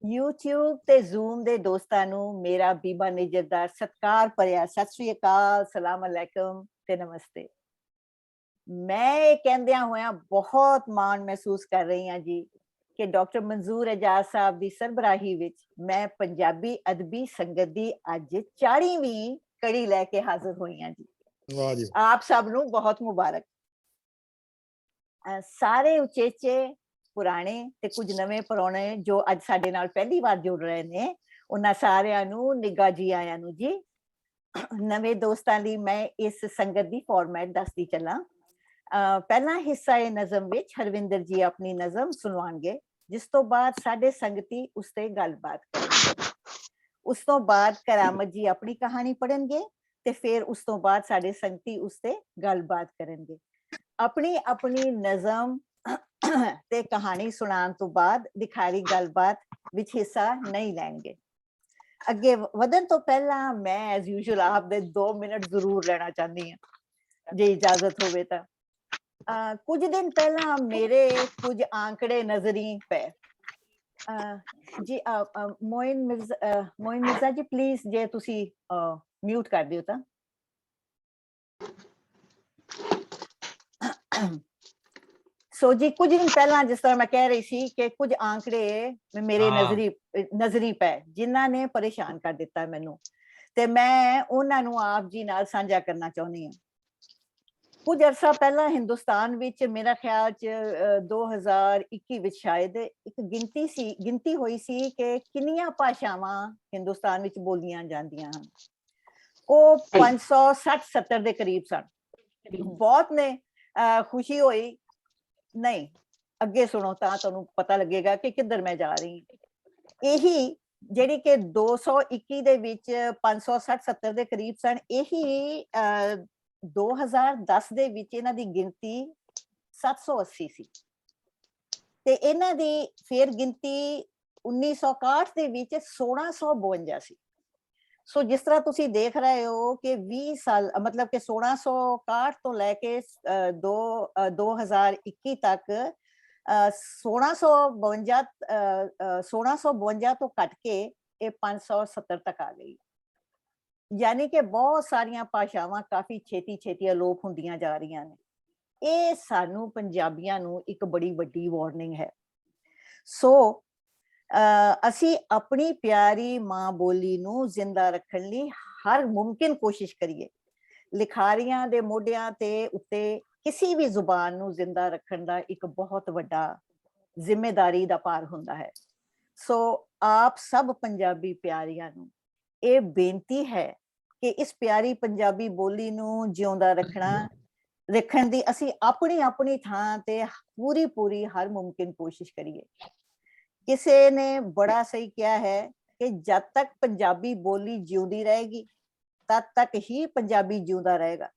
YouTube ਤੇ Zoom ਦੇ ਦੋਸਤਾਂ ਨੂੰ ਮੇਰਾ ਬੀਬਾ ਨਿੱਜਰ ਦਾ ਸਤਿਕਾਰ ਭਰਿਆ ਸਤਿ ਸ੍ਰੀ ਅਕਾਲ, ਸਲਾਮ ਅਲੈਕੁਮ ਤੇ ਨਮਸਤੇ। ਮੈਂ ਇਹ ਕਹਿੰਦਿਆਂ ਹੋਇਆਂ ਬਹੁਤ ਮਾਣ ਮਹਿਸੂਸ ਕਰ ਰਹੀ ਹਾਂ ਜੀ ਕਿ ਡਾਕਟਰ ਮਨਜ਼ੂਰ ਇਜਾਜ਼ ਸਾਹਿਬ ਦੀ ਸਰਬਰਾਹੀ ਵਿੱਚ ਮੈਂ ਪੰਜਾਬੀ ਅਦਬੀ ਸੰਗਤ ਦੀ ਅੱਜ 40ਵੀਂ ਕੜੀ ਲੈ ਕੇ ਹਾਜ਼ਰ ਹੋਈ ਹਾਂ ਜੀ। ਵਾਹ ਜੀ। ਆਪ ਸਭ ਨੂੰ ਬਹੁਤ ਮੁਬਾਰਕ। ਸਾਰੇ ਉਚੇਚੇ ਪੁਰਾਣੇ ਤੇ ਕੁਝ ਨਵੇਂ ਪ੍ਰਾਹੁਣੇ ਜੋ ਅੱਜ ਸਾਡੇ ਨਾਲ ਪਹਿਲੀ ਵਾਰ ਜੁੜ ਰਹੇ ਨੇ, ਉਹਨਾਂ ਸਾਰਿਆਂ ਨੂੰ ਨਿੱਘਾ ਜੀ ਆਇਆਂ ਨੂੰ ਜੀ। ਨਵੇਂ ਦੋਸਤਾਂ ਲਈ ਮੈਂ ਇਸ ਸੰਗਤ ਦੀ ਫਾਰਮੈਟ ਦੱਸਦੀ ਚੱਲਾਂ। ਪਹਿਲਾ ਹਿੱਸਾ ਇਹ ਨਜ਼ਮ ਵਿੱਚ ਹਰਵਿੰਦਰ ਜੀ ਆਪਣੀ ਨਜ਼ਮ ਸੁਣਾਉਣਗੇ, ਜਿਸ ਤੋਂ ਬਾਅਦ ਸਾਡੇ ਸੰਗਤੀ ਉਸ ਤੇ ਗੱਲਬਾਤ ਕਰਨਗੇ। ਉਸ ਤੋਂ ਬਾਅਦ ਕਰਾਮਤ ਜੀ ਆਪਣੀ ਕਹਾਣੀ ਪੜ੍ਹਨਗੇ ਤੇ ਫਿਰ ਉਸ ਤੋਂ ਬਾਅਦ ਸਾਡੇ ਸੰਗਤੀ ਉਸ ਤੇ ਗੱਲਬਾਤ ਕਰਨਗੇ। ਆਪਣੀ ਆਪਣੀ ਨਜ਼ਮ ਤੇ ਕਹਾਣੀ ਸੁਣਾਉਣ ਤੋਂ ਬਾਅਦ ਦਿਖਾਰੀ ਗੱਲਬਾਤ ਵਿੱਚ ਹਿੱਸਾ ਨਹੀਂ ਲੈਣਗੇ। ਅੱਗੇ ਵਧਣ ਤੋਂ ਪਹਿਲਾਂ ਮੈਂ ਐਜ਼ ਯੂਜੂਅਲ ਆਪ ਦੇ 2 ਮਿੰਟ ਜ਼ਰੂਰ ਲੈਣਾ ਚਾਹੁੰਦੀ ਹਾਂ, ਜੇ ਇਜਾਜ਼ਤ ਹੋਵੇ ਤਾਂ। ਕੁਝ ਦਿਨ ਪਹਿਲਾਂ ਮੇਰੇ ਕੁਝ ਆંકੜੇ ਨਜ਼ਰੀ ਪਏ ਜੀ। ਮੋਇਨ ਮਿਰਜ਼ਾ ਜੀ ਪਲੀਜ਼ ਜੇ ਤੁਸੀਂ ਮਿਊਟ ਕਰ ਦਿਓ ਤਾਂ। ਸੋ ਜੀ ਕੁਝ ਦਿਨ ਪਹਿਲਾਂ ਜਿਸ ਤਰ੍ਹਾਂ ਮੈਂ ਕਹਿ ਰਹੀ ਸੀ ਕਿ ਕੁਝ ਆંકੜੇ ਮੇਰੇ ਨਜ਼ਰੀ ਪਏ ਜਿਨ੍ਹਾਂ ਨੇ ਪਰੇਸ਼ਾਨ ਕਰ ਦਿੱਤਾ ਮੈਨੂੰ, ਤੇ ਮੈਂ ਉਹਨਾਂ ਨੂੰ ਆਪ ਜੀ ਨਾਲ ਸਾਂਝਾ ਕਰਨਾ ਚਾਹੁੰਦੀ ਹਾਂ। ਕੁਝ ਅਰਸਾ ਪਹਿਲਾਂ ਹਿੰਦੁਸਤਾਨ ਵਿੱਚ ਮੇਰਾ ਖਿਆਲ 'ਚ 2021 ਵਿੱਚ ਸ਼ਾਇਦ ਇੱਕ ਗਿਣਤੀ ਹੋਈ ਸੀ ਕਿ ਕਿੰਨੀਆਂ ਭਾਸ਼ਾਵਾਂ ਹਿੰਦੁਸਤਾਨ ਵਿੱਚ ਬੋਲੀਆਂ ਜਾਂਦੀਆਂ ਹਨ। ਉਹ 560-70 ਦੇ ਕਰੀਬ ਸਨ। ਬਹੁਤ ਨੇ। ਖੁਸ਼ੀ ਹੋਈ। ਨਹੀਂ, ਅੱਗੇ ਸੁਣੋ ਤਾਂ ਤੁਹਾਨੂੰ ਪਤਾ ਲੱਗੇਗਾ ਕਿ ਕਿੱਧਰ ਮੈਂ ਜਾ ਰਹੀ ਹਾਂ। ਇਹੀ ਜਿਹੜੀ ਕਿ 221 ਦੇ ਵਿੱਚ 560-70 ਦੇ ਕਰੀਬ ਸਨ, ਇਹੀ 2010 ਦੇ ਵਿੱਚ ਇਹਨਾਂ ਦੀ ਗਿਣਤੀ 780 ਸੀ ਤੇ ਇਹਨਾਂ ਦੀ ਫੇਰ ਗਿਣਤੀ 1961 ਦੇ ਵਿੱਚ 1652 ਸੀ। ਸੋ ਜਿਸ ਤਰ੍ਹਾਂ ਤੁਸੀਂ ਦੇਖ ਰਹੇ ਹੋ ਕਿ 20 ਸਾਲ ਮਤਲਬ ਕਿ 1661 ਤੋਂ ਲੈ ਕੇ 2021 ਤੱਕ 1652 ਤੋਂ ਘਟ ਕੇ ਇਹ 570 ਤੱਕ ਆ ਗਈ। ਯਾਨੀ ਕਿ ਬਹੁਤ ਸਾਰੀਆਂ ਭਾਸ਼ਾਵਾਂ ਕਾਫੀ ਛੇਤੀ ਅਲੋਪ ਹੁੰਦੀਆਂ ਜਾ ਰਹੀਆਂ ਨੇ। ਇਹ ਸਾਨੂੰ ਪੰਜਾਬੀਆਂ ਨੂੰ ਇੱਕ ਬੜੀ ਵੱਡੀ ਵਾਰਨਿੰਗ ਹੈ। ਸੋ ਅਸੀਂ ਆਪਣੀ ਪਿਆਰੀ ਮਾਂ ਬੋਲੀ ਨੂੰ ਜ਼ਿੰਦਾ ਰੱਖਣ ਲਈ ਹਰ ਮੁਮਕਿਨ ਕੋਸ਼ਿਸ਼ ਕਰੀਏ। ਲਿਖਾਰੀਆਂ ਦੇ ਮੋਢਿਆਂ ਤੇ ਉੱਤੇ ਕਿਸੇ ਵੀ ਜ਼ੁਬਾਨ ਨੂੰ ਜ਼ਿੰਦਾ ਰੱਖਣ ਦਾ ਇੱਕ ਬਹੁਤ ਵੱਡਾ ਜ਼ਿੰਮੇਦਾਰੀ ਦਾ ਭਾਰ ਹੁੰਦਾ ਹੈ। ਸੋ ਆਪ ਸਭ ਪੰਜਾਬੀ ਪਿਆਰੀਆਂ ਨੂੰ ਇਹ ਬੇਨਤੀ ਹੈ ਕਿ ਇਸ ਪਿਆਰੀ ਪੰਜਾਬੀ ਬੋਲੀ ਨੂੰ ਜਿਉਂਦਾ ਰੱਖਣ ਦੀ ਅਸੀਂ ਆਪਣੀ ਥਾਂ ਤੇ ਪੂਰੀ ਹਰ ਮੁਮਕਿਨ ਕੋਸ਼ਿਸ਼ ਕਰੀਏ। ਕਿਸੇ ਨੇ ਬੜਾ ਸਹੀ ਕਿਹਾ ਹੈ ਕਿ ਜਦ ਤੱਕ ਪੰਜਾਬੀ ਬੋਲੀ ਜਿਉਂਦੀ ਰਹੇਗੀ ਤਦ ਤੱਕ ਹੀ ਪੰਜਾਬੀ ਜਿਉਂਦਾ ਰਹੇਗਾ,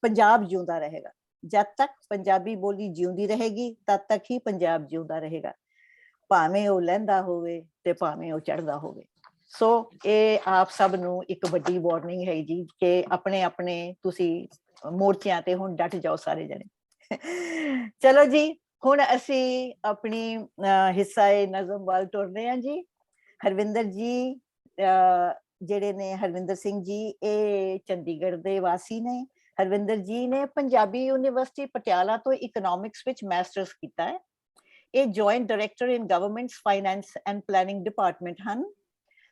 ਪੰਜਾਬ ਜਿਉਂਦਾ ਰਹੇਗਾ। ਜਦ ਤੱਕ ਪੰਜਾਬੀ ਬੋਲੀ ਜਿਉਂਦੀ ਰਹੇਗੀ ਤਦ ਤੱਕ ਹੀ ਪੰਜਾਬ ਜਿਉਂਦਾ ਰਹੇਗਾ, ਭਾਵੇਂ ਉਹ ਲਹਿੰਦਾ ਹੋਵੇ ਤੇ ਭਾਵੇਂ ਉਹ ਚੜ੍ਹਦਾ ਹੋਵੇ। ਸੋ ਇਹ ਆਪ ਸਭ ਨੂੰ ਇੱਕ ਵੱਡੀ ਵਾਰਨਿੰਗ ਹੈ ਜੀ ਕਿ ਆਪਣੇ ਤੁਸੀਂ ਮੋਰਚਿਆਂ ਤੇ ਹੁਣ ਡਟ ਜਾਓ ਸਾਰੇ ਜਣੇ। ਚਲੋ ਜੀ, ਹੁਣ ਅਸੀਂ ਆਪਣੀ ਹਿੱਸਾ ਨਜ਼ਮ ਵੱਲ ਤੁਰਦੇ ਹਾਂ ਜੀ। ਹਰਵਿੰਦਰ ਜੀ ਜਿਹੜੇ ਨੇ, ਹਰਵਿੰਦਰ ਸਿੰਘ ਜੀ, ਇਹ ਚੰਡੀਗੜ੍ਹ ਦੇ ਵਾਸੀ ਨੇ। ਹਰਵਿੰਦਰ ਜੀ ਨੇ ਪੰਜਾਬੀ ਯੂਨੀਵਰਸਿਟੀ ਪਟਿਆਲਾ ਤੋਂ ਇਕਨੋਮਿਕਸ ਵਿੱਚ ਮਾਸਟਰਸ ਕੀਤਾ ਹੈ। ਇਹ joint director in governments finance and planning department ਹਨ।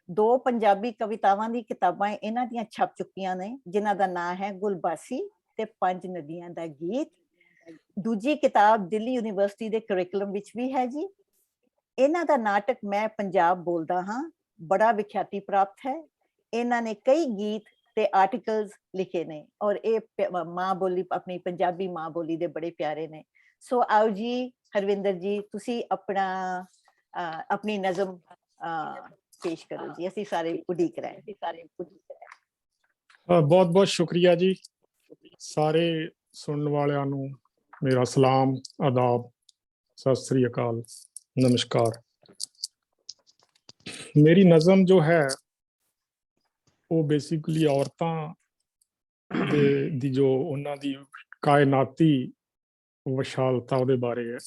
2 ਪੰਜਾਬੀ ਕਵਿਤਾਵਾਂ ਦੀ ਕਿਤਾਬਾਂ ਇਹਨਾਂ ਦੀਆਂ ਛਪ ਚੁੱਕੀਆਂ ਨੇ, ਜਿਨ੍ਹਾਂ ਦਾ ਨਾਂ ਹੈ ਗੁਲਬਾਸੀ ਤੇ 5 ਨਦੀਆਂ ਦਾ ਗੀਤ। ਦੂਜੀ ਕਿਤਾਬ ਦਿੱਲੀ ਯੂਨੀਵਰਸਿਟੀ ਦੇ ਕਰਿਕੂਲਮ ਵਿੱਚ ਵੀ ਹੈ ਜੀ। ਇਹਨਾਂ ਦਾ ਨਾਟਕ ਮੈਂ ਪੰਜਾਬ ਬੋਲਦਾ ਹਾਂ ਬੜਾ ਵਿਖਿਆਤੀ ਪ੍ਰਾਪਤ ਹੈ। ਇਹਨਾਂ ਨੇ ਕਈ ਗੀਤ ਤੇ ਆਰਟੀਕਲਸ ਲਿਖੇ ਨੇ ਔਰ ਇਹ ਮਾਂ ਬੋਲੀ, ਆਪਣੀ ਪੰਜਾਬੀ ਮਾਂ ਬੋਲੀ ਦੇ ਬੜੇ ਪਿਆਰੇ ਨੇ। ਸੋ ਆਓ ਜੀ ਹਰਵਿੰਦਰ ਜੀ, ਤੁਸੀਂ ਆਪਣੀ ਨਜ਼ਮ ਪੇਸ਼ ਕਰੋ ਜੀ। ਅਸੀਂ ਸਾਰੇ ਉਡੀਕ ਰਹੇ। ਬਹੁਤ ਬਹੁਤ ਸ਼ੁਕਰੀਆ ਜੀ। ਸਾਰੇ ਸੁਣਨ ਵਾਲਿਆਂ ਨੂੰ ਮੇਰਾ ਸਲਾਮ, ਆਦਾਬ, ਸਤਿ ਸ੍ਰੀ ਅਕਾਲ, ਨਮਸਕਾਰ। ਮੇਰੀ ਨਜ਼ਮ ਜੋ ਹੈ ਉਹ ਬੇਸਿਕਲੀ ਔਰਤਾਂ ਦੀ ਜੋ ਉਹਨਾਂ ਦੀ ਕਾਇਨਾਤੀ ਵਿਸ਼ਾਲਤਾ ਉਹਦੇ ਬਾਰੇ ਹੈ।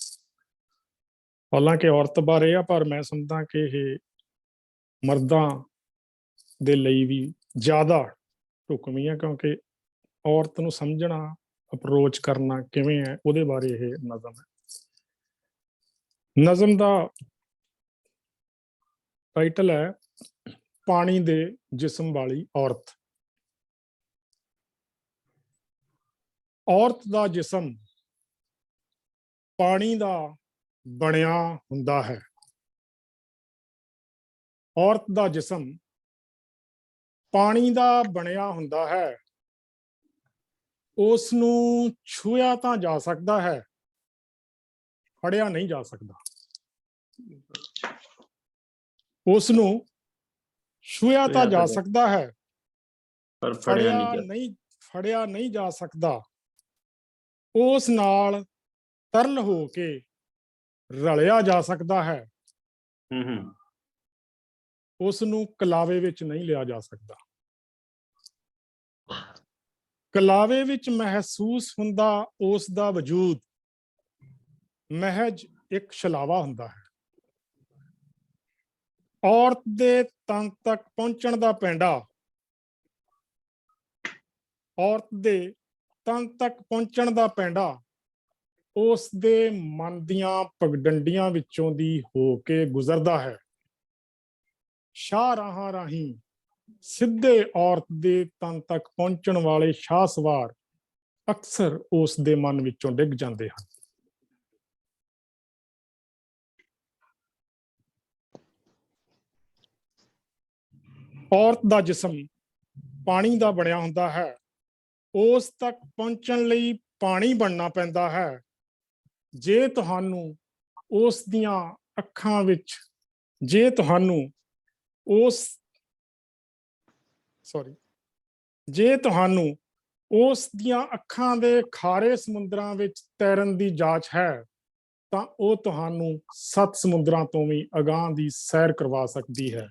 ਹਾਲਾਂਕਿ ਔਰਤ ਬਾਰੇ ਆ, ਪਰ ਮੈਂ ਸਮਝਦਾ ਕਿ ਇਹ ਮਰਦਾਂ ਦੇ ਲਈ ਵੀ ਜ਼ਿਆਦਾ ਢੁਕਵੀਂ ਹੈ, ਕਿਉਂਕਿ ਔਰਤ ਨੂੰ ਸਮਝਣਾ, ਅਪਰੋਚ ਕਰਨਾ ਕਿਵੇਂ ਹੈ, ਉਹਦੇ ਬਾਰੇ ਇਹ ਨਜ਼ਮ ਹੈ। ਨਜ਼ਮ ਦਾ ਟਾਈਟਲ ਹੈ ਪਾਣੀ ਦੇ ਜਿਸਮ ਵਾਲੀ ਔਰਤ। ਔਰਤ ਦਾ ਜਿਸਮ ਪਾਣੀ ਦਾ ਬਣਿਆ ਹੁੰਦਾ ਹੈ। ਔਰਤ ਦਾ ਜਿਸਮ ਪਾਣੀ ਦਾ ਬਣਿਆ ਹੁੰਦਾ ਹੈ। ਉਸ ਨੂੰ ਛੂਹਿਆ ਤਾਂ ਜਾ ਸਕਦਾ ਹੈ, ਫੜਿਆ ਨਹੀਂ ਜਾ ਸਕਦਾ। ਉਸ ਨੂੰ ਛੂਹਿਆ ਤਾਂ ਜਾ ਸਕਦਾ ਹੈ, ਪਰ ਫੜਿਆ ਨਹੀਂ ਜਾ ਸਕਦਾ। ਉਸ ਨਾਲ ਤਰਲ ਹੋ ਕੇ ਰਲਿਆ ਜਾ ਸਕਦਾ ਹੈ। ਉਸ ਨੂੰ ਕਲਾਵੇ ਵਿੱਚ ਨਹੀਂ ਲਿਆ ਜਾ ਸਕਦਾ। ਕਲਾਵੇ ਵਿੱਚ ਮਹਿਸੂਸ ਹੁੰਦਾ ਉਸ ਦਾ ਵਜੂਦ ਮਹਿਜ ਇੱਕ ਛਲਾਵਾ ਹੁੰਦਾ ਹੈ। ਔਰਤ ਦੇ ਤਨ ਤੱਕ ਪਹੁੰਚਣ ਦਾ ਪੈਂਡਾ, ਔਰਤ ਦੇ ਤਨ ਤੱਕ ਪਹੁੰਚਣ ਦਾ ਪੈਂਡਾ ਉਸ ਦੇ ਮਨ ਦੀਆਂ ਪਗਡੰਡੀਆਂ ਵਿੱਚੋਂ ਦੀ ਹੋ ਕੇ ਗੁਜ਼ਰਦਾ ਹੈ। ਸ਼ਾਹਰਾਹਾਂ ਰਾਹੀਂ ਸਿੱਧੇ ਔਰਤ ਦੇ ਤਨ ਤੱਕ ਪਹੁੰਚਣ ਵਾਲੇ ਸ਼ਾਹਸਵਾਰ ਅਕਸਰ ਉਸ ਦੇ ਮਨ ਵਿੱਚੋਂ ਡਿੱਗ ਜਾਂਦੇ ਹਨ। ਔਰਤ ਦਾ ਜਿਸਮ ਪਾਣੀ ਦਾ ਬਣਿਆ ਹੁੰਦਾ ਹੈ। ਉਸ ਤੱਕ ਪਹੁੰਚਣ ਲਈ ਪਾਣੀ ਬਣਨਾ ਪੈਂਦਾ ਹੈ। ਜੇ ਤੁਹਾਨੂੰ ਉਸ ਦੀਆਂ ਅੱਖਾਂ ਵਿੱਚ ਜੇ ਤੁਹਾਨੂੰ ਉਸ ਦੀਆਂ ਅੱਖਾਂ ਦੇ ਖਾਰੇ ਸਮੁੰਦਰਾਂ ਵਿੱਚ ਤੈਰਨ ਦੀ ਜਾਚ ਹੈ, ਤਾਂ ਉਹ ਤੁਹਾਨੂੰ 7 ਸਮੁੰਦਰਾਂ ਤੋਂ ਵੀ ਅਗਾਂਹ ਦੀ ਸੈਰ ਕਰਵਾ ਸਕਦੀ ਹੈ।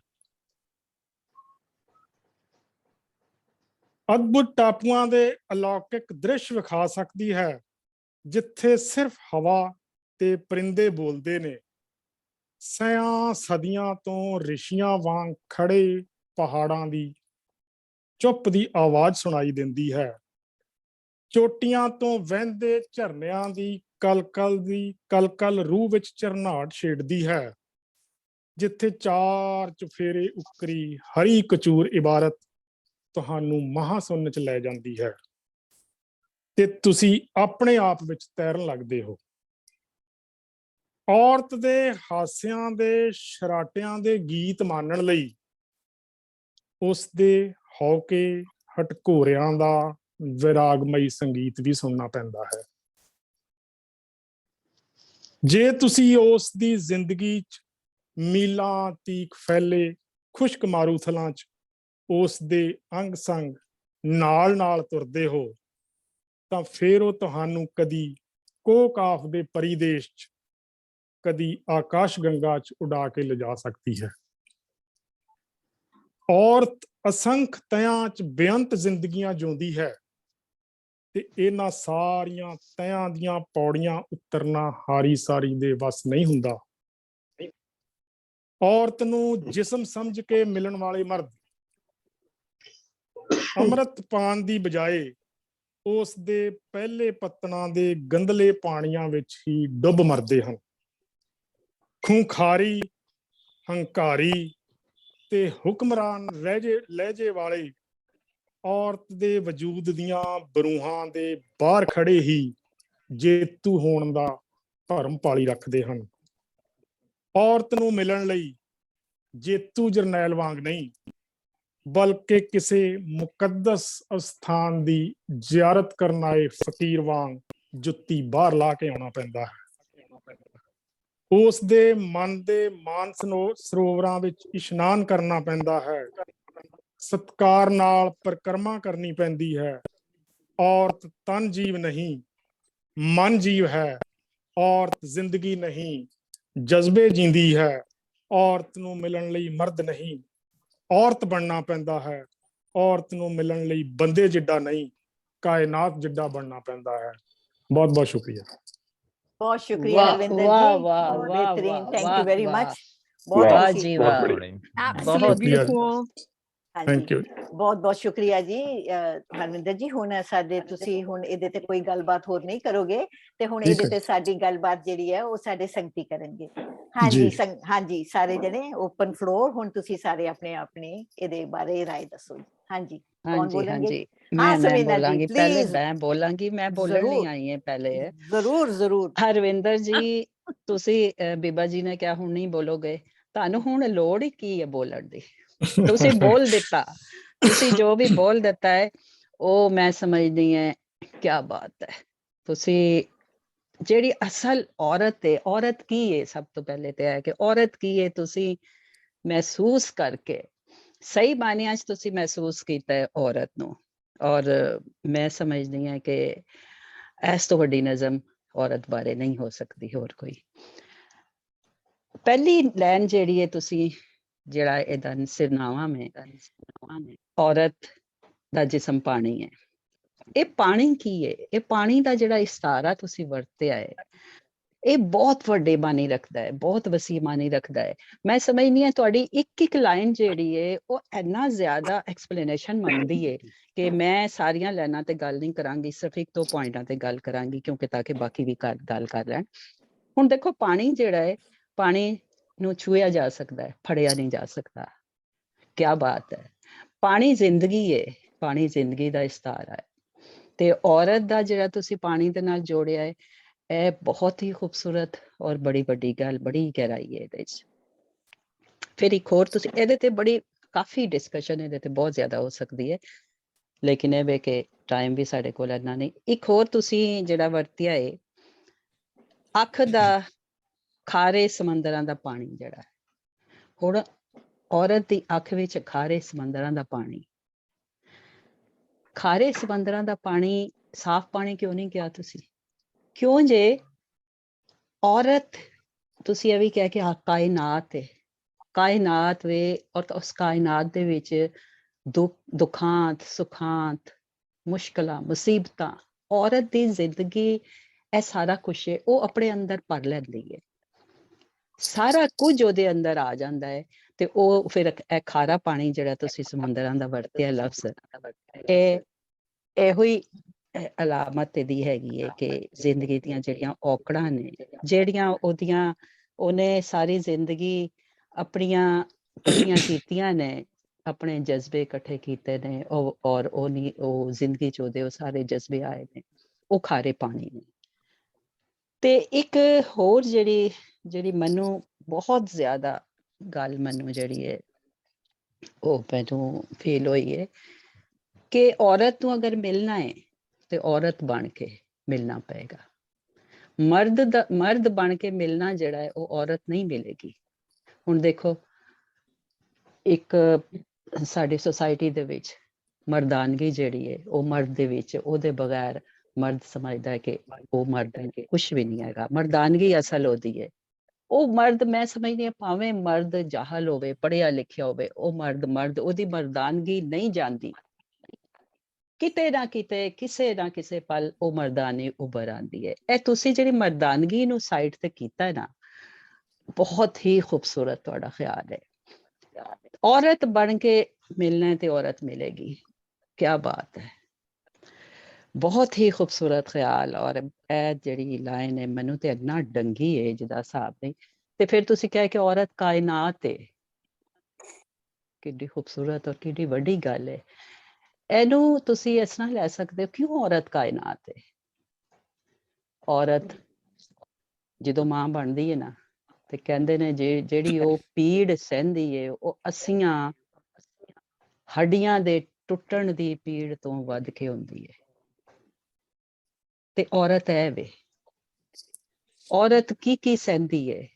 ਅਦਭੁਤ ਟਾਪੂਆਂ ਦੇ ਅਲੌਕਿਕ ਦ੍ਰਿਸ਼ ਵਿਖਾ ਸਕਦੀ ਹੈ, ਜਿੱਥੇ ਸਿਰਫ ਹਵਾ ਤੇ ਪਰਿੰਦੇ ਬੋਲਦੇ ਨੇ। ਸਦੀਆਂ ਸਦੀਆਂ ਤੋਂ ਰਿਸ਼ੀਆਂ ਵਾਂਗ ਖੜੇ ਪਹਾੜਾਂ ਦੀ ਚੁੱਪ ਦੀ ਆਵਾਜ਼ ਸੁਣਾਈ ਦਿੰਦੀ ਹੈ। ਚੋਟੀਆਂ ਤੋਂ ਵਹਿੰਦੇ ਝਰਨਿਆਂ ਦੀ ਕਲਕਲ ਰੂਹ ਵਿੱਚ ਝਰਨਾਟ ਛੇੜਦੀ ਹੈ, ਜਿੱਥੇ 4 ਚੁਫੇਰੇ ਉੱਕਰੀ ਹਰੀ ਕਚੂਰ ਇਬਾਰਤ ਤੁਹਾਨੂੰ ਮਹਾਸੁੰਨ ਚ ਲੈ ਜਾਂਦੀ ਹੈ ਤੇ ਤੁਸੀਂ ਆਪਣੇ ਆਪ ਵਿੱਚ ਤੈਰਨ ਲੱਗਦੇ ਹੋ। ਔਰਤ ਦੇ ਹਾਸਿਆਂ ਦੇ ਸ਼ਰਾਟਿਆਂ ਦੇ ਗੀਤ ਮਾਣਨ ਲਈ ਉਸ ਦੇ ਹੌਕੇ ਹਟਕੋਰਿਆਂ ਦਾ ਵਿਰਾਗਮਈ ਸੰਗੀਤ ਵੀ ਸੁਣਨਾ ਪੈਂਦਾ ਹੈ। ਜੇ ਤੁਸੀਂ ਉਸ ਦੀ ਜ਼ਿੰਦਗੀ ਚ ਮੀਲਾਂ ਤੀਕ ਫੈਲੇ ਖੁਸ਼ਕ ਮਾਰੂਥਲਾਂ ਚ ਉਸ ਦੇ ਅੰਗ ਸੰਗ ਨਾਲ ਤੁਰਦੇ ਹੋ, ਤਾਂ ਫਿਰ ਉਹ ਤੁਹਾਨੂੰ ਕਦੀ ਕੋਕਾਫ ਦੇ ਪਰਿਦੇਸ਼ ਚ, ਕਦੀ ਆਕਾਸ਼ ਗੰਗਾ ਚ ਉਡਾ ਕੇ ਲਿਜਾ ਸਕਦੀ ਹੈ। ਔਰਤ ਅਸੰਖ ਤਿਆਂ ਚ ਬੇਅੰਤ ਜ਼ਿੰਦਗੀਆਂ ਜਿਉਂਦੀ ਹੈ ਤੇ ਇਹਨਾਂ ਸਾਰੀਆਂ ਤਿਆਂ ਦੀਆਂ ਪੌੜੀਆਂ ਉਤਰਨਾ ਹਾਰੀ ਸਾਰੀ ਦੇ ਵੱਸ ਨਹੀਂ ਹੁੰਦਾ। ਔਰਤ ਨੂੰ ਜਿਸਮ ਸਮਝ ਕੇ ਮਿਲਣ ਵਾਲੇ ਮਰਦ ਅੰਮ੍ਰਿਤ ਪਾਨ ਦੀ ਬਜਾਏ ਉਸ ਦੇ ਪਹਿਲੇ ਪੱਤਨਾਂ ਦੇ ਗੰਧਲੇ ਪਾਣੀਆਂ ਵਿੱਚ ਹੀ ਡੁੱਬ ਮਰਦੇ ਹਨ। ਖੂੰਖਾਰੀ, ਹੰਕਾਰੀ ਤੇ ਹੁਕਮਰਾਨ ਲਹਿਜੇ ਵਾਲੇ ਔਰਤ ਦੇ ਵਜੂਦ ਦੀਆਂ ਬਰੂਹਾਂ ਦੇ ਬਾਹਰ ਖੜੇ ਹੀ ਜੇਤੂ ਹੋਣ ਦਾ ਭਰਮ ਪਾਲੀ ਰੱਖਦੇ ਹਨ। ਔਰਤ ਨੂੰ ਮਿਲਣ ਲਈ ਜੇਤੂ ਜਰਨੈਲ ਵਾਂਗ ਨਹੀਂ, ਬਲਕਿ ਕਿਸੇ ਮੁਕੱਦਸ ਅਸਥਾਨ ਦੀ ਜ਼ਿਆਰਤ ਕਰਨ ਆਏ ਫਕੀਰ ਵਾਂਗ ਜੁੱਤੀ ਬਾਹਰ ਲਾ ਕੇ ਆਉਣਾ ਪੈਂਦਾ ਹੈ। ਉਸ ਦੇ ਮਨ ਦੇ ਮਾਨਸ ਸਰੋਵਰਾਂ ਵਿੱਚ ਇਸ਼ਨਾਨ ਕਰਨਾ ਪੈਂਦਾ ਹੈ। ਸਤਿਕਾਰ ਨਾਲ ਪਰਿਕਰਮਾ ਕਰਨੀ ਪੈਂਦੀ ਹੈ। ਔਰਤ ਤਨ ਜੀਵ ਨਹੀਂ, ਮਨ ਜੀਵ ਹੈ। ਔਰਤ ਜ਼ਿੰਦਗੀ ਨਹੀਂ, ਜਜ਼ਬੇ ਜੀਂਦੀ ਹੈ। ਔਰਤ ਨੂੰ ਮਿਲਣ ਲਈ ਮਰਦ ਨਹੀਂ, ਔਰਤ ਬਣਨਾ ਪੈਂਦਾ ਹੈ। ਔਰਤ ਨੂੰ ਮਿਲਣ ਲਈ ਬੰਦੇ ਜਿੱਡਾ ਨਹੀਂ, ਕਾਇਨਾਤ ਜਿੱਡਾ ਬਣਨਾ ਪੈਂਦਾ ਹੈ। ਬਹੁਤ ਬਹੁਤ ਸ਼ੁਕਰੀਆ। बहुत शुक्रिया हरविंदर जी, बेहतरीन, थैंक यू वेरी मच। बहुत वाह, वाह खुशी। जी बहुत वाह, बढ़िया। Absolutely बहुत शुक्रिया जी। beautiful. हाँ ਥੈਂਕ जी ਯੂ। ਬਹੁਤ ਬਹੁਤ ਸ਼ੁਕਰੀਆ ਜੀ। ਹਰਵਿੰਦਰ ਜੀ ਹੁਣ ਸਾਡੇ ਤੁਸੀਂ ਹੁਣ ਇਹਦੇ ਤੇ ਕੋਈ ਗੱਲਬਾਤ ਹੋਰ ਨਹੀਂ ਕਰੋਗੇ ਤੇ ਹੁਣ ਠੀਕ ਇਹਦੇ ਹੈ ਤੇ ਸਾਡੀ ਗੱਲਬਾਤ ਜਿਹੜੀ ਹੈ ਉਹ ਸਾਡੇ ਸੰਗਤੀ ਕਰਨਗੇ। ਜੀ। ਹਾਂਜੀ ਹਾਂਜੀ ਸਾਰੇ ਜਣੇ ਓਪਨ ਫਲੋਰ, ਹੁਣ ਤੁਸੀਂ ਸਾਰੇ ਆਪਣੇ ਆਪਣੇ ਇਹਦੇ ਬਾਰੇ ਰਾਏ ਦੱਸੋ ਜੀ। ਹਾਂਜੀ ਕੌਣ ਹਾਂਜੀ ਬੋਲਣਗੇ? ਹਾਂਜੀ हाँ मैं समीना जी बोलांगी पहले, प्लीज। मैं बोलांगी, मैं बोलण नहीं जरूर आई है पहले। जरूर जरूर। ਹਰਵਿੰਦਰ ਜੀ ਤੁਸੀਂ ਬੀਬਾ ਜੀ ਨੇ ਕਿਹਾ ਹੁਣ ਨਹੀਂ ਬੋਲੋਗੇ, ਤੁਹਾਨੂੰ ਹੁਣ ਲੋੜ ਹੀ ਕੀ ਹੈ ਬੋਲਣ ਦੀ? ਤੁਸੀਂ ਬੋਲ ਦਿੱਤਾ, ਤੁਸੀਂ ਜੋ ਵੀ ਬੋਲ ਦਿੱਤਾ ਹੈ ਉਹ ਮੈਂ ਸਮਝਦੀ ਹੈ ਕੀ ਬਾਤ ਹੈ। ਤੁਸੀਂ ਜਿਹੜੀ ਅਸਲ ਔਰਤ ਹੈ, ਔਰਤ ਕੀ ਹੈ, ਸਭ ਤੋਂ ਪਹਿਲੇ ਤੇ ਹੈ ਕਿ ਔਰਤ ਕੀ ਹੈ ਤੁਸੀਂ ਮਹਿਸੂਸ ਕਰਕੇ ਸਹੀ ਮਾਇਨਿਆਂ 'ਚ ਤੁਸੀਂ ਮਹਿਸੂਸ ਕੀਤਾ ਹੈ ਔਰਤ ਨੂੰ। ਔਰ ਮੈਂ ਸਮਝਦੀ ਹਾਂ ਕਿ ਇਸ ਤੋਂ ਵੱਡੀ ਨਜ਼ਮ ਔਰਤ ਬਾਰੇ ਨਹੀਂ ਹੋ ਸਕਦੀ ਹੋਰ ਕੋਈ। ਪਹਿਲੀ ਲਾਈਨ ਜਿਹੜੀ ਹੈ ਤੁਸੀਂ ਜਿਹੜਾ ਇਹਦਾ ਸਿਰਨਾਵਾ ਹੈ, ਔਰਤ ਦਾ ਜਿਸਮ ਪਾਣੀ ਹੈ। ਇਹ ਪਾਣੀ ਕੀ ਹੈ? ਇਹ ਪਾਣੀ ਦਾ ਜਿਹੜਾ ਇਸਤਾਰਾ ਤੁਸੀਂ ਵਰਤਿਆ ਹੈ ਇਹ ਬਹੁਤ ਵੱਡੇ ਮਾਨੀ ਰੱਖਦਾ ਹੈ, ਬਹੁਤ ਵਸੀਹ ਮਾਨੀ ਰੱਖਦਾ ਹੈ। ਮੈਂ ਸਮਝਦੀ ਹਾਂ ਤੁਹਾਡੀ ਇੱਕ ਇੱਕ ਲਾਈਨ ਜਿਹੜੀ ਹੈ ਉਹ ਇੰਨਾ ਜ਼ਿਆਦਾ ਐਕਸਪਲੇਨੇਸ਼ਨ ਮੰਗਦੀ ਹੈ ਕਿ ਮੈਂ ਸਾਰੀਆਂ ਲਾਈਨਾਂ ਤੇ ਗੱਲ ਨਹੀਂ ਕਰਾਂਗੀ, ਸਿਰਫ ਇੱਕ ਦੋ ਪੁਆਇੰਟਾਂ ਤੇ ਗੱਲ ਕਰਾਂਗੀ ਕਿਉਂਕਿ ਤਾਂ ਕਿ ਬਾਕੀ ਵੀ ਗੱਲ ਕਰ ਲੈਣ। ਹੁਣ ਦੇਖੋ ਪਾਣੀ ਜਿਹੜਾ ਹੈ, ਪਾਣੀ ਨੂੰ ਛੂਹਿਆ ਜਾ ਸਕਦਾ ਹੈ, ਫੜਿਆ ਨਹੀਂ ਜਾ ਸਕਦਾ। ਕੀ ਬਾਤ ਹੈ। ਪਾਣੀ ਜ਼ਿੰਦਗੀ ਹੈ, ਪਾਣੀ ਜ਼ਿੰਦਗੀ ਦਾ ਇਸਤਾਰਾ ਹੈ। ਤੇ ਔਰਤ ਦਾ ਜਿਹੜਾ ਤੁਸੀਂ ਪਾਣੀ ਦੇ ਨਾਲ ਜੋੜਿਆ ਹੈ ਇਹ ਬਹੁਤ ਹੀ ਖੂਬਸੂਰਤ ਔਰ ਬੜੀ ਵੱਡੀ ਗੱਲ, ਬੜੀ ਗਹਿਰਾਈ ਹੈ ਇਹਦੇ 'ਚ। ਫਿਰ ਇੱਕ ਹੋਰ ਤੁਸੀਂ ਇਹਦੇ ਤੇ ਬੜੀ ਕਾਫੀ ਡਿਸਕਸ਼ਨ ਇਹਦੇ ਤੇ ਬਹੁਤ ਜ਼ਿਆਦਾ ਹੋ ਸਕਦੀ ਹੈ, ਲੇਕਿਨ ਇਹ ਵੇ ਕਿ ਟਾਈਮ ਵੀ ਸਾਡੇ ਕੋਲ ਇੰਨਾ ਨਹੀਂ। ਇੱਕ ਹੋਰ ਤੁਸੀਂ ਜਿਹੜਾ ਵਰਤਿਆ ਹੈ ਅੱਖ ਦਾ ਖਾਰੇ ਸਮੁੰਦਰਾਂ ਦਾ ਪਾਣੀ ਜਿਹੜਾ ਹੈ। ਹੁਣ ਔਰਤ ਦੀ ਅੱਖ ਵਿੱਚ ਖਾਰੇ ਸਮੁੰਦਰਾਂ ਦਾ ਪਾਣੀ, ਖਾਰੇ ਸਮੁੰਦਰਾਂ ਦਾ ਪਾਣੀ, ਸਾਫ਼ ਪਾਣੀ ਕਿਉਂ ਨਹੀਂ ਕਿਹਾ ਤੁਸੀਂ? ਕਿਉਂ ਜੇ ਔਰਤ ਤੁਸੀਂ ਇਹ ਵੀ ਕਹਿ ਕੇ ਕਾਇਨਾਤ ਹੈ, ਕਾਇਨਾਤ ਵੇ ਔਰ ਉਸ ਕਾਇਨਾਤ ਦੇ ਵਿੱਚ ਦੁੱਖਾਂਤ ਸੁਖਾਂਤ ਮੁਸ਼ਕਲਾਂ ਮੁਸੀਬਤਾਂ ਔਰਤ ਦੀ ਜ਼ਿੰਦਗੀ ਇਹ ਸਾਰਾ ਕੁਛ ਹੈ ਉਹ ਆਪਣੇ ਅੰਦਰ ਭਰ ਲੈਂਦੀ ਹੈ। ਸਾਰਾ ਕੁਝ ਉਹਦੇ ਅੰਦਰ ਆ ਜਾਂਦਾ ਹੈ ਤੇ ਉਹ ਫਿਰ ਇਹ ਖਾਰਾ ਪਾਣੀ ਜਿਹੜਾ ਤੁਸੀਂ ਸਮੁੰਦਰਾਂ ਦਾ ਵਰਤਿਆ ਲਫ਼ਜ਼, ਇਹੋ ਹੀ ਅਲਾਮਤ ਇਹਦੀ ਹੈਗੀ ਹੈ ਕਿ ਜ਼ਿੰਦਗੀ ਦੀਆਂ ਜਿਹੜੀਆਂ ਔਕੜਾਂ ਨੇ, ਜਿਹੜੀਆਂ ਉਹਨੇ ਸਾਰੀ ਜ਼ਿੰਦਗੀ ਆਪਣੀਆਂ ਇਕੱਠੀਆਂ ਕੀਤੀਆਂ ਨੇ, ਆਪਣੇ ਜਜ਼ਬੇ ਇਕੱਠੇ ਕੀਤੇ ਨੇ ਔਰ ਉਹ ਜ਼ਿੰਦਗੀ 'ਚ ਉਹਦੇ ਉਹ ਸਾਰੇ ਜਜ਼ਬੇ ਆਏ ਨੇ, ਉਹ ਖਾਰੇ ਪਾਣੀ ਨੇ। ਤੇ ਇੱਕ ਹੋਰ ਜਿਹੜੀ ਮੈਨੂੰ ਬਹੁਤ ਜ਼ਿਆਦਾ ਗੱਲ ਮੈਨੂੰ ਜਿਹੜੀ ਹੈ ਉਹ ਮੈਨੂੰ ਫੀਲ ਹੋਈ ਹੈ ਕਿ ਔਰਤ ਨੂੰ ਅਗਰ ਮਿਲਣਾ ਹੈ ਤੇ ਔਰਤ ਬਣ ਕੇ ਮਿਲਣਾ ਪਏਗਾ। ਮਰਦ ਬਣ ਕੇ ਮਿਲਣਾ ਜਿਹੜਾ ਹੈ ਉਹ ਔਰਤ ਨਹੀਂ ਮਿਲੇਗੀ। ਹੁਣ ਦੇਖੋ ਇੱਕ ਸਾਡੀ ਸੁਸਾਇਟੀ ਦੇ ਵਿੱਚ ਮਰਦਾਨਗੀ ਜਿਹੜੀ ਹੈ ਉਹ ਮਰਦ ਦੇ ਵਿੱਚ, ਉਹਦੇ ਬਗੈਰ ਮਰਦ ਸਮਝਦਾ ਹੈ ਕਿ ਉਹ ਮਰਦ ਕੁਛ ਵੀ ਨਹੀਂ ਹੈਗਾ। ਮਰਦਾਨਗੀ ਅਸਲ ਉਹਦੀ ਹੈ। ਉਹ ਮਰਦ ਮੈਂ ਸਮਝਦੀ ਹਾਂ ਭਾਵੇਂ ਮਰਦ ਜਾਹਲ ਹੋਵੇ, ਪੜ੍ਹਿਆ ਲਿਖਿਆ ਹੋਵੇ, ਉਹ ਮਰਦ ਉਹਦੀ ਮਰਦਾਨਗੀ ਨਹੀਂ ਜਾਂਦੀ। ਕਿਤੇ ਨਾ ਕਿਤੇ ਕਿਸੇ ਨਾ ਕਿਸੇ ਪਲ ਉਹ ਮਰਦਾਨੀ ਉੱਭਰ ਆਉਂਦੀ ਹੈ। ਇਹ ਤੁਸੀਂ ਜਿਹੜੀ ਮਰਦਾਨਗੀ ਨੂੰ ਸਾਈਡ ਤੇ ਕੀਤਾ ਨਾ, ਬਹੁਤ ਹੀ ਖੂਬਸੂਰਤ ਤੁਹਾਡਾ ਖਿਆਲ ਹੈ। ਔਰਤ ਬਣ ਕੇ ਮਿਲਣਾ ਤੇ ਔਰਤ ਮਿਲੇਗੀ। ਕੀ ਬਾਤ ਹੈ, ਬਹੁਤ ਹੀ ਖੂਬਸੂਰਤ ਖਿਆਲ। ਔਰ ਇਹ ਜਿਹੜੀ ਲਾਈਨ ਹੈ ਮੈਨੂੰ ਤੇ ਇੰਨਾ ਡੰਗੀ ਹੈ ਜਿਹਦਾ ਹਿਸਾਬ ਨਹੀਂ। ਤੇ ਫਿਰ ਤੁਸੀਂ ਕਹਿ ਕੇ ਔਰਤ ਕਾਇਨਾਤ ਹੈ, ਕਿੰਨੀ ਖੂਬਸੂਰਤ ਔਰ ਕਿੰਨੀ ਵੱਡੀ ਗੱਲ ਹੈ। ਇਹਨੂੰ ਤੁਸੀਂ ਇਸ ਤਰ੍ਹਾਂ ਲੈ ਸਕਦੇ ਹੋ, ਕਿਉਂ ਔਰਤ ਕਾਇਨਾਤ ਹੈ? ਔਰਤ ਜਦੋਂ ਮਾਂ ਬਣਦੀ ਹੈ ਨਾ ਤੇ ਕਹਿੰਦੇ ਨੇ ਜਿਹੜੀ ਉਹ ਪੀੜ ਸਹਿੰਦੀ ਹੈ ਉਹ ਅੱਸੀਆਂ ਹੱਡੀਆਂ ਦੇ ਟੁੱਟਣ ਦੀ ਪੀੜ ਤੋਂ ਵੱਧ ਕੇ ਹੁੰਦੀ ਹੈ। ਤੇ ਔਰਤ ਹੈ ਵੇ, ਔਰਤ ਕੀ ਸਹਿੰਦੀ ਹੈ।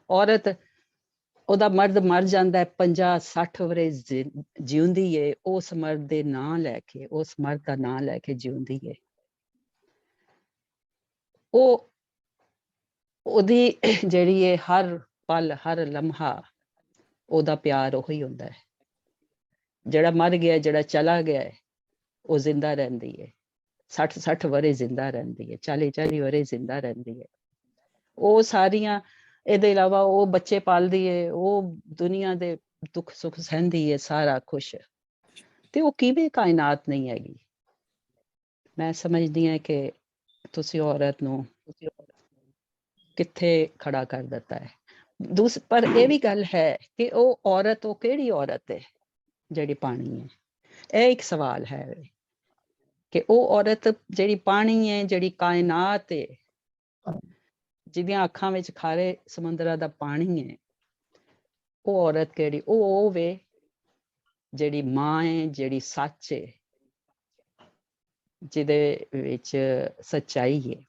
ਔਰਤ, ਉਹਦਾ ਮਰਦ ਮਰ ਜਾਂਦਾ ਹੈ, 50-60 ਵਰ੍ਹੇ ਜਿਉਂਦੀ ਹੈ, ਉਸ ਮਰਦ ਦੇ ਨਾਂ ਲੈ ਕੇ, ਉਸ ਮਰਦ ਦਾ ਨਾਂ ਲੈ ਕੇ ਜਿਉਂਦੀ ਹੈ। ਉਹਦੀ ਜਿਹੜੀ ਹੈ ਹਰ ਪਲ ਹਰ ਲਮਹਾ ਉਹਦਾ ਪਿਆਰ ਉਹੀ ਹੁੰਦਾ ਹੈ। ਜਿਹੜਾ ਮਰ ਗਿਆ, ਜਿਹੜਾ ਚਲਾ ਗਿਆ ਹੈ, ਉਹ ਜ਼ਿੰਦਾ ਰਹਿੰਦੀ ਹੈ। 60 ਵਰ੍ਹੇ ਜ਼ਿੰਦਾ ਰਹਿੰਦੀ ਹੈ, 40 ਵਰ੍ਹੇ ਜ਼ਿੰਦਾ ਰਹਿੰਦੀ ਹੈ। ਉਹ ਸਾਰੀਆਂ ਇਹਦੇ ਇਲਾਵਾ ਉਹ ਬੱਚੇ ਪਾਲਦੀ ਹੈ, ਉਹ ਦੁਨੀਆ ਦੇ ਦੁੱਖ ਸੁੱਖ ਸਹਿੰਦੀ ਹੈ ਸਾਰਾ ਕੁਛ, ਤੇ ਉਹ ਕਿਵੇਂ ਕਾਇਨਾਤ ਨਹੀਂ ਹੈਗੀ? ਮੈਂ ਸਮਝਦੀ ਹਾਂ ਕਿ ਤੁਸੀਂ ਔਰਤ ਨੂੰ ਕਿੱਥੇ ਖੜਾ ਕਰ ਦਿੱਤਾ ਹੈ। ਪਰ ਇਹ ਵੀ ਗੱਲ ਹੈ ਕਿ ਉਹ ਔਰਤ, ਉਹ ਕਿਹੜੀ ਔਰਤ ਹੈ ਜਿਹੜੀ ਪਾਣੀ ਹੈ? ਇਹ ਇੱਕ ਸਵਾਲ ਹੈ ਕਿ ਉਹ ਔਰਤ ਜਿਹੜੀ ਪਾਣੀ ਹੈ, ਜਿਹੜੀ ਕਾਇਨਾਤ ਹੈ, ਜਿਹਦੀਆਂ ਅੱਖਾਂ ਵਿੱਚ ਖਾਰੇ ਸਮੁੰਦਰਾਂ ਦਾ ਪਾਣੀ ਹੈ, ਉਹ ਔਰਤ ਕਿਹੜੀ? ਉਹ ਵੇ ਜਿਹੜੀ ਮਾਂ ਹੈ, ਜਿਹੜੀ ਸੱਚ ਹੈ, ਜਿਹਦੇ ਵਿੱਚ ਸੱਚਾਈ ਹੈ।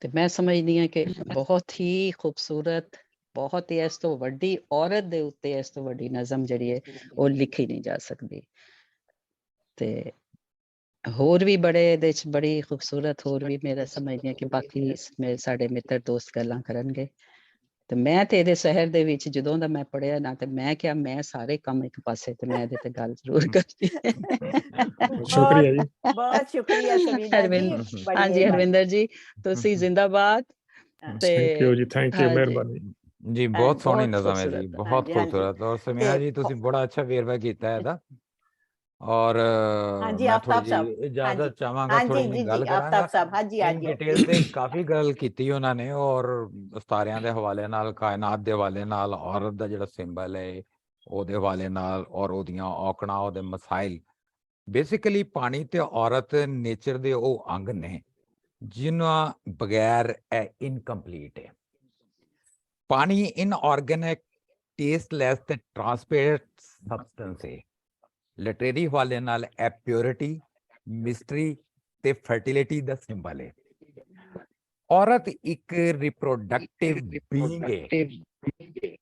ਤੇ ਮੈਂ ਸਮਝਦੀ ਹਾਂ ਕਿ ਬਹੁਤ ਹੀ ਖੂਬਸੂਰਤ, ਬਹੁਤ ਹੀ ਇਸ ਤੋਂ ਵੱਡੀ ਔਰਤ ਦੇ ਉੱਤੇ ਇਸ ਤੋਂ ਵੱਡੀ ਨਜ਼ਮ ਜਿਹੜੀ ਹੈ ਉਹ ਲਿਖੀ ਨਹੀਂ ਜਾ ਸਕਦੀ। ਤੇ ਹੋਰ ਵੀ ਬੜੇ ਇਹਦੇ ਚ ਬੜੀ ਖੂਬਸੂਰਤ, ਹੋਰ ਵੀ ਮੇਰਾ ਸਮਝਦੀ ਹਾਂ ਕਿ ਬਾਕੀ ਸਾਡੇ ਮਿੱਤਰ ਦੋਸਤ ਗੱਲਾਂ ਕਰਨਗੇ। ਤੇ ਮੈਂ ਤੇ ਇਹਦੇ ਸ਼ਹਿਰ ਦੇ ਵਿੱਚ ਜਦੋਂ ਦਾ ਮੈਂ ਪੜ੍ਹਿਆ ਨਾ, ਤੇ ਮੈਂ ਕਿਹਾ ਮੈਂ ਸਾਰੇ ਕੰਮ ਇੱਕ ਪਾਸੇ, ਤੇ ਮੈਂ ਇਹਦੇ ਤੇ ਗੱਲ ਜ਼ਰੂਰ ਕਰਨੀ। ਸ਼ੁਕਰੀਆ ਜੀ। ਬਹੁਤ ਸ਼ੁਕਰੀਆ ਸਮੀਨਾ ਜੀ, ਬੜੀ ਹਾਂਜੀ ਮਿਹਰਬਾਨੀ। ਹਰਵਿੰਦਰ ਜੀ, ਤੁਸੀਂ ਜ਼ਿੰਦਾਬਾਦ। ਤੇ ਥੈਂਕ ਯੂ ਜੀ, ਥੈਂਕ ਯੂ, ਹਾਂਜੀ ਮਿਹਰਬਾਨੀ ਜੀ। ਬਹੁਤ ਸੋਹਣੀ ਬਹੁਤ ਨਜ਼ਮ ਹੈ ਜੀ, ਖੂਬਸੂਰਤ। ਬਹੁਤ ਹਾਂਜੀ, ਹਾਂਜੀ। ਖੂਬਸੂਰਤ। ਔਰ ਸਮੀਨਾ ਜੀ ਤੁਸੀਂ ਬੜਾ ਅੱਛਾ ਵੇਰਵਾ ਕੀਤਾ ਹੈ ਇਹਦਾ। ਔਰ ਹਾਂਜੀ ਮੈਂ ਥੋੜੀ ਆਫਤਾਬ ਸਾਹਿਬ, ਜਿਹੀ ਹਾਂਜੀ ਇਜਾਜ਼ਤ ਚਾਹਾਂਗਾ, ਹਾਂਜੀ ਥੋੜੀ ਜੀ ਜਿਹੀ ਜੀ ਗੱਲ ਆਫਤਾਬ ਕਰਾਂਗਾ। ਸਾਹਿਬ, ਹਾਂਜੀ ਇਨ ਹਾਂਜੀ ਡਿਟੇਲ ਤੇ ਕਾਫੀ ਗੱਲ ਕੀਤੀ ਉਹਨਾਂ ਨੇ, ਔਰ ਸਿਤਾਰਿਆਂ ਦੇ ਹਵਾਲੇ ਨਾਲ, ਕਾਇਨਾਤ ਦੇ ਹਵਾਲੇ ਨਾਲ, ਔਰਤ ਦਾ ਜਿਹੜਾ ਸਿੰਬਲ ਹੈ ਉਹਦੇ ਹਵਾਲੇ ਨਾਲ, ਔਰ ਉਹਦੀਆਂ ਔਕੜਾਂ, ਉਹਦੇ ਮਸਾਇਲ। ਬੇਸਿਕਲੀ ਪਾਣੀ ਤੇ ਔਰਤ ਨੇਚਰ ਦੇ ਉਹ ਅੰਗ ਨੇ ਜਿਨ੍ਹਾਂ ਬਗੈਰ ਇਹ ਇਨਕੰਪਲੀਟ ਹੈ। ਪਾਣੀ ਇਨਆਰਗੈਨਿਕ, ਟੇਸਟਲੈਸ ਤੇ ਟ੍ਰਾਂਸਪੇਰੈਂਟ ਸਬਸਟੈਂਸ ਹੈ। ਲਿਟਰੇਰੀ ਹਵਾਲੇ ਨਾਲ ਇਹ ਪਿਓਰਿਟੀ, ਮਿਸਟਰੀ ਤੇ ਫਰਟੀਲਿਟੀ ਦਾ ਸਿੰਬਲ ਹੈ। ਔਰਤ ਇੱਕ ਰਿਪਰੋਡਕਟਿਵ ਬੀਇੰਗ ਹੈ।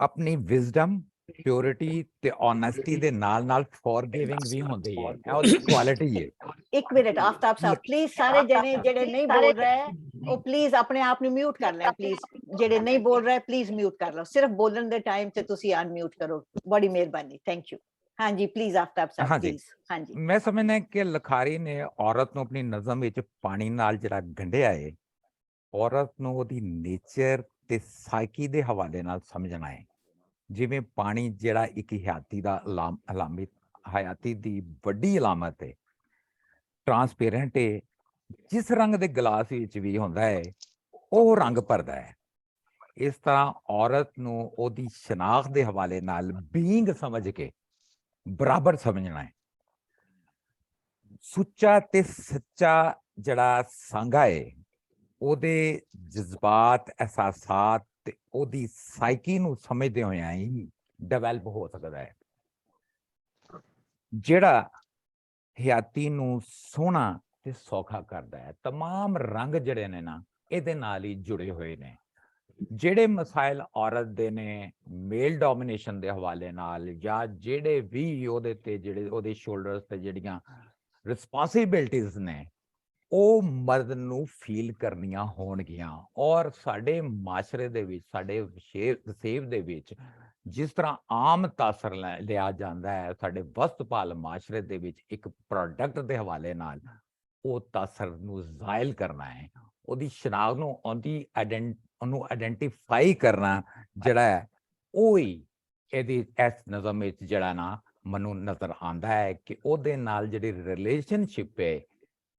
ਆਪਣੀ ਵਿਜ਼ਡਮ, ਪਿਓਰਿਟੀ ਤੇ ਓਨੈਸਟੀ ਦੇ ਨਾਲ ਨਾਲ ਫੋਰਗਿਵਿੰਗ ਵੀ ਹੁੰਦੀ ਹੈ। ਇਹ ਉਹਦੀ ਕੁਆਲਿਟੀ ਹੈ। ਇੱਕ ਮਿੰਟ ਆਫਤਾਬ ਸਾਹਿਬ, ਪਲੀਜ਼ ਸਾਰੇ ਜਣੇ ਜਿਹੜੇ ਨਹੀਂ ਬੋਲ ਰਹੇ ਉਹ ਪਲੀਜ਼ ਆਪਣੇ ਆਪ ਨੂੰ ਮਿਊਟ ਕਰ ਲੈਣ। ਪਲੀਜ਼ ਜਿਹੜੇ ਨਹੀਂ ਬੋਲ ਰਹੇ ਪਲੀਜ਼ ਮਿਊਟ ਕਰ ਲਓ, ਸਿਰਫ ਬੋਲਣ ਦੇ ਟਾਈਮ ਤੇ ਤੁਸੀਂ ਅਨਮਿਊਟ ਕਰੋ, ਬੜੀ ਮਿਹਰਬਾਨੀ, ਥੈਂਕ ਯੂ। ਹਾਂਜੀ ਪਲੀਜ਼ ਆਫਤਾਬ ਸਾਹਿਬ, ਪਲੀਜ਼। ਹਾਂਜੀ, ਮੈਂ ਸਮਝਦਾ ਕਿ ਲਖਾਰੀ ਨੇ ਔਰਤ ਨੂੰ ਆਪਣੀ ਨਜ਼ਮ ਵਿੱਚ ਪਾਣੀ ਨਾਲ ਜਿਹੜਾ ਗੰਢਿਆ ਹੈ, ਔਰਤ ਨੂੰ ਉਹਦੀ ਨੇਚਰ ਤੇ ਸਾਈਕੀ ਦੇ ਹਵਾਲੇ ਨਾਲ ਸਮਝਣਾ ਹੈ। ਜਿਵੇਂ ਪਾਣੀ ਜਿਹੜਾ ਇੱਕ ਹਯਾਤੀ ਦਾ ਅਲਾਮਤ, ਹਯਾਤੀ ਦੀ ਵੱਡੀ ਅਲਾਮਤ ਹੈ, ਟ੍ਰਾਂਸਪੇਰੈਂਟ ਹੈ, ਜਿਸ ਰੰਗ ਦੇ ਗਲਾਸ ਵਿੱਚ ਵੀ ਹੁੰਦਾ ਹੈ ਉਹ ਰੰਗ ਭਰਦਾ ਹੈ। ਇਸ ਤਰ੍ਹਾਂ ਔਰਤ ਨੂੰ ਉਹਦੀ ਸ਼ਨਾਖਤ ਦੇ ਹਵਾਲੇ ਨਾਲ ਬੀਇੰਗ ਸਮਝ ਕੇ ਬਰਾਬਰ ਸਮਝਣਾ ਹੈ। ਸੁੱਚਾ ਤੇ ਸੱਚਾ ਜਿਹੜਾ ਸਾਂਗਾ ਹੈ, ਉਹਦੇ ਜਜ਼ਬਾਤ, ਅਹਿਸਾਸਾਤ ਤੇ ਉਹਦੀ ਸਾਈਕੀ ਨੂੰ ਸਮਝਦੇ ਹੋਇਆ ਹੀ ਡਿਵੈਲਪ ਹੋ ਸਕਦਾ ਹੈ। ਜਿਹੜਾ ਹਯਾਤੀ ਨੂੰ ਸੋਹਣਾ ਤੇ ਸੌਖਾ ਕਰਦਾ ਹੈ। ਤਮਾਮ ਰੰਗ ਜਿਹੜੇ ਨੇ ਨਾ ਇਹਦੇ ਨਾਲ ਹੀ ਜੁੜੇ ਹੋਏ ਨੇ। ਜਿਹੜੇ ਮਸਾਇਲ ਔਰਤ ਦੇ ਨੇ ਮੇਲ ਡੋਮੀਨੇਸ਼ਨ ਦੇ ਹਵਾਲੇ ਨਾਲ, ਜਾਂ ਜਿਹੜੇ ਵੀ ਉਹਦੇ ਤੇ ਜਿਹੜੇ ਉਹਦੇ ਸ਼ੋਲਡਰਸ ਤੇ ਜਿਹੜੀਆਂ ਰਿਸਪੌਂਸਿਬਿਲਟੀਜ਼ ਨੇ, ਉਹ ਮਰਦ ਨੂੰ ਫੀਲ ਕਰਨੀਆਂ ਹੋਣਗੀਆਂ। ਔਰ ਸਾਡੇ ਮਾਸ਼ਰੇ ਦੇ ਵਿੱਚ, ਸਾਡੇ ਵਸੇਬ ਦੇ ਵਿੱਚ ਜਿਸ ਤਰ੍ਹਾਂ ਆਮ ਤਾਸਰ ਲਿਆ ਜਾਂਦਾ ਹੈ, ਸਾਡੇ ਵਸਤਪਾਲ ਮਾਸ਼ਰੇ ਦੇ ਵਿੱਚ ਇੱਕ ਪ੍ਰੋਡਕਟ ਦੇ ਹਵਾਲੇ ਨਾਲ ਉਹ ਤਾਸਰ ਨੂੰ ਜ਼ਾਇਲ ਕਰਨਾ ਹੈ, ਉਹਦੀ ਸ਼ਨਾਖਤ ਨੂੰ, ਉਹਨੂੰ ਆਇਡੈਂਟੀਫਾਈ ਕਰਨਾ ਜਿਹੜਾ ਹੈ, ਉਹ ਹੀ ਇਹਦੀ ਇਸ ਨਜ਼ਮ ਵਿੱਚ ਜਿਹੜਾ ਨਾ ਮੈਨੂੰ ਨਜ਼ਰ ਆਉਂਦਾ ਹੈ ਕਿ ਉਹਦੇ ਨਾਲ ਜਿਹੜੀ ਰਿਲੇਸ਼ਨਸ਼ਿਪ ਹੈ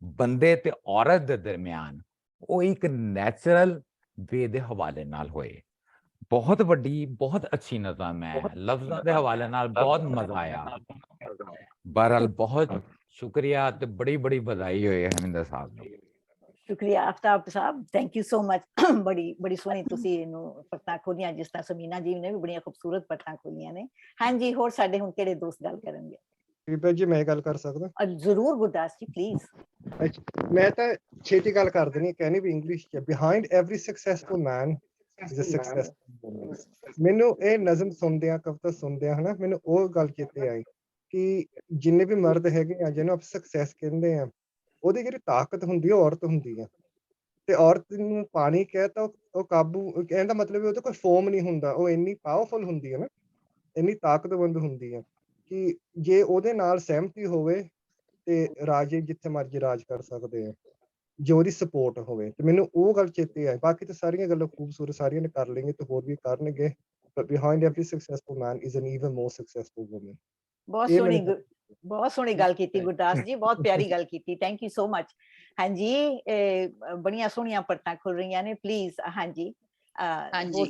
ਬੰਦੇ ਤੇ ਔਰਤ ਦੇ ਦਰਮਿਆਨ, ਉਹ ਇੱਕ ਨੈਚੁਰਲ ਵੇ ਦੇ ਹਵਾਲੇ ਨਾਲ ਹੋਏ। ਬਹੁਤ ਵੱਡੀ, ਬਹੁਤ ਅੱਛੀ ਨਜ਼ਮ ਹੈ। ਲਫ਼ਜ਼ਾਂ ਦੇ ਹਵਾਲੇ ਨਾਲ ਬਹੁਤ ਮਜ਼ਾ ਆਇਆ। ਬਹਰਹਾਲ ਬਹੁਤ ਸ਼ੁਕਰੀਆ ਤੇ ਬੜੀ ਬੜੀ ਵਧਾਈ ਹੋਏ ਹਰਮਿੰਦਰ ਸਾਹਿਬ ਨੂੰ। ਸ਼ੁਕਰੀਆ ਆਫਤਾਬ ਸਾਹਿਬ, ਥੈਂਕ ਯੂ ਸੋ ਮਚ। ਬੜੀ ਸੋਹਣੀ ਤੁਸੀਂ ਇਹਨੂੰ ਪਰਤਾਂ ਖੋਲੀਆਂ, ਜਿਸ ਤਰ੍ਹਾਂ ਸਮੀਨਾ ਜੀ ਨੇ ਵੀ ਬੜੀਆਂ ਖੂਬਸੂਰਤ ਪਰਤਾਂ ਖੋਲੀਆਂ ਨੇ। ਹਾਂਜੀ, ਹੋਰ ਸਾਡੇ ਹੁਣ ਕਿਹੜੇ ਦੋਸਤ ਗੱਲ ਕਰਨਗੇ? ਬੀਬਾ ਜੀ ਮੈਂ ਗੱਲ ਕਰ ਸਕਦਾ? ਜ਼ਰੂਰ ਗੁਰਦਾਸ ਜੀ, ਪਲੀਜ਼। ਮੈਂ ਤਾਂ ਛੇਤੀ ਗੱਲ ਕਰ ਦੇਣੀ, ਕਹਿਣੀ ਵੀ ਇੰਗਲਿਸ਼ ਚ। Behind every successful man is a successful. ਮੈਨੂੰ ਇਹ ਨਜ਼ਮ ਸੁਣਦਿਆਂ, ਕਵਿਤਾ ਸੁਣਦਿਆਂ ਹਨਾ, ਮੈਨੂੰ ਉਹ ਗੱਲ ਚੇਤੇ ਆਈ ਕਿ ਜਿੰਨੇ ਵੀ ਮਰਦ ਹੈਗੇ ਆ ਜਿਹਨੂੰ ਆਪਾਂ ਸਕਸੈਸ ਕਹਿੰਦੇ ਆ, ਉਹਦੀ ਜਿਹੜੀ ਤਾਕਤ ਹੁੰਦੀ ਹੈ ਉਹ ਔਰਤ ਹੁੰਦੀ ਆ। ਤੇ ਔਰਤ ਨੂੰ ਪਾਣੀ ਕਹਿ ਤਾਂ ਉਹ ਕਾਬੂ, ਕਹਿਣ ਦਾ ਮਤਲਬ ਉਹਦੇ ਕੋਈ ਫੋਮ ਨਹੀਂ ਹੁੰਦਾ, ਉਹ ਇੰਨੀ ਪਾਵਰਫੁਲ ਹੁੰਦੀ ਹੈ ਨਾ, ਇੰਨੀ ਤਾਕਤਵੰਦ ਹੁੰਦੀ ਹੈ ਕਿ ਜੇ ਉਹਦੇ ਨਾਲ ਸਹਿਮਤੀ ਹੋਵੇ ਤੇ ਰਾਜੇ ਜਿੱਥੇ ਮਰਜ਼ੀ ਰਾਜ ਕਰ ਸਕਦੇ ਆ। ਜੋ ਉਹਦੀ ਸਪੋਰਟ ਹੋਵੇ। ਤੇ ਮੈਨੂੰ ਉਹ ਗੱਲ ਚੇਤੇ ਆਈ। ਬਾਕੀ ਤਾਂ ਸਾਰੀਆਂ ਗੱਲਾਂ ਖੂਬਸੂਰਤ, ਸਾਰੀਆਂ ਨੇ ਕਰ ਲਈਆਂ ਤੇ ਹੋਰ ਵੀ ਕਰਨਗੇ, but behind every successful man is an even more successful woman। ਬਹੁਤ ਇਹ ਸੋਹਣੀ ਮੈਨੂੰ ਬਹੁਤ ਸੋਹਣੀ ਗੱਲ ਕੀਤੀ ਗੁਰਦਾਸ ਜੀ, ਬਹੁਤ ਪਿਆਰੀ ਗੱਲ ਕੀਤੀ, ਥੈਂਕ ਯੂ ਸੋ ਮਚ। ਹਾਂਜੀ, ਬੜੀਆਂ ਸੋਹਣੀਆਂ ਪਰਤਾਂ ਖੁੱਲ ਰਹੀਆਂ ਨੇ, ਪਲੀਜ਼। ਹਾਂਜੀ ਹਾਂਜੀ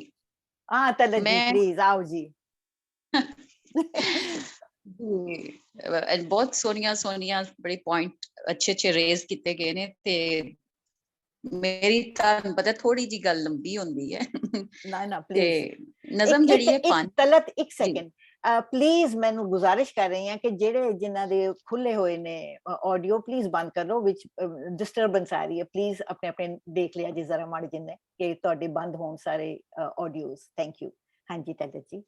ਹਾਂ ਤਲਤ ਜੀ, ਮੈਂ ਪਲੀਜ਼ ਆਓ ਜੀ। ਬਹੁਤ ਸੋਹਣੀਆਂ ਬੜੇ ਪੁਆਇੰਟ ਅੱਛੇ ਰੇਜ਼ ਕੀਤੇ ਗਏ ਨੇ, ਤੇ ਮੇਰੀ ਤੁਹਾਨੂੰ ਪਤਾ ਥੋੜੀ ਜੀ ਗੱਲ ਲੰਬੀ ਹੁੰਦੀ ਹੈ। ਨਾ ਤੇ ਪਲੀਜ਼ ਨਜ਼ਮ ਜਿਹੜੀ ਹੈ ਤਲਤ ਇੱਕ ਸੈਕਿੰਡ ਪਲੀਜ਼, ਮੈਨੂੰ ਗੁਜ਼ਾਰਿਸ਼ ਕਰ ਰਹੀ ਹਾਂ ਕਿ ਜਿਹੜੇ ਜਿਨ੍ਹਾਂ ਦੇ ਖੁੱਲੇ ਹੋਏ ਨੇ ਆਡੀਓ, ਪਲੀਜ਼ ਬੰਦ ਕਰ ਲਓ, ਵਿੱਚ ਡਿਸਟਰਬੈਂਸ ਆ ਰਹੀ ਹੈ। ਪਲੀਜ਼ ਆਪਣੇ ਆਪਣੇ ਦੇਖ ਲਿਆ ਜੀ ਜ਼ਰਾ ਮਾੜੇ ਜਿੰਨੇ ਕਿ ਤੁਹਾਡੇ ਬੰਦ ਹੋਣ ਸਾਰੇ ਆਡੀਓਜ਼। Thank you. ਹਾਂਜੀ ਤਲਤ ਜੀ।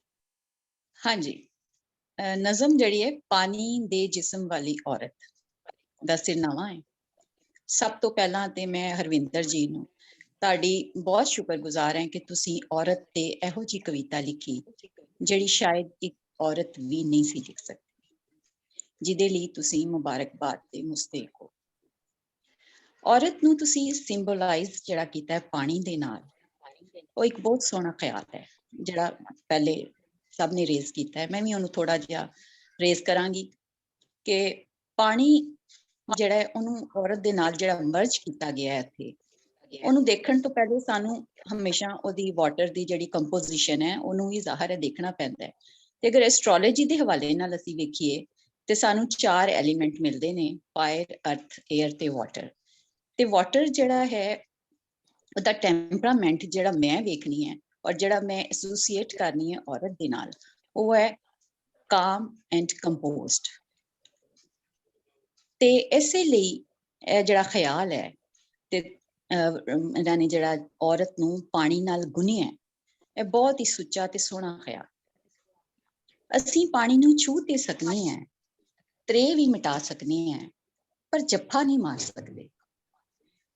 ਹਾਂਜੀ, ਨਜ਼ਮ ਜਿਹੜੀ ਹੈ ਪਾਣੀ ਦੇ ਜਿਸਮ ਵਾਲੀ ਔਰਤ ਦਾ ਸਿਰਨਾਵਾ ਹੈ। ਸਭ ਤੋਂ ਪਹਿਲਾਂ ਤੇ ਮੈਂ ਹਰਵਿੰਦਰ ਜੀ ਨੂੰ ਤੁਹਾਡੀ ਬਹੁਤ ਸ਼ੁਕਰਗੁਜ਼ਾਰ ਹਾਂ ਕਿ ਤੁਸੀਂ ਔਰਤ ਤੇ ਇਹੋ ਜਿਹੀ ਕਵਿਤਾ ਲਿਖੀ ਜਿਹੜੀ ਸ਼ਾਇਦ ਇੱਕ ਔਰਤ ਵੀ ਨਹੀਂ ਸੀ ਲਿਖ ਸਕਦੀ, ਜਿਹਦੇ ਲਈ ਤੁਸੀਂ ਮੁਬਾਰਕਬਾਦ ਤੇ ਮੁਸਤੈਕ ਹੋ। ਔਰਤ ਨੂੰ ਤੁਸੀਂ ਸਿੰਬੋਲਾਈਜ਼ ਜਿਹੜਾ ਕੀਤਾ ਹੈ ਪਾਣੀ ਦੇ ਨਾਲ, ਉਹ ਇੱਕ ਬਹੁਤ ਸੋਹਣਾ ਖਿਆਲ ਹੈ ਜਿਹੜਾ ਪਹਿਲੇ ਸਭ ਨੇ ਰੇਜ਼ ਕੀਤਾ ਹੈ। ਮੈਂ ਵੀ ਉਹਨੂੰ ਥੋੜਾ ਜਿਹਾ ਰੇਜ਼ ਕਰਾਂਗੀ ਕਿ ਪਾਣੀ ਜਿਹੜਾ ਹੈ ਉਹਨੂੰ ਔਰਤ ਦੇ ਨਾਲ ਜਿਹੜਾ ਮਰਜ ਕੀਤਾ ਗਿਆ ਹੈ ਇੱਥੇ, ਉਹਨੂੰ ਦੇਖਣ ਤੋਂ ਪਹਿਲੇ ਸਾਨੂੰ ਹਮੇਸ਼ਾ ਉਹਦੀ ਵਾਟਰ ਦੀ ਜਿਹੜੀ ਕੰਪੋਜੀਸ਼ਨ ਹੈ ਉਹਨੂੰ ਵੀ ਜ਼ਾਹਰ ਦੇਖਣਾ ਪੈਂਦਾ ਹੈ। ਤੇ ਅਗਰ ਐਸਟ੍ਰੋਲੋਜੀ ਦੇ ਹਵਾਲੇ ਨਾਲ ਅਸੀਂ ਵੇਖੀਏ ਤੇ ਸਾਨੂੰ 4 ਐਲੀਮੈਂਟ ਮਿਲਦੇ ਨੇ, ਫਾਇਰ, ਅਰਥ, ਏਅਰ ਤੇ ਵਾਟਰ। ਤੇ ਵਾਟਰ ਜਿਹੜਾ ਹੈ ਉਹਦਾ ਟੈਂਪਰਾਮੈਂਟ ਜਿਹੜਾ ਮੈਂ ਵੇਖਣੀ ਹੈ ਔਰ ਜਿਹੜਾ ਮੈਂ ਐਸੋਸੀਏਟ ਕਰਨੀ ਹੈ ਔਰਤ ਦੇ ਨਾਲ, ਉਹ ਹੈ ਕਾਮ ਐਂਡ ਕੰਪੋਜ਼ਡ। ਤੇ ਇਸੇ ਲਈ ਇਹ ਜਿਹੜਾ ਖਿਆਲ ਹੈ ਤੇ ਇਹਨਾਂ ਨੇ ਜਿਹੜਾ ਔਰਤ ਨੂੰ ਪਾਣੀ ਨਾਲ ਗੁੰਨਿਆ, ਇਹ ਬਹੁਤ ਹੀ ਸੁੱਚਾ ਤੇ ਸੋਹਣਾ ਖਿਆਲ। ਅਸੀਂ ਪਾਣੀ ਨੂੰ ਛੂ ਤੇ ਸਕਨੇ ਹਾਂ, ਤ੍ਰੇ ਵੀ ਮਿਟਾ ਸਕਨੇ ਹਾਂ, ਪਰ ਜੱਫਾ ਨਹੀਂ ਮਾਰ ਸਕਦੇ।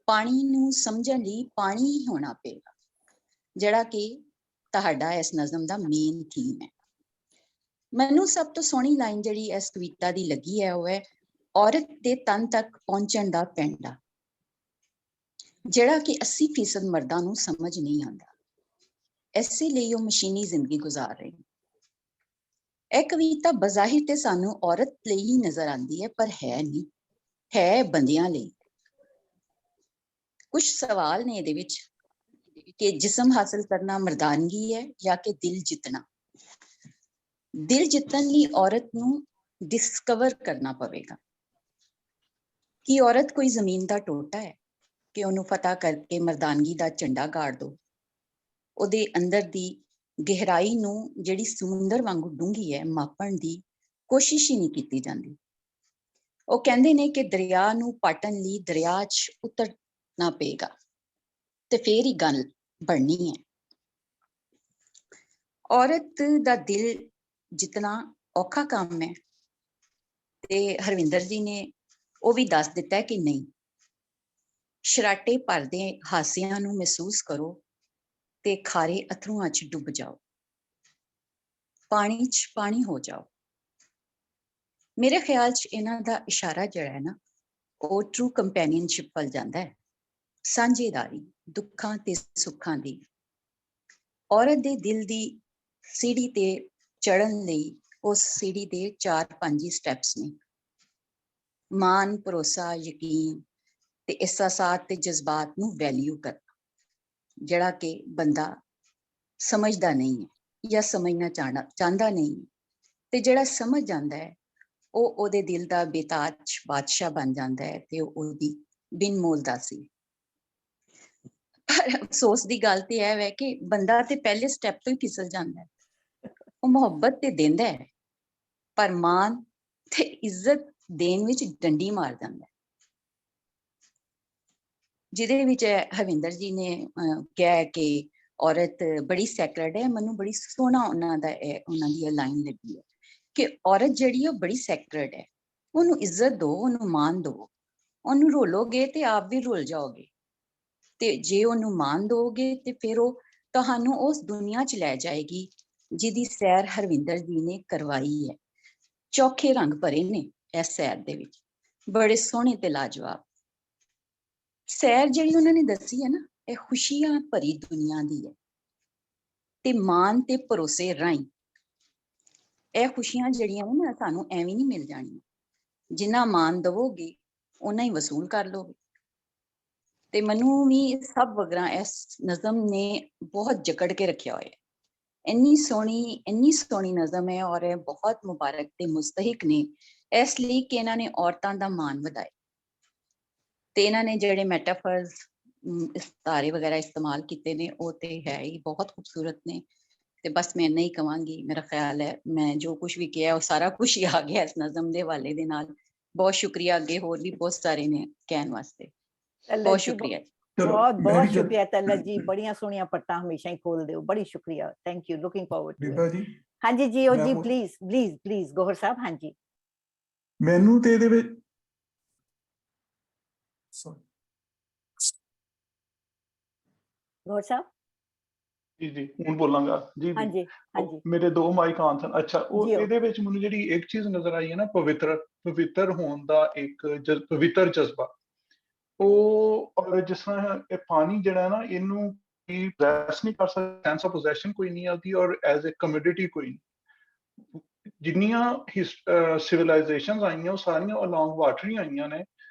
ਪਾਣੀ ਨੂੰ ਸਮਝਣ ਲਈ ਪਾਣੀ ਹੀ ਹੋਣਾ ਪਏਗਾ, ਜਿਹੜਾ ਕਿ ਤੁਹਾਡਾ ਇਸ ਨਜ਼ਮ ਦਾ ਮੇਨ ਥੀਮ ਹੈ। ਮੈਨੂੰ ਸਭ ਤੋਂ ਸੋਹਣੀ ਲਾਈਨ ਜਿਹੜੀ ਇਸ ਕਵਿਤਾ ਦੀ ਲੱਗੀ ਹੈ ਉਹ ਹੈ ਔਰਤ ਦੇ ਤਨ ਤੱਕ ਪਹੁੰਚਣ ਦਾ ਪੈਂਡਾ, ਜਿਹੜਾ ਕਿ 80% ਮਰਦਾਂ ਨੂੰ ਸਮਝ ਨਹੀਂ ਆਉਂਦਾ। ਇਸੇ ਲਈ ਉਹ ਮਸ਼ੀਨੀ ਜ਼ਿੰਦਗੀ ਗੁਜ਼ਾਰ ਰਹੇ ਨੇ। ਇਹ ਕਵਿਤਾ ਬਜ਼ਾਹਿਰ ਤੇ ਸਾਨੂੰ ਔਰਤ ਲਈ ਹੀ ਨਜ਼ਰ ਆਉਂਦੀ ਹੈ, ਪਰ ਹੈ ਨਹੀਂ, ਹੈ ਬੰਦਿਆਂ ਲਈ। ਕੁਝ ਸਵਾਲ ਨੇ ਇਹਦੇ ਵਿੱਚ ਕਿ ਜਿਸਮ ਹਾਸਲ ਕਰਨਾ ਮਰਦਾਨਗੀ ਹੈ ਜਾਂ ਕਿ ਦਿਲ ਜਿੱਤਣਾ। ਦਿਲ ਜਿੱਤਣ ਲਈ ਔਰਤ ਨੂੰ ਡਿਸਕਵਰ ਕਰਨਾ ਪਵੇਗਾ ਕਿ ਔਰਤ ਕੋਈ ਜ਼ਮੀਨ ਦਾ ਟੋਟਾ ਹੈ ਕਿ ਉਹਨੂੰ ਫਤਹ ਕਰਕੇ ਮਰਦਾਨਗੀ ਦਾ ਝੰਡਾ ਗਾੜ ਦੋ। ਉਹਦੇ ਅੰਦਰ ਦੀ ਗਹਿਰਾਈ ਨੂੰ ਜਿਹੜੀ ਸਮੁੰਦਰ ਵਾਂਗੂ ਡੂੰਘੀ ਹੈ ਮਾਪਣ ਦੀ ਕੋਸ਼ਿਸ਼ ਹੀ ਨਹੀਂ ਕੀਤੀ ਜਾਂਦੀ। ਉਹ ਕਹਿੰਦੇ ਨੇ ਕਿ ਦਰਿਆ ਨੂੰ ਪਾਟਣ ਲਈ ਦਰਿਆ 'ਚ ਉਤਰਨਾ ਪਏਗਾ ਤੇ ਫੇਰ ਹੀ ਗੱਲ ਬਣਨੀ ਹੈ। ਔਰਤ ਦਾ ਦਿਲ ਜਿਤਨਾ ਔਖਾ ਕੰਮ ਹੈ ਤੇ ਹਰਵਿੰਦਰ ਜੀ ਨੇ ਉਹ ਵੀ ਦੱਸ ਦਿੱਤਾ ਹੈ ਕਿ ਨਹੀਂ। ਸ਼ਰਾਟੇ ਭਰਦੇ ਹਾਸਿਆਂ ਨੂੰ ਮਹਿਸੂਸ ਕਰੋ ਤੇ ਖਾਰੇ ਅਥਰੂਆਂ 'ਚ ਡੁੱਬ ਜਾਓ, ਪਾਣੀ 'ਚ ਪਾਣੀ ਹੋ ਜਾਓ। ਮੇਰੇ ਖਿਆਲ 'ਚ ਇਹਨਾਂ ਦਾ ਇਸ਼ਾਰਾ ਜਿਹੜਾ ਹੈ ਨਾ, ਉਹ ਟਰੂ ਕੰਪੈਨੀਅਨਸ਼ਿਪ ਵੱਲ ਜਾਂਦਾ ਹੈ, ਸਾਂਝੇਦਾਰੀ, ਦੁੱਖਾਂ ਤੇ ਸੁੱਖਾਂ ਦੀ। ਔਰਤ ਦੇ ਦਿਲ ਦੀ ਸੀੜੀ ਤੇ ਚੜ੍ਹਨ ਲਈ ਉਸ ਸੀੜੀ ਦੇ 4-5 ਹੀ ਸਟੈਪਸ ਨੇ। ਮਾਨ, ਭਰੋਸਾ, ਯਕੀਨ ਤੇ ਅਹਿਸਾਸਾਤ ਤੇ ਜਜ਼ਬਾਤ ਨੂੰ ਵੈਲਿਊ ਕਰਨਾ, ਜਿਹੜਾ ਕਿ ਬੰਦਾ ਸਮਝਦਾ ਨਹੀਂ ਹੈ ਜਾਂ ਸਮਝਣਾ ਚਾਹੁੰਦਾ ਨਹੀਂ। ਤੇ ਜਿਹੜਾ ਸਮਝ ਜਾਂਦਾ ਹੈ ਉਹ ਉਹਦੇ ਦਿਲ ਦਾ ਬੇਤਾਜ ਬਾਦਸ਼ਾਹ ਬਣ ਜਾਂਦਾ ਹੈ ਤੇ ਉਹਦੀ ਬਿਨ ਮੋਲ ਦਾਸੀ। ਪਰ ਅਫਸੋਸ ਦੀ ਗੱਲ ਤੇ ਇਹ ਹੈ ਕਿ ਬੰਦਾ ਤੇ ਪਹਿਲੇ ਸਟੈਪ ਤੋਂ ਹੀ ਫਿਸਲ ਜਾਂਦਾ ਹੈ। ਉਹ ਮੁਹੱਬਤ ਤੇ ਦਿੰਦਾ ਹੈ ਪਰ ਮਾਨ ਤੇ ਇੱਜ਼ਤ ਦੇਣ ਵਿੱਚ ਡੰਡੀ ਮਾਰ ਜਾਂਦਾ ਹੈ। ਜਿਹਦੇ ਵਿੱਚ ਹਰਵਿੰਦਰ ਜੀ ਨੇ ਕਿਹਾ ਕਿ ਔਰਤ ਬੜੀ ਸੈਕਰਡ ਹੈ। ਮੈਨੂੰ ਬੜੀ ਸੋਹਣਾ ਉਹਨਾਂ ਦੀ ਲਾਈਨ ਲੱਗੀ ਹੈ ਕਿ ਔਰਤ ਜਿਹੜੀ ਹੈ ਉਹ ਬੜੀ ਸੈਕਰਡ ਹੈ। ਉਹਨੂੰ ਇੱਜ਼ਤ ਦਿਓ, ਉਹਨੂੰ ਮਾਣ ਦਿਓ। ਉਹਨੂੰ ਰੋਲੋਗੇ ਤੇ ਆਪ ਵੀ ਰੁਲ ਜਾਓਗੇ, ਤੇ ਜੇ ਉਹਨੂੰ ਮਾਣ ਦੋਗੇ ਤੇ ਫਿਰ ਉਹ ਤੁਹਾਨੂੰ ਉਸ ਦੁਨੀਆ 'ਚ ਲੈ ਜਾਏਗੀ ਜਿਹਦੀ ਸੈਰ ਹਰਵਿੰਦਰ ਜੀ ਨੇ ਕਰਵਾਈ ਹੈ। ਚੌਖੇ ਰੰਗ ਭਰੇ ਨੇ ਇਸ ਸੈਰ ਦੇ ਵਿੱਚ, ਬੜੇ ਸੋਹਣੇ ਤੇ ਲਾਜਵਾਬ। ਸੈਰ ਜਿਹੜੀ ਉਹਨਾਂ ਨੇ ਦੱਸੀ ਹੈ ਨਾ, ਇਹ ਖੁਸ਼ੀਆਂ ਭਰੀ ਦੁਨੀਆ ਦੀ ਹੈ ਤੇ ਮਾਨ ਤੇ ਭਰੋਸੇ ਰਾਹੀਂ ਇਹ ਖੁਸ਼ੀਆਂ ਜਿਹੜੀਆਂ ਨੇ ਨਾ ਸਾਨੂੰ ਐਵੇਂ ਨਹੀਂ ਮਿਲ ਜਾਣੀਆਂ। ਜਿੰਨਾ ਮਾਨ ਦਵੋਗੇ ਓਨਾ ਹੀ ਵਸੂਲ ਕਰ ਲੋਗੇ। ਤੇ ਮੈਨੂੰ ਵੀ ਸਭ ਵਗਰਾ ਇਸ ਨਜ਼ਮ ਨੇ ਬਹੁਤ ਜਕੜ ਕੇ ਰੱਖਿਆ ਹੋਇਆ। ਇੰਨੀ ਸੋਹਣੀ ਨਜ਼ਮ ਹੈ ਔਰ ਇਹ ਬਹੁਤ ਮੁਬਾਰਕ ਤੇ ਮੁਸਤਹਿਕ ਨੇ, ਇਸ ਲਈ ਕਿ ਇਹਨਾਂ ਨੇ ਔਰਤਾਂ ਦਾ ਮਾਣ ਵਧਾਇਆ ਤੇ ਇਹਨਾਂ ਨੇ ਜਿਹੜੇ ਮੈਟਾਫਰਸ ਇਸਤਾਰੇ ਵਗੈਰਾ ਇਸਤੇਮਾਲ ਕੀਤੇ ਨੇ ਉਹ ਤੇ ਹੈ ਹੀ ਬਹੁਤ ਖੂਬਸੂਰਤ ਨੇ। ਤੇ ਬਸ ਮੈਂ ਇੰਨਾ ਹੀ ਕਵਾਂਗੀ, ਮੇਰਾ ਖਿਆਲ ਹੈ ਮੈਂ ਜੋ ਕੁਝ ਵੀ ਕਿਹਾ ਉਹ ਸਾਰਾ ਕੁਝ ਹੀ ਆ ਗਿਆ ਇਸ ਨਜ਼ਮ ਦੇ ਹਵਾਲੇ ਦੇ ਨਾਲ। ਬਹੁਤ ਸ਼ੁਕਰੀਆ, ਅੱਗੇ ਹੋਰ ਵੀ ਬਹੁਤ ਸਾਰੇ ਨੇ ਕਹਿਣ ਵਾਸਤੇ। ਬਹੁਤ ਸ਼ੁਕਰੀਆ। ਬਹੁਤ ਬਹੁਤ ਸ਼ੁਕਰੀਆ ਤੱਲਾ ਜੀ, ਬੜੀਆਂ ਸੋਹਣੀਆਂ ਪੱਟਾਂ ਹਮੇਸ਼ਾ ਹੀ ਖੋਲਦੇ ਹੋ, ਬੜੀ ਸ਼ੁਕਰੀਆ, thank you, looking forward to it. ਹਾਂਜੀ ਜੀ, ਉਹ ਜੀ ਪਲੀਜ਼ ਗੋਹਰ ਸਾਹਿਬ। ਹਾਂਜੀ ਮੈਨੂੰ ਤੇ ਇਹਦੇ ਵਿੱਚ ਗੋਹਰ ਸਾਹਿਬ। ਜੀ ਹੁਣ ਬੋਲਾਂਗਾ ਜੀ। ਹਾਂਜੀ ਹਾਂਜੀ, ਮੇਰੇ ਦੋ ਮਾਈਕ ਆਨ ਸਨ। ਅੱਛਾ, ਉਹ ਜੀ, ਇਹਦੇ ਵਿੱਚ ਮੈਨੂੰ ਜਿਹੜੀ ਇੱਕ ਚੀਜ਼ ਨਜ਼ਰ ਆਈ ਹੈ ਨਾ, ਪਵਿੱਤਰ ਹੋਣ ਦਾ ਇੱਕ ਪਵਿੱਤਰ ਜਜ਼ਬਾ, ਉਹ ਔਰ ਜਿਸ ਤਰ੍ਹਾਂ ਇਹ ਪਾਣੀ ਜਿਹੜਾ ਨਾ, ਇਹਨੂੰ ਵੀ ਪੋਸੈਸ ਨਹੀਂ ਕਰ ਸਕਦਾ, ਸੈਂਸ ਆਫ ਪੋਸੈਸ਼ਨ ਕੋਈ ਨਹੀਂ ਆਉਂਦੀ ਔਰ ਐਜ਼ ਅ ਕਮੋਡਿਟੀ ਕੋਈ ਨਹੀਂ। ਜਿੰਨੀਆਂ ਸਿਵਲਾਈਜੇਸ਼ਨਸ ਆਈਆਂ ਉਹ ਸਾਰੀਆਂ ਅਲੋਂਗ ਵਾਟਰ ਹੀ ਆਈਆਂ ਨੇ,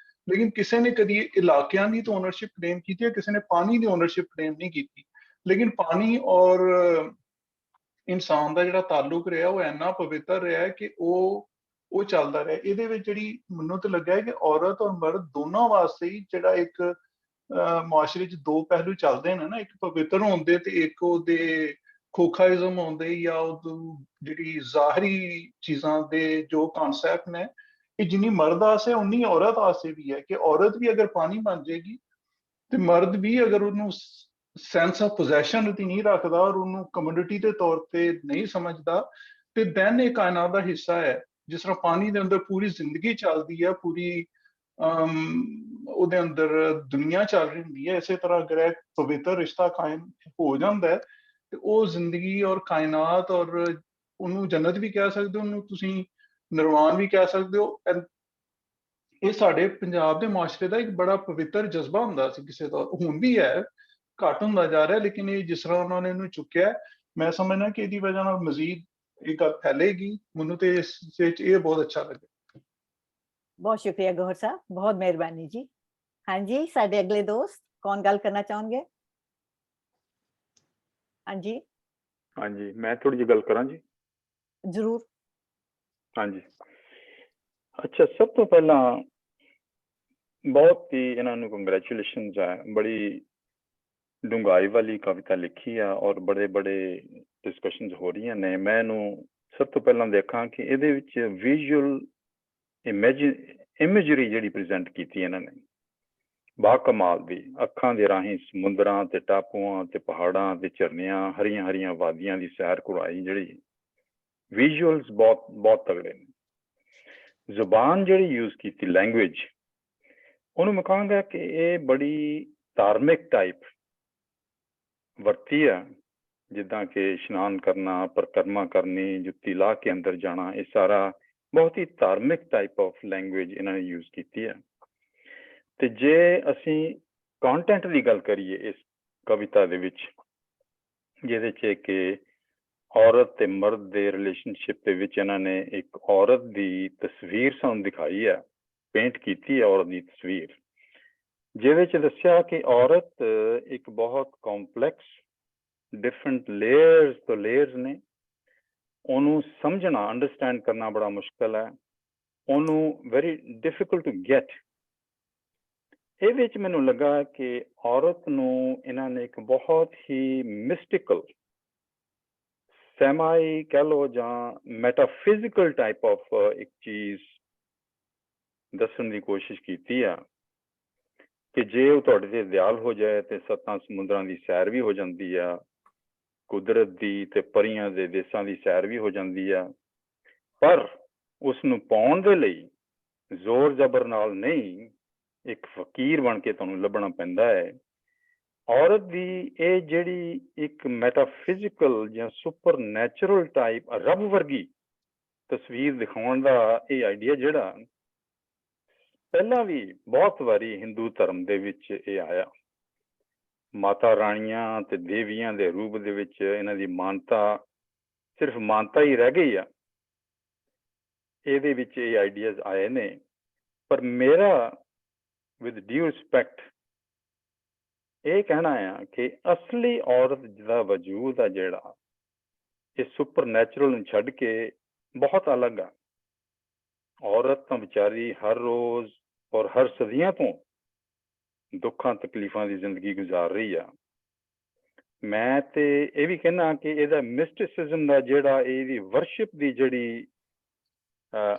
ਲੇਕਿਨ ਕਿਸੇ ਨੇ ਕਦੀ ਇਲਾਕਿਆਂ ਦੀ ਤਾਂ ਓਨਰਸ਼ਿਪ ਕਲੇਮ ਕੀਤੀ ਹੈ, ਕਿਸੇ ਨੇ ਪਾਣੀ ਦੀ ਓਨਰਸ਼ਿਪ ਕਲੇਮ ਨਹੀਂ ਕੀਤੀ। ਲੇਕਿਨ ਪਾਣੀ ਔਰ ਇਨਸਾਨ ਦਾ ਜਿਹੜਾ ਤਾਲੁਕ ਰਿਹਾ ਉਹ ਇੰਨਾ ਪਵਿੱਤਰ ਰਿਹਾ ਕਿ ਉਹ ਚੱਲਦਾ ਰਿਹਾ। ਇਹਦੇ ਵਿੱਚ ਜਿਹੜੀ ਮੈਨੂੰ ਤਾਂ ਲੱਗਾ ਹੈ ਕਿ ਔਰਤ ਔਰ ਮਰਦ ਦੋਨਾਂ ਵਾਸਤੇ ਹੀ ਜਿਹੜਾ ਇੱਕ ਮੁਆਸ਼ਰੇ 'ਚ ਦੋ ਪਹਿਲੂ ਚੱਲਦੇ ਨੇ ਨਾ, ਇੱਕ ਪਵਿੱਤਰ ਹੋਣ ਦੇ ਤੇ ਇੱਕ ਉਹਦੇ ਖੋਖਾਇਜ਼ਮ ਹੋਂਦੇ ਜਾਂ ਉਹ ਜਿਹੜੀ ਜ਼ਾਹਰੀ ਚੀਜ਼ਾਂ ਦੇ ਜੋ ਕਨਸੈਪਟ ਨੇ, ਇਹ ਜਿੰਨੀ ਮਰਦ ਆਸੇ ਉਨੀ ਔਰਤ ਆਸੇ ਵੀ ਹੈ ਕਿ ਔਰਤ ਵੀ ਅਗਰ ਪਾਣੀ ਬਣ ਜਾਏਗੀ ਤੇ ਮਰਦ ਵੀ ਅਗਰ ਉਹਨੂੰ ਸੈਂਸ ਆਫ ਪੋਜੈਸ਼ਨ ਤੇ ਨਹੀਂ ਰੱਖਦਾ ਔਰ ਉਹਨੂੰ ਕਮੋਡਿਟੀ ਦੇ ਤੌਰ ਤੇ ਨਹੀਂ ਸਮਝਦਾ, ਤੇ ਦੈਨ ਇਹ ਕਾਇਨਾਤ ਦਾ ਹਿੱਸਾ ਹੈ। ਜਿਸ ਤਰ੍ਹਾਂ ਪਾਣੀ ਦੇ ਅੰਦਰ ਪੂਰੀ ਜ਼ਿੰਦਗੀ ਚੱਲਦੀ ਹੈ, ਪੂਰੀ ਉਹਦੇ ਅੰਦਰ ਦੁਨੀਆ ਚੱਲ ਰਹੀ ਹੁੰਦੀ ਹੈ, ਇਸੇ ਤਰ੍ਹਾਂ ਅਗਰ ਇੱਕ ਪਵਿੱਤਰ ਰਿਸ਼ਤਾ ਕਾਇਮ ਹੋ ਜਾਂਦਾ ਹੈ ਤੇ ਉਹ ਜ਼ਿੰਦਗੀ ਔਰ ਕਾਇਨਾਤ, ਔਰ ਉਹਨੂੰ ਜੰਨਤ ਵੀ ਕਹਿ ਸਕਦੇ ਹੋ, ਉਹਨੂੰ ਤੁਸੀਂ ਨਿਰਵਾਣ ਵੀ ਕਹਿ ਸਕਦੇ ਹੋ। ਇਹ ਸਾਡੇ ਪੰਜਾਬ ਦੇ ਮੁਆਸ਼ਰੇ ਦਾ ਇੱਕ ਬੜਾ ਪਵਿੱਤਰ ਜਜ਼ਬਾ ਹੁੰਦਾ ਸੀ ਕਿਸੇ ਦਾ, ਹੁਣ ਵੀ ਹੈ, ਘੱਟ ਹੁੰਦਾ ਜਾ ਰਿਹਾ, ਲੇਕਿਨ ਇਹ ਜਿਸ ਤਰ੍ਹਾਂ ਉਹਨਾਂ ਨੇ ਇਹਨੂੰ ਚੁੱਕਿਆ, ਮੈਂ ਸਮਝਦਾ ਕਿ ਇਹਦੀ ਵਜ੍ਹਾ ਨਾਲ ਮਜ਼ੀਦ ਇਹ ਗੱਲ ਫੈਲੇਗੀ। ਮੈਨੂੰ ਤੇ ਇਸ ਵਿੱਚ ਇਹ ਬਹੁਤ ਅੱਛਾ ਲੱਗਾ। ਬਹੁਤ ਸ਼ੁਕਰੀਆ ਗੌਹਰ ਸਾਹਿਬ, ਬਹੁਤ ਮਿਹਰਬਾਨੀ ਜੀ। ਹਾਂਜੀ, ਸਾਡੇ ਅਗਲੇ ਦੋਸਤ ਕੌਣ ਗੱਲ ਕਰਨਾ ਚਾਹੋਗੇ? ਹਾਂਜੀ ਹਾਂਜੀ, ਮੈਂ ਥੋੜੀ ਜਿਹੀ ਗੱਲ ਕਰਾਂ ਜੀ। ਜ਼ਰੂਰ। ਹਾਂਜੀ, ਅੱਛਾ, ਸਭ ਤੋਂ ਪਹਿਲਾਂ ਬਹੁਤ ਹੀ ਇਹਨਾਂ ਨੂੰ ਕੰਗ੍ਰੈਚੁਲੇਸ਼ਨਸ ਹੈ, ਬੜੀ ਡੂੰਘਾਈ ਵਾਲੀ ਕਵਿਤਾ ਲਿਖੀ ਆ ਔਰ ਬੜੇ ਡਿਸਕਸ਼ਨਸ ਹੋ ਰਹੀਆਂ ਨੇ। ਮੈਂ ਇਹਨੂੰ ਸਭ ਤੋਂ ਪਹਿਲਾਂ ਦੇਖਾਂ ਕਿ ਇਹਦੇ ਵਿੱਚ ਵਿਜ਼ੂਅਲ ਇਮੇਜਰੀ ਜਿਹੜੀ ਪ੍ਰੈਜ਼ੈਂਟ ਕੀਤੀ ਇਹਨਾਂ ਨੇ, ਬਾ ਕਮਾਲ ਦੀ, ਅੱਖਾਂ ਦੇ ਰਾਹੀਂ ਸਮੁੰਦਰਾਂ ਤੇ ਟਾਪੂਆਂ ਤੇ ਪਹਾੜਾਂ ਤੇ ਝਰਨਿਆਂ, ਹਰੀਆਂ ਵਾਦੀਆਂ ਦੀ ਸੈਰ ਕਰਵਾਈ, ਜਿਹੜੀ ਵਿਜ਼ੂਅਲਸ ਬਹੁਤ ਤਗੜੇ ਨੇ। ਜ਼ੁਬਾਨ ਜਿਹੜੀ ਯੂਜ਼ ਕੀਤੀ, ਲੈਂਗੁਏਜ, ਉਹਨੂੰ ਮੈਂ ਕਹਾਂਗਾ ਕਿ ਇਹ ਬੜੀ ਧਾਰਮਿਕ ਟਾਈਪ ਵਰਤੀ ਆ, ਜਿੱਦਾਂ ਕਿ ਇਸ਼ਨਾਨ ਕਰਨਾ, ਪਰਿਕਰਮਾ ਕਰਨੀ, ਜੁੱਤੀ ਲਾ ਕੇ ਅੰਦਰ ਜਾਣਾ, ਇਹ ਸਾਰਾ ਬਹੁਤ ਹੀ ਧਾਰਮਿਕ ਟਾਈਪ ਆਫ ਲੈਂਗੁਏਜ ਇਹਨਾਂ ਨੇ ਯੂਜ਼ ਕੀਤੀ ਹੈ। ਤੇ ਜੇ ਅਸੀਂ ਕੰਟੈਂਟ ਦੀ ਗੱਲ ਕਰੀਏ ਇਸ ਕਵਿਤਾ ਦੇ ਵਿੱਚ, ਜਿਹਦੇ 'ਚ ਕਿ ਔਰਤ ਤੇ ਮਰਦ ਦੇ ਰਿਲੇਸ਼ਨਸ਼ਿਪ ਦੇ ਵਿੱਚ ਇਹਨਾਂ ਨੇ ਇੱਕ ਔਰਤ ਦੀ ਤਸਵੀਰ ਸਾਨੂੰ ਦਿਖਾਈ ਹੈ, ਪੇਂਟ ਕੀਤੀ ਹੈ ਔਰਤ ਦੀ ਤਸਵੀਰ, ਜਿਹਦੇ 'ਚ ਦੱਸਿਆ ਕਿ ਔਰਤ ਇੱਕ ਬਹੁਤ ਕੰਪਲੈਕਸ, ਡਿਫਰੈਂਟ ਲੇਅਰਸ ਨੇ, ਉਹਨੂੰ ਸਮਝਣਾ, ਅੰਡਰਸਟੈਂਡ ਕਰਨਾ ਬੜਾ ਮੁਸ਼ਕਿਲ ਹੈ, ਉਹਨੂੰ ਵੈਰੀ ਡਿਫਿਕਲਟ ਟੂ ਗੈਟ। ਇਹ ਵਿੱਚ ਮੈਨੂੰ ਲੱਗਾ ਕਿ ਔਰਤ ਨੂੰ ਇਹਨਾਂ ਨੇ ਇੱਕ ਬਹੁਤ ਹੀ ਮਿਸਟੀਕਲ, ਸੈਮਾਈ ਕਹਿ ਲਓ ਜਾਂ ਮੈਟਾਫਿਜ਼ੀਕਲ ਟਾਈਪ ਆਫ ਇੱਕ ਚੀਜ਼ ਦੱਸਣ ਦੀ ਕੋਸ਼ਿਸ਼ ਕੀਤੀ ਆ ਕਿ ਜੇ ਉਹ ਤੁਹਾਡੇ ਤੇ ਦਿਆਲ ਹੋ ਜਾਏ ਤੇ 7 ਸਮੁੰਦਰਾਂ ਦੀ ਸੈਰ ਵੀ ਹੋ ਜਾਂਦੀ ਆ, ਕੁਦਰਤ ਦੀ ਤੇ ਪਰੀਆਂ ਦੇ ਦੇਸਾਂ ਦੀ ਸੈਰ ਵੀ ਹੋ ਜਾਂਦੀ ਆ, ਪਰ ਉਸ ਨੂੰ ਪਾਉਣ ਦੇ ਲਈ ਜ਼ੋਰ ਜ਼ਬਰ ਨਾਲ ਨਹੀਂ, ਇੱਕ ਫਕੀਰ ਬਣ ਕੇ ਤੁਹਾਨੂੰ ਲੱਭਣਾ ਪੈਂਦਾ ਹੈ। ਔਰਤ ਦੀ ਇਹ ਜਿਹੜੀ ਇੱਕ ਮੈਟਾਫਿਜ਼ੀਕਲ ਜਾਂ ਸੁਪਰ ਨੈਚੁਰਲ ਟਾਈਪ, ਰੱਬ ਵਰਗੀ ਤਸਵੀਰ ਦਿਖਾਉਣ ਦਾ ਇਹ ਆਈਡੀਆ ਜਿਹੜਾ ਪਹਿਲਾਂ ਵੀ ਬਹੁਤ ਵਾਰੀ ਹਿੰਦੂ ਧਰਮ ਦੇ ਵਿੱਚ ਇਹ ਆਇਆ। ਮਾਤਾ ਰਾਣੀਆਂ ਤੇ ਦੇਵੀਆਂ ਦੇ ਰੂਪ ਦੇ ਵਿੱਚ ਇਹਨਾਂ ਦੀ ਮਾਨਤਾ ਸਿਰਫ ਮਾਨਤਾ ਹੀ ਰਹਿ ਗਈ ਆ। ਇਹਦੇ ਵਿੱਚ ਇਹ ਆਈਡੀਆਜ਼ ਆਏ ਨੇ, ਪਰ ਮੇਰਾ ਵਿਦ ਡਿਊ ਰਿਸਪੈਕਟ ਇਹ ਕਹਿਣਾ ਆ ਕਿ ਅਸਲੀ ਔਰਤ ਦਾ ਵਜੂਦ ਆ ਜਿਹੜਾ, ਇਹ ਸੁਪਰ ਨੈਚੁਰਲ ਨੂੰ ਛੱਡ ਕੇ ਬਹੁਤ ਅਲੱਗ ਆ। ਔਰਤ ਤਾਂ ਵਿਚਾਰੀ ਹਰ ਰੋਜ਼ ਔਰ ਹਰ ਸਦੀਆਂ ਤੋਂ ਦੁੱਖਾਂ ਤਕਲੀਫਾਂ ਦੀ ਜ਼ਿੰਦਗੀ ਗੁਜ਼ਾਰ ਰਹੀ ਆ। ਮੈਂ ਤੇ ਇਹ ਵੀ ਕਹਿਣਾ ਕਿ ਇਹਦਾ ਮਿਸਟਿਸਿਜ਼ਮ ਦਾ ਜਿਹੜਾ, ਇਹਦੀ ਵਰਸ਼ਿਪ ਦੀ ਜਿਹੜੀ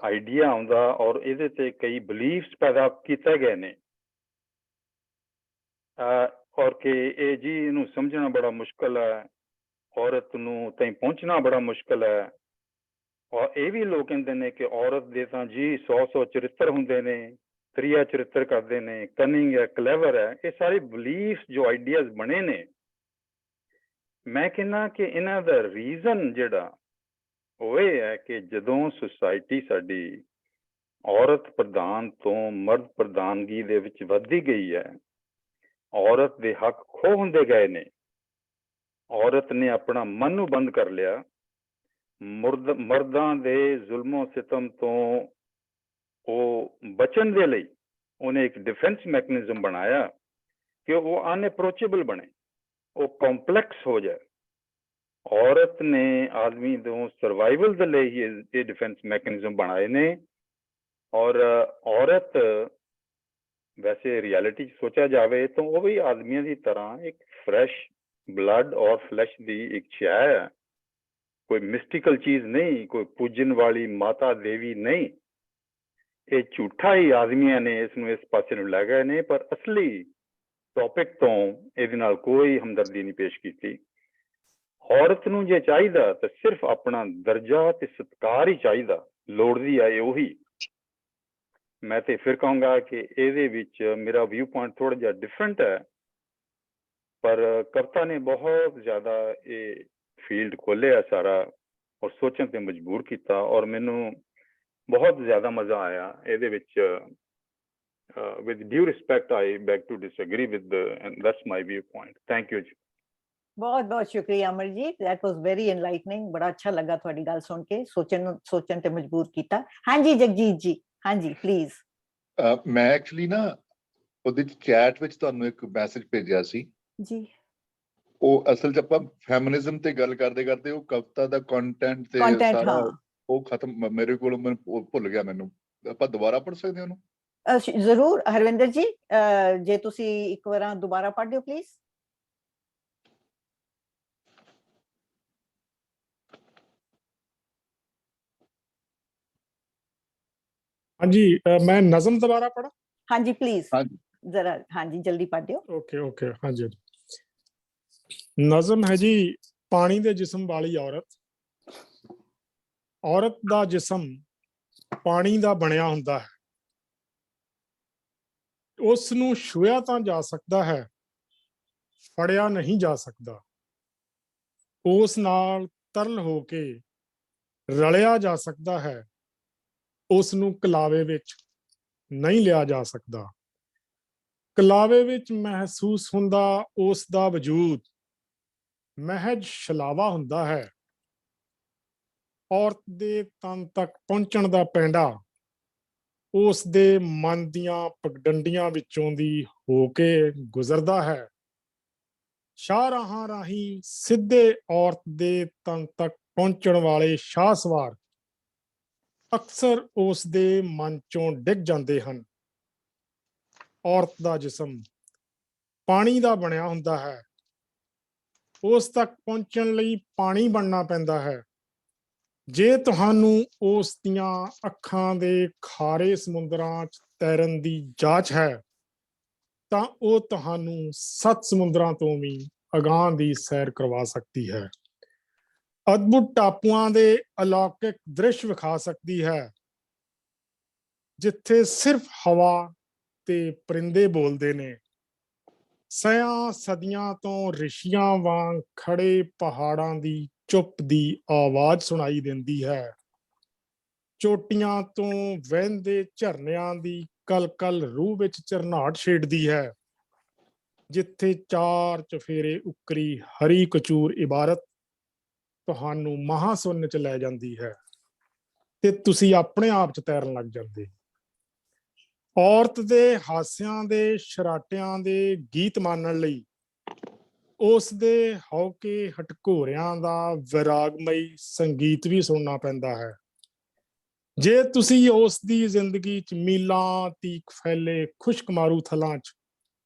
ਆਈਡੀਆ ਆਉਂਦਾ ਔਰ ਇਹਦੇ ਤੇ ਕਈ ਬਿਲੀਫਸ ਪੈਦਾ ਕੀਤੇ ਗਏ ਨੇ, ਔਰ ਕਿ ਇਹ ਜੀ ਇਹਨੂੰ ਸਮਝਣਾ ਬੜਾ ਮੁਸ਼ਕਲ ਹੈ, ਔਰਤ ਨੂੰ ਤਾਈਂ ਪਹੁੰਚਣਾ ਬੜਾ ਮੁਸ਼ਕਲ ਹੈ। ਔਰ ਇਹ ਵੀ ਲੋਕ ਕਹਿੰਦੇ ਨੇ ਕਿ ਔਰਤ ਦੇ ਤਾਂ ਜੀ 100 ਚਰਿੱਤਰ ਹੁੰਦੇ ਨੇ, 3 ਚਰਿੱਤਰ ਕਰਦੇ ਨੇ, ਕਨਿੰਗ ਹੈ, ਕਲੈਵਰ ਹੈ। ਇਹ ਸਾਰੇ ਬਿਲੀਫਸ ਜੋ ਆਈਡੀਆਜ਼ ਬਣੇ ਨੇ, ਮੈਂ ਕਹਿੰਦਾ ਕਿ ਇਹਨਾਂ ਦਾ ਰੀਜ਼ਨ ਜਿਹੜਾ ਉਹ ਇਹ ਹੈ ਕਿ ਜਦੋਂ ਸੁਸਾਇਟੀ ਸਾਡੀ ਔਰਤ ਪ੍ਰਧਾਨ ਤੋਂ ਮਰਦ ਪ੍ਰਧਾਨਗੀ ਦੇ ਵਿੱਚ ਵੱਧਦੀ ਗਈ ਹੈ, ਔਰਤ ਦੇ ਹੱਕ ਖੋਹ ਹੁੰਦੇ ਗਏ ਨੇ, ਔਰਤ ਨੇ ਆਪਣਾ ਮਨ ਨੂੰ ਬੰਦ ਕਰ ਲਿਆ, ਮਰਦਾਂ ਦੇ ਜ਼ੁਲਮੋ ਸਿਤਮ ਤੋਂ ਉਹ ਬਚਣ ਦੇ ਲਈ ਉਹਨੇ ਇੱਕ ਡਿਫੈਂਸ ਮੈਕੈਨਿਜ਼ਮ ਬਣਾਇਆ ਕਿ ਉਹ ਅਨਅਪਰੋਚੇਬਲ ਬਣੇ, ਉਹ ਕੰਪਲੈਕਸ ਹੋ ਜਾਏ। ਔਰਤ ਨੇ ਆਦਮੀ ਤੋਂ ਸਰਵਾਈਵਲ ਦੇ ਲਈ ਹੀ ਇਹ ਡਿਫੈਂਸ ਮੈਕੈਨਿਜ਼ਮ ਬਣਾਏ ਨੇ। ਔਰ ਔਰਤ ਵੈਸੇ ਰਿਐਲਿਟੀ 'ਚ ਸੋਚਿਆ ਜਾਵੇ ਤਾਂ ਉਹ ਵੀ ਆਦਮੀਆਂ ਦੀ ਤਰ੍ਹਾਂ ਇੱਕ ਫਰੈਸ਼ ਬਲੱਡ ਔਰ ਫਲੈਸ਼ ਦੀ ਇੱਕ ਛਾਇਆ ਹੈ, ਕੋਈ ਮਿਸਟੀਕਲ ਚੀਜ਼ ਨਹੀਂ, ਕੋਈ ਪੂਜਣ ਵਾਲੀ ਮਾਤਾ ਦੇਵੀ ਨਹੀਂ। ਇਹ ਝੂਠਾ ਹੀ ਆਦਮੀਆਂ ਨੇ ਇਸ ਨੂੰ ਇਸ ਪਾਸੇ ਨੂੰ ਲੈ ਗਏ ਨੇ, ਪਰ ਅਸਲੀ ਟੌਪਿਕ ਤੋਂ ਇਹਦੇ ਨਾਲ ਕੋਈ ਹਮਦਰਦੀ ਨਹੀਂ ਪੇਸ਼ ਕੀਤੀ। ਔਰਤ ਨੂੰ ਜੇ ਚਾਹੀਦਾ ਤਾਂ ਸਿਰਫ ਆਪਣਾ ਦਰਜਾ ਤੇ ਸਤਿਕਾਰ ਹੀ ਚਾਹੀਦਾ, ਲੋੜਦੀ ਆ ਇਹ ਉਹੀ। ਮੈਂ ਤੇ ਫਿਰ ਕਹਾਂਗਾ ਕਿ ਇਹਦੇ ਵਿੱਚ ਮੇਰਾ ਵਿਊ ਪੁਆਇੰਟ ਥੋੜਾ ਜਿਹਾ ਡਿਫਰੈਂਟ ਹੈ, ਪਰ ਕਵਿਤਾ ਨੇ ਬਹੁਤ ਜ਼ਿਆਦਾ ਇਹ ਫੀਲਡ ਖੋਲਿਆ ਸਾਰਾ ਔਰ ਸੋਚਣ ਤੇ ਮਜਬੂਰ ਕੀਤਾ, ਔਰ ਮੈਨੂੰ ਬਹੁਤ ਜ਼ਿਆਦਾ ਮਜ਼ਾ ਆਇਆ ਇਹਦੇ ਵਿੱਚ। with due respect I beg to disagree with and that's my viewpoint. Thank you ਜੀ। ਬਹੁਤ ਬਹੁਤ ਸ਼ੁਕਰੀਆ ਅਮਰ ਜੀ, that was very enlightening, ਬੜਾ ਅੱਛਾ ਲੱਗਾ ਤੁਹਾਡੀ ਗੱਲ ਸੁਣ ਕੇ, ਸੋਚਣ ਤੇ ਮਜਬੂਰ ਕੀਤਾ। ਹਾਂਜੀ ਜਗਜੀਤ ਜੀ, ਹਾਂਜੀ ਪਲੀਜ਼। ਮੈਂ ਐਕਚੁਅਲੀ ਨਾ ਉਹਦੇ ਚੈਟ ਵਿੱਚ ਤੁਹਾਨੂੰ ਇੱਕ ਮੈਸੇਜ ਭੇਜਿਆ ਸੀ ਜੀ। ਉਹ ਅਸਲ 'ਚ ਆਪਾਂ ਫੈਮਿਨਿਜ਼ਮ ਤੇ ਗੱਲ ਕਰਦੇ ਕਰਦੇ ਉਹ ਕਵਿਤਾ ਦਾ ਕੰਟੈਂਟ ਤੇ ਸਾਰਾ ਉਹ ਖਤਮ ਮੇਰੇ ਕੋਲ, ਮੈਨੂੰ ਭੁੱਲ ਗਿਆ ਮੈਨੂੰ। ਆਪਾਂ ਦੁਬਾਰਾ ਪੜ੍ਹ ਸਕਦੇ ਹਾਂ ਉਹਨੂੰ? ਜ਼ਰੂਰ ਹਰਵਿੰਦਰ ਜੀ, ਜੇ ਤੁਸੀਂ ਇੱਕ ਵਾਰ ਦੁਬਾਰਾ ਪੜ੍ਹ ਦਿਓ ਪਲੀਜ਼। ਹਾਂਜੀ, ਮੈਂ ਨਜ਼ਮ ਦੁਬਾਰਾ ਪੜ੍ਹਾਂ? ਹਾਂਜੀ ਪਲੀਜ਼, ਜ਼ਰਾ ਹਾਂਜੀ ਜਲਦੀ ਪੜ੍ਹ ਦਿਓ। ਓਕੇ ਓਕੇ, ਹਾਂਜੀ। ਨਜ਼ਮ ਹੈ ਜੀ, ਪਾਣੀ ਦੇ ਜਿਸਮ ਵਾਲੀ ਔਰਤ। ਔਰਤ ਦਾ ਜਿਸਮ ਪਾਣੀ ਦਾ ਬਣਿਆ ਹੁੰਦਾ ਹੈ, ਉਸ ਨੂੰ ਛੂਹਿਆ ਤਾਂ ਜਾ ਸਕਦਾ ਹੈ, ਫੜਿਆ ਨਹੀਂ ਜਾ ਸਕਦਾ। ਉਸ ਨਾਲ ਤਰਲ ਹੋ ਕੇ ਰਲਿਆ ਜਾ ਸਕਦਾ ਹੈ, ਉਸ ਨੂੰ ਕਲਾਵੇ ਵਿੱਚ ਨਹੀਂ ਲਿਆ ਜਾ ਸਕਦਾ। ਕਲਾਵੇ ਵਿੱਚ ਮਹਿਸੂਸ ਹੁੰਦਾ ਉਸ ਦਾ ਵਜੂਦ ਮਹਿਜ ਛਲਾਵਾ ਹੁੰਦਾ ਹੈ। ਔਰਤ ਦੇ ਤਨ ਤੱਕ ਪਹੁੰਚਣ ਦਾ ਪੈਂਡਾ ਉਸ ਦੇ ਮਨ ਦੀਆਂ ਪਗਡੰਡੀਆਂ ਵਿੱਚੋਂ ਦੀ ਹੋ ਕੇ ਗੁਜ਼ਰਦਾ ਹੈ। ਸ਼ਾਹਰਾਹਾਂ ਰਾਹੀਂ ਸਿੱਧੇ ਔਰਤ ਦੇ ਤਨ ਤੱਕ ਪਹੁੰਚਣ ਵਾਲੇ ਸ਼ਾਹਸਵਾਰ ਅਕਸਰ ਉਸ ਦੇ ਮਨ ਚੋਂ ਡਿੱਗ ਜਾਂਦੇ ਹਨ। ਔਰਤ ਦਾ ਜਿਸਮ ਪਾਣੀ ਦਾ ਬਣਿਆ ਹੁੰਦਾ ਹੈ, ਉਸ ਤੱਕ ਪਹੁੰਚਣ ਲਈ ਪਾਣੀ ਬਣਨਾ ਪੈਂਦਾ ਹੈ। ਜੇ ਤੁਹਾਨੂੰ ਉਸ ਦੀਆਂ ਅੱਖਾਂ ਦੇ ਖਾਰੇ ਸਮੁੰਦਰਾਂ 'ਚ ਤੈਰਨ ਦੀ ਜਾਚ ਹੈ ਤਾਂ ਉਹ ਤੁਹਾਨੂੰ 7 ਸਮੁੰਦਰਾਂ ਤੋਂ ਵੀ ਅਗਾਂਹ ਦੀ ਸੈਰ ਕਰਵਾ ਸਕਦੀ ਹੈ। ਅਦਭੁਤ ਟਾਪੂਆਂ ਦੇ ਅਲੌਕਿਕ ਦ੍ਰਿਸ਼ ਵਿਖਾ ਸਕਦੀ ਹੈ, ਜਿੱਥੇ ਸਿਰਫ ਹਵਾ ਤੇ ਪਰਿੰਦੇ ਬੋਲਦੇ ਨੇ। ਸਦੀਆਂ ਸਦੀਆਂ ਤੋਂ ਰਿਸ਼ੀਆਂ ਵਾਂਗ ਖੜੇ ਪਹਾੜਾਂ ਦੀ ਚੁੱਪ ਦੀ ਆਵਾਜ਼ ਸੁਣਾਈ ਦਿੰਦੀ ਹੈ। ਚੋਟੀਆਂ ਤੋਂ ਵਹਿੰਦੇ ਝਰਨਿਆਂ ਦੀ ਕਲ ਕਲ ਰੂਹ ਵਿੱਚ ਝਰਨਾਟ ਛੇੜਦੀ ਹੈ, ਜਿੱਥੇ ਚਾਰ ਚਫੇਰੇ ਉਕਰੀ ਹਰੀ ਕਚੂਰ ਇਬਾਰਤ ਤੁਹਾਨੂੰ ਮਹਾਸੁੰਨ ਚ ਲੈ ਜਾਂਦੀ ਹੈ ਤੇ ਤੁਸੀਂ ਆਪਣੇ ਆਪ ਚ ਤੈਰਨ ਲੱਗ ਜਾਂਦੇ। ਔਰਤ ਦੇ ਹਾਸਿਆਂ ਦੇ ਸ਼ਰਾਟਿਆਂ ਦੇ ਗੀਤ ਮਾਨਣ ਲਈ ਉਸ ਦੇ ਹੌਕੇ ਹਟਕੋਰਿਆਂ ਦਾ ਵਿਰਾਗਮਈ ਸੰਗੀਤ ਵੀ ਸੁਣਨਾ ਪੈਂਦਾ ਹੈ। ਜੇ ਤੁਸੀਂ ਉਸ ਦੀ ਜ਼ਿੰਦਗੀ ਚ ਮੀਲਾਂ ਤੀਕ ਫੈਲੇ ਖੁਸ਼ਕ ਮਾਰੂਥਲਾਂ ਚ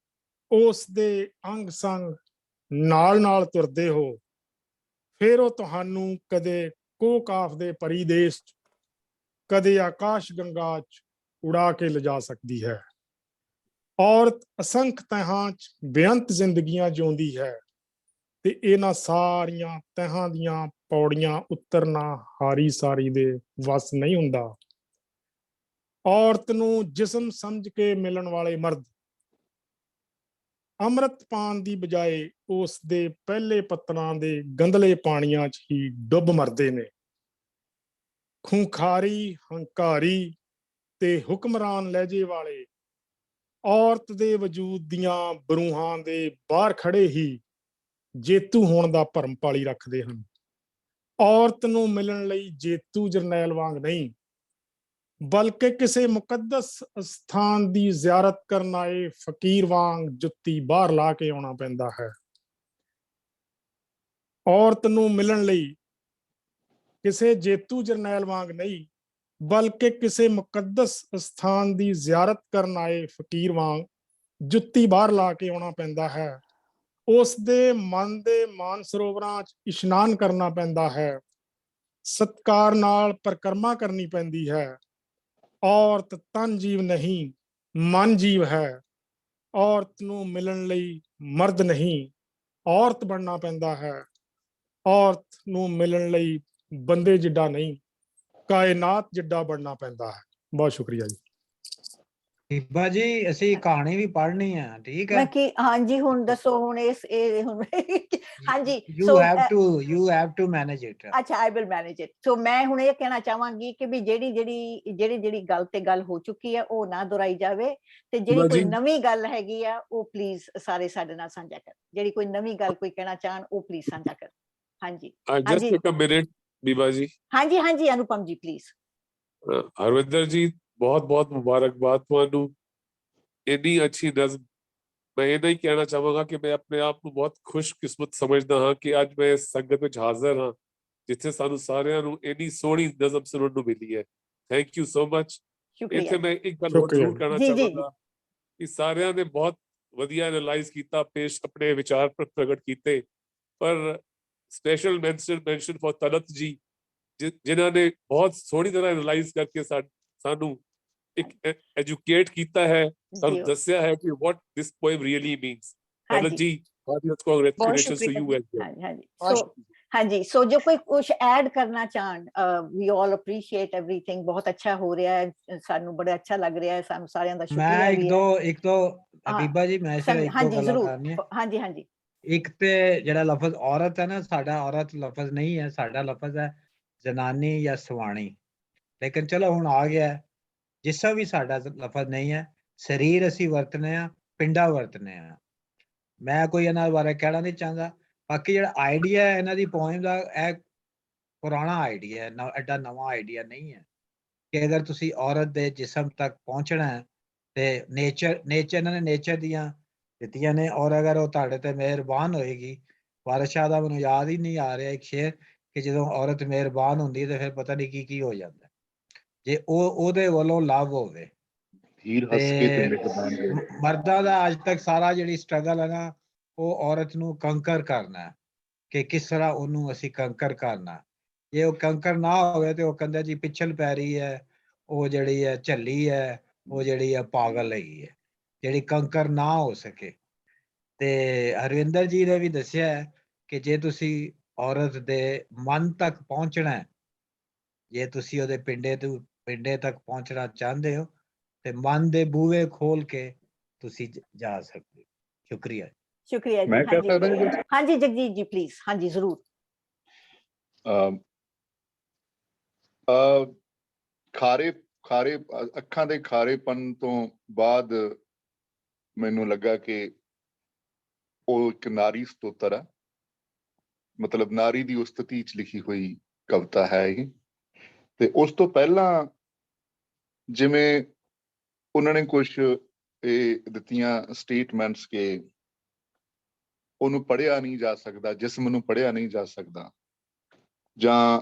ਉਸ ਦੇ ਅੰਗ ਸੰਗ ਨਾਲ ਨਾਲ ਤੁਰਦੇ ਹੋ, ਫਿਰ ਉਹ ਤੁਹਾਨੂੰ ਕਦੇ ਕੋਕਾਫ ਦੇ ਪਰੀਦੇਸ਼ ਚ, ਕਦੇ ਆਕਾਸ਼ ਗੰਗਾ ਚ ਉਡਾ ਕੇ ਲਿਜਾ ਸਕਦੀ ਹੈ। ਔਰਤ ਅਸੰਖ ਤਹਾਂ ਚ ਬੇਅੰਤ ਜ਼ਿੰਦਗੀਆਂ ਜਿਉਂਦੀ ਹੈ ਤੇ ਇਹਨਾਂ ਸਾਰੀਆਂ ਤਹਾਂ ਦੀਆਂ ਪੌੜੀਆਂ ਉਤਰਨਾ ਹਾਰੀ ਸਾਰੀ ਦੇ ਵਸ ਨਹੀਂ ਹੁੰਦਾ। ਔਰਤ ਨੂੰ ਜਿਸਮ ਸਮਝ ਕੇ ਮਿਲਣ ਵਾਲੇ ਮਰਦ ਅੰਮ੍ਰਿਤ ਪਾਨ ਦੀ ਬਜਾਏ ਉਸ ਦੇ ਪਹਿਲੇ ਪੱਤਰਾਂ ਦੇ ਗੰਧਲੇ ਪਾਣੀਆਂ 'ਚ ਹੀ ਡੁੱਬ ਮਰਦੇ ਨੇ। ਖੂੰਖਾਰੀ, ਹੰਕਾਰੀ ਤੇ ਹੁਕਮਰਾਨ ਲਹਿਜੇ ਵਾਲੇ ਔਰਤ ਦੇ ਵਜੂਦ ਦੀਆਂ ਬਰੂਹਾਂ ਦੇ ਬਾਹਰ ਖੜੇ ਹੀ ਜੇਤੂ ਹੋਣ ਦਾ ਭਰਮ ਪਾਲੀ ਰੱਖਦੇ ਹਨ। ਔਰਤ ਨੂੰ ਮਿਲਣ ਲਈ ਜੇਤੂ ਜਰਨੈਲ ਵਾਂਗ ਨਹੀਂ, ਬਲਕਿ ਕਿਸੇ ਮੁਕੱਦਸ ਸਥਾਨ ਦੀ ਜ਼ਿਆਰਤ ਕਰਨ ਆਏ ਫਕੀਰ ਵਾਂਗ ਜੁੱਤੀ ਬਾਹਰ ਲਾ ਕੇ ਆਉਣਾ ਪੈਂਦਾ ਹੈ। ਔਰਤ ਨੂੰ ਮਿਲਣ ਲਈ ਕਿਸੇ ਜੇਤੂ ਜਰਨੈਲ ਵਾਂਗ ਨਹੀਂ, ਬਲਕਿ ਕਿਸੇ ਮੁਕੱਦਸ ਸਥਾਨ ਦੀ ਜ਼ਿਆਰਤ ਕਰਨ ਆਏ ਫਕੀਰ ਵਾਂਗ ਜੁੱਤੀ ਬਾਹਰ ਲਾ ਕੇ ਆਉਣਾ ਪੈਂਦਾ ਹੈ। ਉਸ ਦੇ ਮਨ ਦੇ ਮਾਨ ਸਰੋਵਰਾਂ 'ਚ ਇਸ਼ਨਾਨ ਕਰਨਾ ਪੈਂਦਾ ਹੈ, ਸਤਿਕਾਰ ਨਾਲ ਪਰਿਕਰਮਾ ਕਰਨੀ ਪੈਂਦੀ ਹੈ। ਔਰਤ ਤਨ ਜੀਵ ਨਹੀਂ, ਮਨ ਜੀਵ ਹੈ। ਔਰਤ ਨੂੰ ਮਿਲਣ ਲਈ ਮਰਦ ਨਹੀਂ, ਔਰਤ ਬਣਨਾ ਪੈਂਦਾ ਹੈ। ਔਰਤ ਨੂੰ ਮਿਲਣ ਲਈ ਬੰਦੇ ਜਿੱਡਾ ਨਹੀਂ, ਕਾਇਨਾਤ ਜਿੱਡਾ ਬਣਨਾ ਪੈਂਦਾ ਹੈ। ਬਹੁਤ ਸ਼ੁਕਰੀਆ ਜੀ। ਬੀਬਾ ਜੀ ਅਸੀਂ ਕਹਾਣੀ ਵੀ ਪੜ੍ਹਨੀ ਆ, ਠੀਕ ਹੈ? ਮੈਂ ਕੀ ਹਾਂਜੀ ਹੁਣ ਦੱਸੋ ਹੁਣ ਇਹ ਹੁਣ ਹਾਂਜੀ you have to manage it। ਅੱਛਾ, I will manage it। ਸੋ ਮੈਂ ਹੁਣ ਇਹ ਕਹਿਣਾ ਚਾਹਾਂਗੀ ਕਿ ਵੀ ਜਿਹੜੀ ਗੱਲ ਤੇ ਗੱਲ ਹੋ ਚੁੱਕੀ ਹੈ ਉਹ ਨਾ ਦੁਹਰਾਈ ਜਾਵੇ, ਤੇ ਜਿਹੜੀ ਕੋਈ ਨਵੀਂ ਗੱਲ ਹੈਗੀ ਆ ਉਹ ਪਲੀਜ਼ ਸਾਰੇ ਸਾਡੇ ਨਾਲ ਸਾਂਝਾ ਕਰ। ਜਿਹੜੀ ਕੋਈ ਨਵੀਂ ਗੱਲ ਕੋਈ ਕਹਿਣਾ ਚਾਹਣ ਉਹ ਪਲੀਜ਼ ਸਾਂਝਾ ਕਰ। ਹਾਂਜੀ just take a minute ਬੀਬਾ ਜੀ। ਹਾਂਜੀ ਹਾਂਜੀ ਅਨੁਪਮ ਜੀ ਪਲੀਜ਼। ਹਰਵਿੰਦਰ ਜੀ ਬਹੁਤ ਬਹੁਤ ਮੁਬਾਰਕਬਾਦ ਤੁਹਾਨੂੰ, ਇੰਨੀ ਅੱਛੀ ਨਜ਼ਮ। ਮੈਂ ਇਹ ਨਹੀਂ ਕਹਿਣਾ ਚਾਹਾਂਗਾ ਕਿ ਮੈਂ ਆਪਣੇ ਆਪ ਨੂੰ ਬਹੁਤ ਖੁਸ਼ਕਿਸਮਤ ਸਮਝਦਾ ਹਾਂ ਕਿ ਅੱਜ ਮੈਂ ਇਸ ਸੰਗਤ ਵਿੱਚ ਹਾਜ਼ਰ ਹਾਂ ਜਿੱਥੇ ਸਾਨੂੰ ਸਾਰਿਆਂ ਨੂੰ ਇੰਨੀ ਸੋਹਣੀ ਨਜ਼ਮ ਸੁਣਨ ਨੂੰ ਮਿਲੀ ਹੈ। Thank you so much. ਇੱਥੇ ਮੈਂ ਇੱਕ ਗੱਲ ਹੋਰ ਜ਼ਰੂਰ ਕਹਿਣਾ ਚਾਹਾਂਗਾ ਕਿ ਸਾਰਿਆਂ ਨੇ ਬਹੁਤ ਵਧੀਆ ਐਨਾਲਾਈਜ਼ ਕੀਤਾ, ਪੇਸ਼ ਆਪਣੇ ਵਿਚਾਰ ਪ੍ਰਗਟ ਕੀਤੇ, ਪਰ ਸਪੈਸ਼ਲ ਮੈਂਸ਼ਨ ਫॉर ਤਲਤ ਜੀ ਜਿਨ੍ਹਾਂ ਨੇ ਬਹੁਤ ਸੋਹਣੀ ਤਰ੍ਹਾਂ ਐਨਾਲਾਈਜ਼ ਕਰਕੇ ਸਾਨੂੰ ਇੱਕ ਐਜੂਕੇਟ ਕੀਤਾ ਹੈ, ਸਾਨੂੰ ਦੱਸਿਆ ਹੈ ਕਿ what this poem really means। ਤਲਤ ਜੀ congratulations to you as well। ਹਾਂਜੀ ਸੋ ਜੋ ਕੋਈ ਕੁਝ ਐਡ ਕਰਨਾ ਚਾਹਣ, ਵੀ ਆਲ ਅਪਰੀਸ਼ੀਏਟ ਐਵਰੀਥਿੰਗ। ਬਹੁਤ ਅੱਛਾ ਹੋ ਰਿਹਾ ਹੈ, ਸਾਨੂੰ ਬੜਾ ਅੱਛਾ ਲੱਗ ਰਿਹਾ ਹੈ, ਸਾਨੂੰ ਸਾਰਿਆਂ ਦਾ ਸ਼ੁਕਰੀਆ। ਮੈਂ ਇੱਕ ਦੋ ਬੀਬਾ ਜੀ ਮੈਂ ਸਿਰਫ ਇੱਕ ਦੋ ਗੱਲਾਂ ਕਰਨੀ ਹੈ। ਹਾਂਜੀ ਹਾਂਜੀ। ਇੱਕ ਤੇ ਜਿਹੜਾ ਲਫ਼ਜ਼ ਔਰਤ ਹੈ ਨਾ, ਸਾਡਾ ਔਰਤ ਲਫ਼ਜ਼ ਨਹੀਂ ਹੈ, ਸਾਡਾ ਲਫ਼ਜ਼ ਹੈ ਜਨਾਨੀ ਜਾਂ ਸਵਾਣੀ। ਲੇਕਿਨ ਚਲੋ ਹੁਣ ਆ ਗਿਆ, ਜਿਸਾ ਵੀ ਸਾਡਾ ਲਫ਼ਜ਼ ਨਹੀਂ ਹੈ। ਸਰੀਰ ਅਸੀਂ ਵਰਤਨੇ ਆ, ਪਿੰਡਾ ਵਰਤਨੇ ਆ। ਮੈਂ ਕੋਈ ਇਹਨਾਂ ਬਾਰੇ ਕਹਿਣਾ ਨਹੀਂ ਚਾਹੁੰਦਾ। ਬਾਕੀ ਜਿਹੜਾ ਆਈਡੀਆ ਹੈ ਇਹਨਾਂ ਦੀ ਪੋਇਮ ਦਾ, ਇਹ ਪੁਰਾਣਾ ਆਈਡੀਆ ਹੈ, ਐਡਾ ਨਵਾਂ ਆਈਡੀਆ ਨਹੀਂ ਹੈ ਕਿ ਅਗਰ ਤੁਸੀਂ ਔਰਤ ਦੇ ਜਿਸਮ ਤੱਕ ਪਹੁੰਚਣਾ ਹੈ ਤੇ ਨੇਚਰ ਇਹਨਾਂ ਨੇ ਨੇਚਰ ਦੀਆਂ ਦਿੱਤੀਆਂ ਨੇ, ਔਰ ਅਗਰ ਉਹ ਤੁਹਾਡੇ ਤੇ ਮਿਹਰਬਾਨ ਹੋਏਗੀ। ਵਾਰਿਸ ਸ਼ਾਹ ਦਾ ਮੈਨੂੰ ਯਾਦ ਹੀ ਨਹੀਂ ਆ ਰਿਹਾ ਇੱਕ ਸ਼ੇਰ ਕਿ ਜਦੋਂ ਔਰਤ ਮਿਹਰਬਾਨ ਹੁੰਦੀ ਹੈ ਤੇ ਫਿਰ ਪਤਾ ਨਹੀਂ ਕੀ ਹੋ ਜਾਂਦਾ। ਜੇ ਉਹਦੇ ਵੱਲੋਂ ਲਾਭ ਹੋਵੇ ਤੇ ਮਰਦਾਂ ਦਾ ਅੱਜ ਤੱਕ ਸਾਰਾ ਜਿਹੜੀ ਸਟਰਗਲ ਹੈ ਨਾ, ਉਹ ਔਰਤ ਨੂੰ ਕੰਕਰ ਕਰਨਾ, ਕਿ ਕਿਸ ਤਰ੍ਹਾਂ ਉਹਨੂੰ ਅਸੀਂ ਕੰਕਰ ਕਰਨਾ। ਜੇ ਉਹ ਕੰਕਰ ਨਾ ਹੋਵੇ ਤੇ ਉਹ ਕਹਿੰਦਾ ਜੀ ਪਿੱਛਲ ਪੈ ਰਹੀ ਹੈ, ਉਹ ਜਿਹੜੀ ਹੈ ਝੱਲੀ ਹੈ, ਉਹ ਜਿਹੜੀ ਹੈ ਪਾਗਲ ਹੈਗੀ ਹੈ, ਜਿਹੜੀ ਕੰਕਰ ਨਾ ਹੋ ਸਕੇ। ਤੇ ਹਰਵਿੰਦਰ ਜੀ ਨੇ ਵੀ ਦੱਸਿਆ ਹੈ ਕਿ ਜੇ ਤੁਸੀਂ ਔਰਤ ਦੇ ਮਨ ਤੱਕ ਪਹੁੰਚਣਾ, ਜੇ ਤੁਸੀਂ ਉਹਦੇ ਪਿੰਡੇ ਤੱਕ ਪਹੁੰਚਣਾ ਚਾਹੁੰਦੇ ਹੋ ਤੇ ਮਨ ਦੇ ਬੂਹੇ ਖੋਲ ਕੇ ਤੁਸੀਂ ਜਾ ਸਕਦੇ ਹੋ। ਸ਼ੁਕਰੀਆ ਸ਼ੁਕਰੀਆ ਜੀ। ਹਾਂਜੀ ਜਗਜੀਤ ਜੀ ਪਲੀਜ਼। ਹਾਂਜੀ ਜ਼ਰੂਰ। ਖਾਰੇ ਅੱਖਾਂ ਦੇ ਖਾਰੇਪਨ ਤੋਂ ਬਾਅਦ ਮੈਨੂੰ ਲੱਗਾ ਕਿ ਉਹ ਇੱਕ ਨਾਰੀ ਸਤੋਤਰ ਆ, ਮਤਲਬ ਨਾਰੀ ਦੀ ਉਸਤਤੀ ਚ ਲਿਖੀ ਹੋਈ ਕਵਿਤਾ ਹੈ ਇਹ। ਤੇ ਉਸ ਤੋਂ ਪਹਿਲਾਂ ਜਿਵੇਂ ਉਹਨਾਂ ਨੇ ਕੁਛ ਇਹ ਦਿੱਤੀਆਂ ਸਟੇਟਮੈਂਟਸ ਕਿ ਉਹਨੂੰ ਪੜ੍ਹਿਆ ਨਹੀਂ ਜਾ ਸਕਦਾ, ਜਿਸਮ ਨੂੰ ਪੜ੍ਹਿਆ ਨਹੀਂ ਜਾ ਸਕਦਾ, ਜਾਂ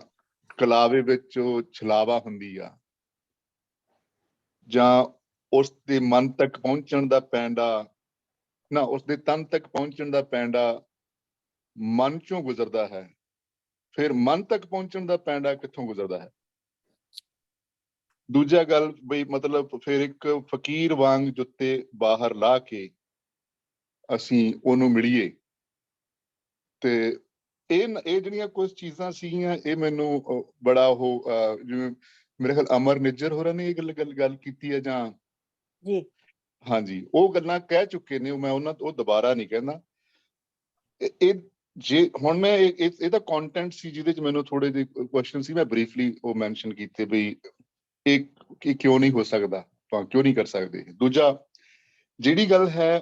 ਕਲਾਵੇ ਵਿੱਚ ਉਹ ਛਲਾਵਾ ਹੁੰਦੀ ਆ, ਜਾਂ ਉਸ ਦੇ ਮਨ ਤੱਕ ਪਹੁੰਚਣ ਦਾ ਪੈਂਡਾ ਨਾ, ਉਸਦੇ ਤਨ ਤੱਕ ਪਹੁੰਚਣ ਦਾ ਪੈਂਡਾ ਮਨ ਚੋਂ ਗੁਜ਼ਰਦਾ ਹੈ, ਫਿਰ ਮਨ ਤੱਕ ਪਹੁੰਚਣ ਦਾ ਪੈਂਡਾ ਕਿੱਥੋਂ ਗੁਜ਼ਰਦਾ ਹੈ। ਦੂਜਾ ਗੱਲ ਬਈ ਮਤਲਬ ਫਿਰ ਇੱਕ ਫਕੀਰ ਵਾਂਗ ਜੁੱਤੇ ਬਾਹਰ ਲਾ ਕੇ ਅਸੀਂ ਉਹਨੂੰ ਮਿਲੀਏ। ਤੇ ਇਹ ਜਿਹੜੀਆਂ ਕੁਝ ਚੀਜ਼ਾਂ ਸੀਗੀਆਂ, ਇਹ ਮੈਨੂੰ ਬੜਾ ਉਹ ਜਿਵੇਂ ਮੇਰੇ ਖਿਆਲ ਅਮਰ ਨਿੱਜਰ ਹੋਰਾਂ ਨੇ ਇਹ ਗੱਲ ਕੀਤੀ ਹੈ ਜਾਂ ਜੀ, ਹਾਂਜੀ, ਉਹ ਗੱਲਾਂ ਕਹਿ ਚੁੱਕੇ ਨੇ, ਮੈਂ ਉਹਨਾਂ ਉਹ ਦੁਬਾਰਾ ਨਹੀਂ ਕਹਿੰਦਾ। ਇਹ ਜੇ ਹੁਣ ਮੈਂ ਇਹਦਾ ਕੰਟੈਂਟ ਸੀ ਜਿਹਦੇ ਚ ਮੈਨੂੰ ਥੋੜੇ ਜਿਹੇ ਕੁਐਸਚਨ ਸੀ, ਮੈਂ ਬਰੀਫਲੀ ਉਹ ਮੈਂਸ਼ਨ ਕੀਤੇ ਬਈ ਇਹ ਕਿਉਂ ਨਹੀਂ ਹੋ ਸਕਦਾ, ਕਿਉਂ ਨਹੀਂ ਕਰ ਸਕਦੇ। ਦੂਜਾ ਜਿਹੜੀ ਗੱਲ ਹੈ,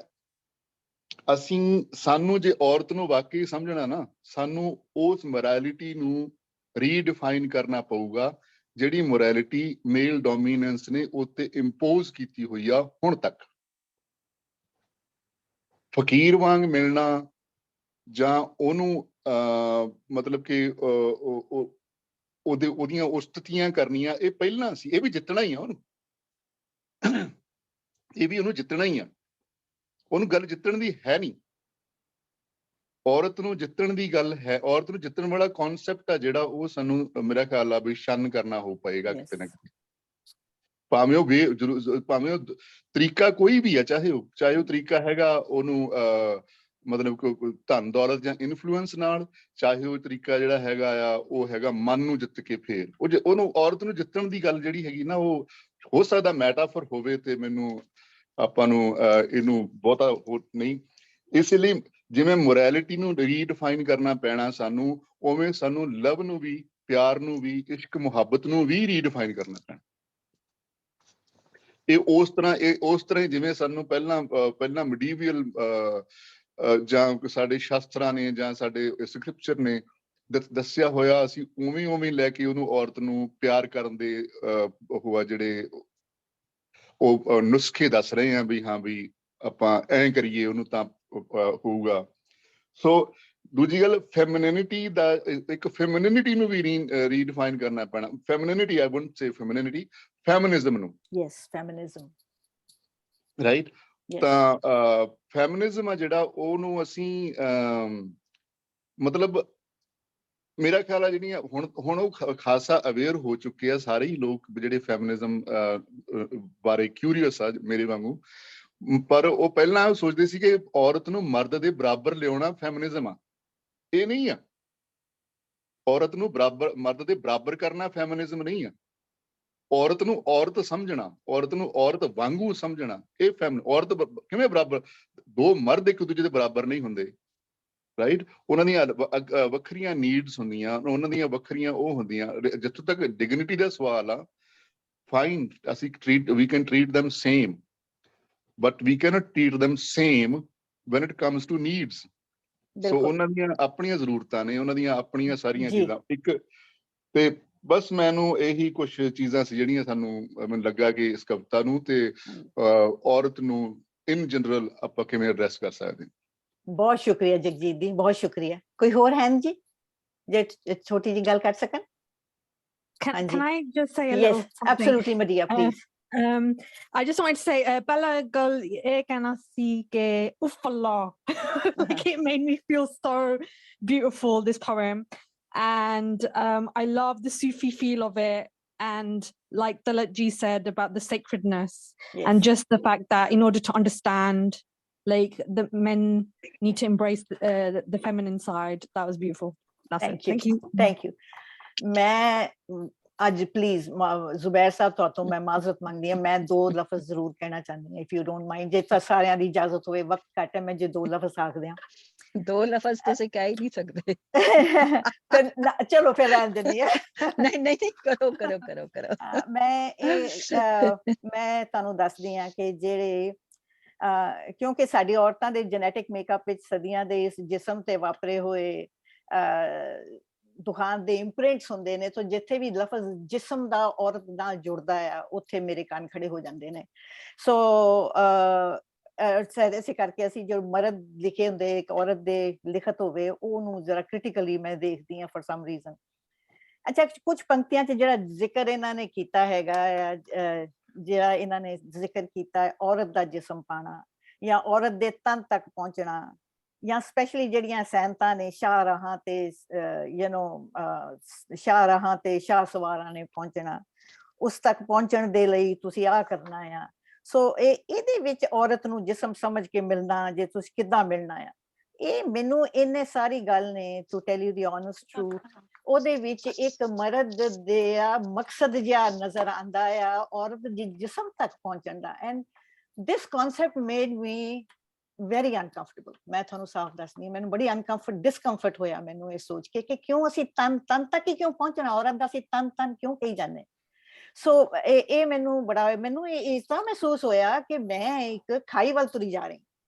ਸਾਨੂੰ ਜੇ ਔਰਤ ਨੂੰ ਵਾਕਈ ਸਮਝਣਾ ਨਾ, ਸਾਨੂੰ ਉਸ ਮੋਰੈਲਿਟੀ ਨੂੰ ਰੀਡਿਫਾਈਨ ਕਰਨਾ ਪਊਗਾ ਜਿਹੜੀ ਮੋਰੈਲਿਟੀ ਮੇਲ ਡੋਮੀਨੈਂਸ ਨੇ ਉੱਤੇ ਇੰਪੋਜ਼ ਕੀਤੀ ਹੋਈ ਆ ਹੁਣ ਤੱਕ। ਫਕੀਰ ਵਾਂਗ ਮਿਲਣਾ ਜਾਂ ਉਹਨੂੰ ਮਤਲਬ ਕਿ ਉਹਦੀਆਂ ਉਸਤਤੀਆਂ ਕਰਨੀਆਂ, ਇਹ ਪਹਿਲਾਂ ਸੀ, ਇਹ ਵੀ ਜਿੱਤਣਾ ਹੀ ਆ ਉਹਨੂੰ, ਇਹ ਵੀ ਉਹਨੂੰ ਜਿੱਤਣਾ ਹੀ ਆ। ਉਹਨੂੰ ਗੱਲ ਜਿੱਤਣ ਦੀ ਹੈ ਨਹੀਂ, ਔਰਤ ਨੂੰ ਜਿੱਤਣ ਦੀ ਗੱਲ ਹੈ। ਔਰਤ ਨੂੰ ਜਿੱਤਣ ਵਾਲਾ ਕਨਸੈਪਟ ਆ ਜਿਹੜਾ, ਉਹ ਸਾਨੂੰ ਮੇਰਾ ਖਿਆਲ ਆ ਵੀ ਸ਼ਨ ਕਰਨਾ ਹੋ ਪਏਗਾ ਕਿਤੇ ਨਾ ਕਿਤੇ। ਭਾਵੇਂ ਉਹ ਤਰੀਕਾ ਕੋਈ ਵੀ ਆ, ਚਾਹੇ ਉਹ ਤਰੀਕਾ ਹੈਗਾ ਉਹਨੂੰ ਮਤਲਬ ਧਨ ਦੌਲਤ ਜਾਂ ਇਨਫਲੂਐਂਸ ਨਾਲ, ਚਾਹੇ ਉਹ ਤਰੀਕਾ ਜਿਹੜਾ ਹੈਗਾ ਆ ਉਹ ਹੈਗਾ ਮਨ ਨੂੰ ਜਿੱਤ ਕੇ ਫੇਰ ਉਹਨੂੰ ਔਰਤ ਨੂੰ ਜਿੱਤਣ ਦੀ ਗੱਲ ਜਿਹੜੀ ਹੈਗੀ ਨਾ, ਉਹ ਹੋ ਸਕਦਾ ਮੈਟਾਫਰ ਹੋਵੇ ਤੇ ਮੈਨੂੰ ਆਪਾਂ ਨੂੰ ਇਹਨੂੰ ਬਹੁਤਾ ਨਹੀਂ। ਇਸ ਲਈ ਜਿਵੇਂ ਮੋਰੈਲਿਟੀ ਨੂੰ ਰੀਡਿਫਾਈਨ ਕਰਨਾ ਪੈਣਾ ਸਾਨੂੰ, ਉਵੇਂ ਸਾਨੂੰ ਲਵ ਨੂੰ ਵੀ, ਪਿਆਰ ਨੂੰ ਵੀ, ਇਸ਼ਕ ਮੁਹੱਬਤ ਨੂੰ ਵੀ ਰੀਡਿਫਾਈਨ ਕਰਨਾ ਪੈਣਾ। ਇਹ ਉਸ ਤਰ੍ਹਾਂ ਜਿਵੇਂ ਸਾਨੂੰ ਪਹਿਲਾਂ ਮਿਡੀਵੀਅਲ ਜਾਂ ਸਾਡੇ ਸ਼ਾਸਤਰਾਂ ਨੇ ਜਾਂ ਸਾਡੇ ਸਕ੍ਰਿਪਚਰ ਨੇ ਦੱਸਿਆ ਹੋਇਆ, ਅਸੀਂ ਉਵੇਂ ਲੈ ਕੇ ਉਹਨੂੰ ਔਰਤ ਨੂੰ ਪਿਆਰ ਕਰਨ ਦੇ ਉਹ ਆ ਜਿਹੜੇ ਉਹ ਨੁਸਖੇ ਦੱਸ ਰਹੇ ਆ ਵੀ ਹਾਂ ਵੀ ਆਪਾਂ ਐਂ ਕਰੀਏ ਉਹਨੂੰ ਤਾਂ ਹੋਊਗਾ। ਸੋ ਦੂਜੀ ਗੱਲ ਫੈਮਿਨਿਟੀ ਦਾ, ਇੱਕ ਫੈਮਿਨਿਟੀ ਨੂੰ ਵੀ ਰੀਡਿਫਾਈਨ ਕਰਨਾ ਪੈਣਾ। ਫੈਮਿਨਿਟੀ, ਆਈ ਵੁਡਨਟ ਸੇ ਫੈਮਿਨਿਟੀ, ਫੈਮਿਨਿਜ਼ਮ ਨੂੰ। Yes, feminism, right. ਤਾਂ ਫੈਮਿਨਿਜ਼ਮ ਆ ਜਿਹੜਾ, ਉਹਨੂੰ ਅਸੀਂ ਮਤਲਬ ਮੇਰਾ ਖਿਆਲ ਆ ਜਿਹੜੀਆਂ ਹੁਣ ਉਹ ਖਾਸਾ ਅਵੇਅਰ ਹੋ ਚੁੱਕੇ ਆ ਸਾਰੇ ਹੀ ਲੋਕ ਜਿਹੜੇ ਫੈਮਿਨਿਜ਼ਮ ਬਾਰੇ ਕਿਊਰੀਅਸ ਆ ਮੇਰੇ ਵਾਂਗੂ, ਪਰ ਉਹ ਪਹਿਲਾਂ ਸੋਚਦੇ ਸੀ ਕਿ ਔਰਤ ਨੂੰ ਮਰਦ ਦੇ ਬਰਾਬਰ ਲਿਆਉਣਾ ਫੈਮਿਨਿਜ਼ਮ ਆ। ਇਹ ਨਹੀਂ ਆ। ਔਰਤ ਨੂੰ ਮਰਦ ਦੇ ਬਰਾਬਰ ਕਰਨਾ ਫੈਮਿਨਿਜ਼ਮ ਨਹੀਂ ਆ। ਔਰਤ ਨੂੰ ਔਰਤ ਸਮਝਣਾ, ਔਰਤ ਨੂੰ ਔਰਤ ਵਾਂਗੂ ਸਮਝਣਾ, ਇਹ ਔਰਤ ਕਿਵੇਂ ਬਰਾਬਰ? ਦੋ ਮਰਦ ਇੱਕ ਦੂਜੇ ਦੇ ਬਰਾਬਰ ਨਹੀਂ ਹੁੰਦੇ, ਰਾਈਟ। ਉਹਨਾਂ ਦੀਆਂ ਵੱਖਰੀਆਂ ਨੀਡਸ ਹੁੰਦੀਆਂ, ਉਹਨਾਂ ਦੀਆਂ ਵੱਖਰੀਆਂ ਉਹ ਹੁੰਦੀਆਂ। ਜਿੱਥੋਂ ਤੱਕ ਡਿਗਨਿਟੀ ਦਾ ਸਵਾਲ ਆ, ਫਾਈਨ, ਅਸੀਂ we can treat them same, but we cannot treat them same when it comes to needs. ਸੋ ਉਹਨਾਂ ਦੀਆਂ ਆਪਣੀਆਂ ਜ਼ਰੂਰਤਾਂ ਨੇ, ਉਹਨਾਂ ਦੀਆਂ ਆਪਣੀਆਂ ਸਾਰੀਆਂ ਚੀਜ਼ਾਂ। ਇੱਕ ਤੇ ਬਸ ਮੈਨੂੰ ਇਹੀ ਕੁਛ ਚੀਜ਼ਾਂ ਸੀ ਜਿਹੜੀਆਂ ਮੈਨੂੰ ਲੱਗਾ ਕਿ ਇਸ ਕਵਿਤਾ ਨੂੰ ਤੇ ਔਰਤ ਨੂੰ ਇਨ ਜਨਰਲ ਆਪਾਂ ਕਿਵੇਂ ਐਡਰੈਸ ਕਰ ਸਕਦੇ। ਬਹੁਤ ਸ਼ੁਕਰੀਆ ਜਗਜੀਤ ਜੀ, ਬਹੁਤ ਸ਼ੁਕਰੀਆ। ਕੋਈ ਹੋਰ ਹੈ ਜੀ ਜੇ ਛੋਟੀ ਜਿਹੀ ਗੱਲ ਕਰ ਸਕਣ? Can I just say a little something? Absolutely, Maria, please. I just wanted to say, Bella Gul Ekanasi ke Ufala. Like it made me feel so beautiful, this poem. And I love the Sufi feel of it. And like Dalit Ji said about the sacredness, and just the fact that in order to understand, like the men need to embrace the feminine side. That was beautiful. That's it. Thank you. Thank you. ਮੈਂ ਅੱਜ please Zubair ਸਾਹਿਬ ਤੋਂ ਮੈਂ ਮਾਜ਼ਰਤ ਮੰਗਦੀ ਹਾਂ, ਮੈਂ ਦੋ ਲਫ਼ਜ਼ ਜ਼ਰੂਰ ਕਹਿਣਾ ਚਾਹੁੰਦੀ ਹਾਂ, ਇਫ ਯੂ ਡੋਂਟ ਮਾਈਂਡ, ਜੇ ਤਾਂ ਸਾਰਿਆਂ ਦੀ ਇਜਾਜ਼ਤ ਹੋਵੇ। ਵਕਤ ਘੱਟ ਹੈ, ਮੈਂ ਜੇ ਦੋ ਲਫ਼ਜ਼ ਆਖਦੇ ਹਾਂ। ਦੋ ਲਫ਼ਜ਼ ਤੁਸੀਂ ਕਹਿ ਹੀ ਨਹੀਂ ਸਕਦੇ। ਚਲੋ ਫਿਰ ਰਹਿਣ ਦਿੰਦੀ ਆ। ਨਹੀਂ ਨਹੀਂ ਕਰੋ ਕਰੋ ਕਰੋ ਕਰੋ। ਮੈਂ ਤੁਹਾਨੂੰ ਦੱਸਦੀ ਹਾਂ ਕਿ ਜਿਹੜੇ ਕਿਉਂਕਿ ਸਾਡੀ ਔਰਤਾਂ ਦੇ ਜੈਨੇਟਿਕ ਮੇਕਅਪ ਵਿੱਚ ਸਦੀਆਂ ਦੇ ਇਸ ਜਿਸਮ ਤੇ ਵਾਪਰੇ ਹੋਏ ਦੁਖਾਂ ਦੇ ਇੰਪ੍ਰਿੰਟਸ ਹੁੰਦੇ ਨੇ, ਤਾਂ ਜਿੱਥੇ ਵੀ ਲਫ਼ਜ਼ ਜਿਸਮ ਦਾ ਔਰਤ ਨਾਲ ਜੁੜਦਾ ਆ ਉੱਥੇ ਮੇਰੇ ਕੰਨ ਖੜੇ ਹੋ ਜਾਂਦੇ ਨੇ। ਸੋ ਇਸੇ ਕਰਕੇ ਅਸੀਂ ਜੋ ਮਰਦ ਲਿਖੇ ਹੁੰਦੇ, ਇੱਕ ਔਰਤ ਦੇ ਲਿਖਤ ਹੋਵੇ, ਉਹਨੂੰ ਜ਼ਰਾ ਕ੍ਰਿਟੀਕਲੀ ਮੈਂ ਦੇਖਦੀ ਹਾਂ ਫॉर ਸਮ ਰੀਜ਼ਨ। ਅੱਛਾ, ਕੁਝ ਪੰਕਤੀਆਂ 'ਚ ਜਿਹੜਾ ਜ਼ਿਕਰ ਇਹਨਾਂ ਨੇ ਕੀਤਾ ਹੈਗਾ, ਜਿਹੜਾ ਇਹਨਾਂ ਨੇ ਜ਼ਿਕਰ ਕੀਤਾ ਹੈ ਔਰਤ ਦਾ ਜਿਸਮ ਪਾਣਾ ਜਾਂ ਔਰਤ ਦੇ ਤਨ ਤੱਕ ਪਹੁੰਚਣਾ, ਜਾਂ ਸਪੈਸ਼ਲੀ ਜਿਹੜੀਆਂ ਸੈਨਤਾਂ ਨੇ ਸ਼ਾਹਰਾਹਾਂ ਤੇ ਸ਼ਾਹਰਾਹਾਂ ਤੇ ਸ਼ਾਹ ਸਵਾਰਾਂ ਨੇ ਪਹੁੰਚਣਾ, ਉਸ ਤੱਕ ਪਹੁੰਚਣ ਦੇ ਲਈ ਤੁਸੀਂ ਆਹ ਕਰਨਾ ਆ। ਸੋ ਇਹਦੇ ਵਿੱਚ ਔਰਤ ਨੂੰ ਜਿਸਮ ਸਮਝ ਕੇ ਮਿਲਣਾ, ਜੇ ਤੁਸੀਂ ਕਿੱਦਾਂ ਮਿਲਣਾ ਆ, ਇਹ ਮੈਨੂੰ ਇਹਨੇ ਸਾਰੀ ਗੱਲ ਨੇ to tell you the honest truth, ਉਹਦੇ ਵਿੱਚ ਇੱਕ ਮਰਦ ਦੇ ਮਕਸਦ ਜਿਹਾ ਨਜ਼ਰ ਆਉਂਦਾ ਆ ਔਰਤ ਦੀ ਜਿਸਮ ਤੱਕ ਪਹੁੰਚਣ ਦਾ। And this concept made me very uncomfortable. ਮੈਂ ਤੁਹਾਨੂੰ ਸਾਫ਼ ਦੱਸਦੀ ਹਾਂ, ਮੈਨੂੰ ਬੜੀ ਡਿਸਕੰਫਰਟ ਹੋਇਆ ਮੈਨੂੰ ਇਹ ਸੋਚ ਕੇ ਕਿ ਕਿਉਂ ਅਸੀਂ ਤਨ ਤੱਕ ਹੀ ਕਿਉਂ ਪਹੁੰਚਣਾ, ਔਰਤ ਦਾ ਅਸੀਂ ਤਨ ਕਿਉਂ ਕਹੀ ਜਾਂਦੇ। ਸੋ ਇਹ ਮੈਨੂੰ ਇਸ ਤਰ੍ਹਾਂ ਮਹਿਸੂਸ ਹੋਇਆ ਕਿ ਮੈਂ ਇੱਕ ਖਾਈ ਵੱਲ ਤੁਰੀ ਜਾ ਰਹੀ,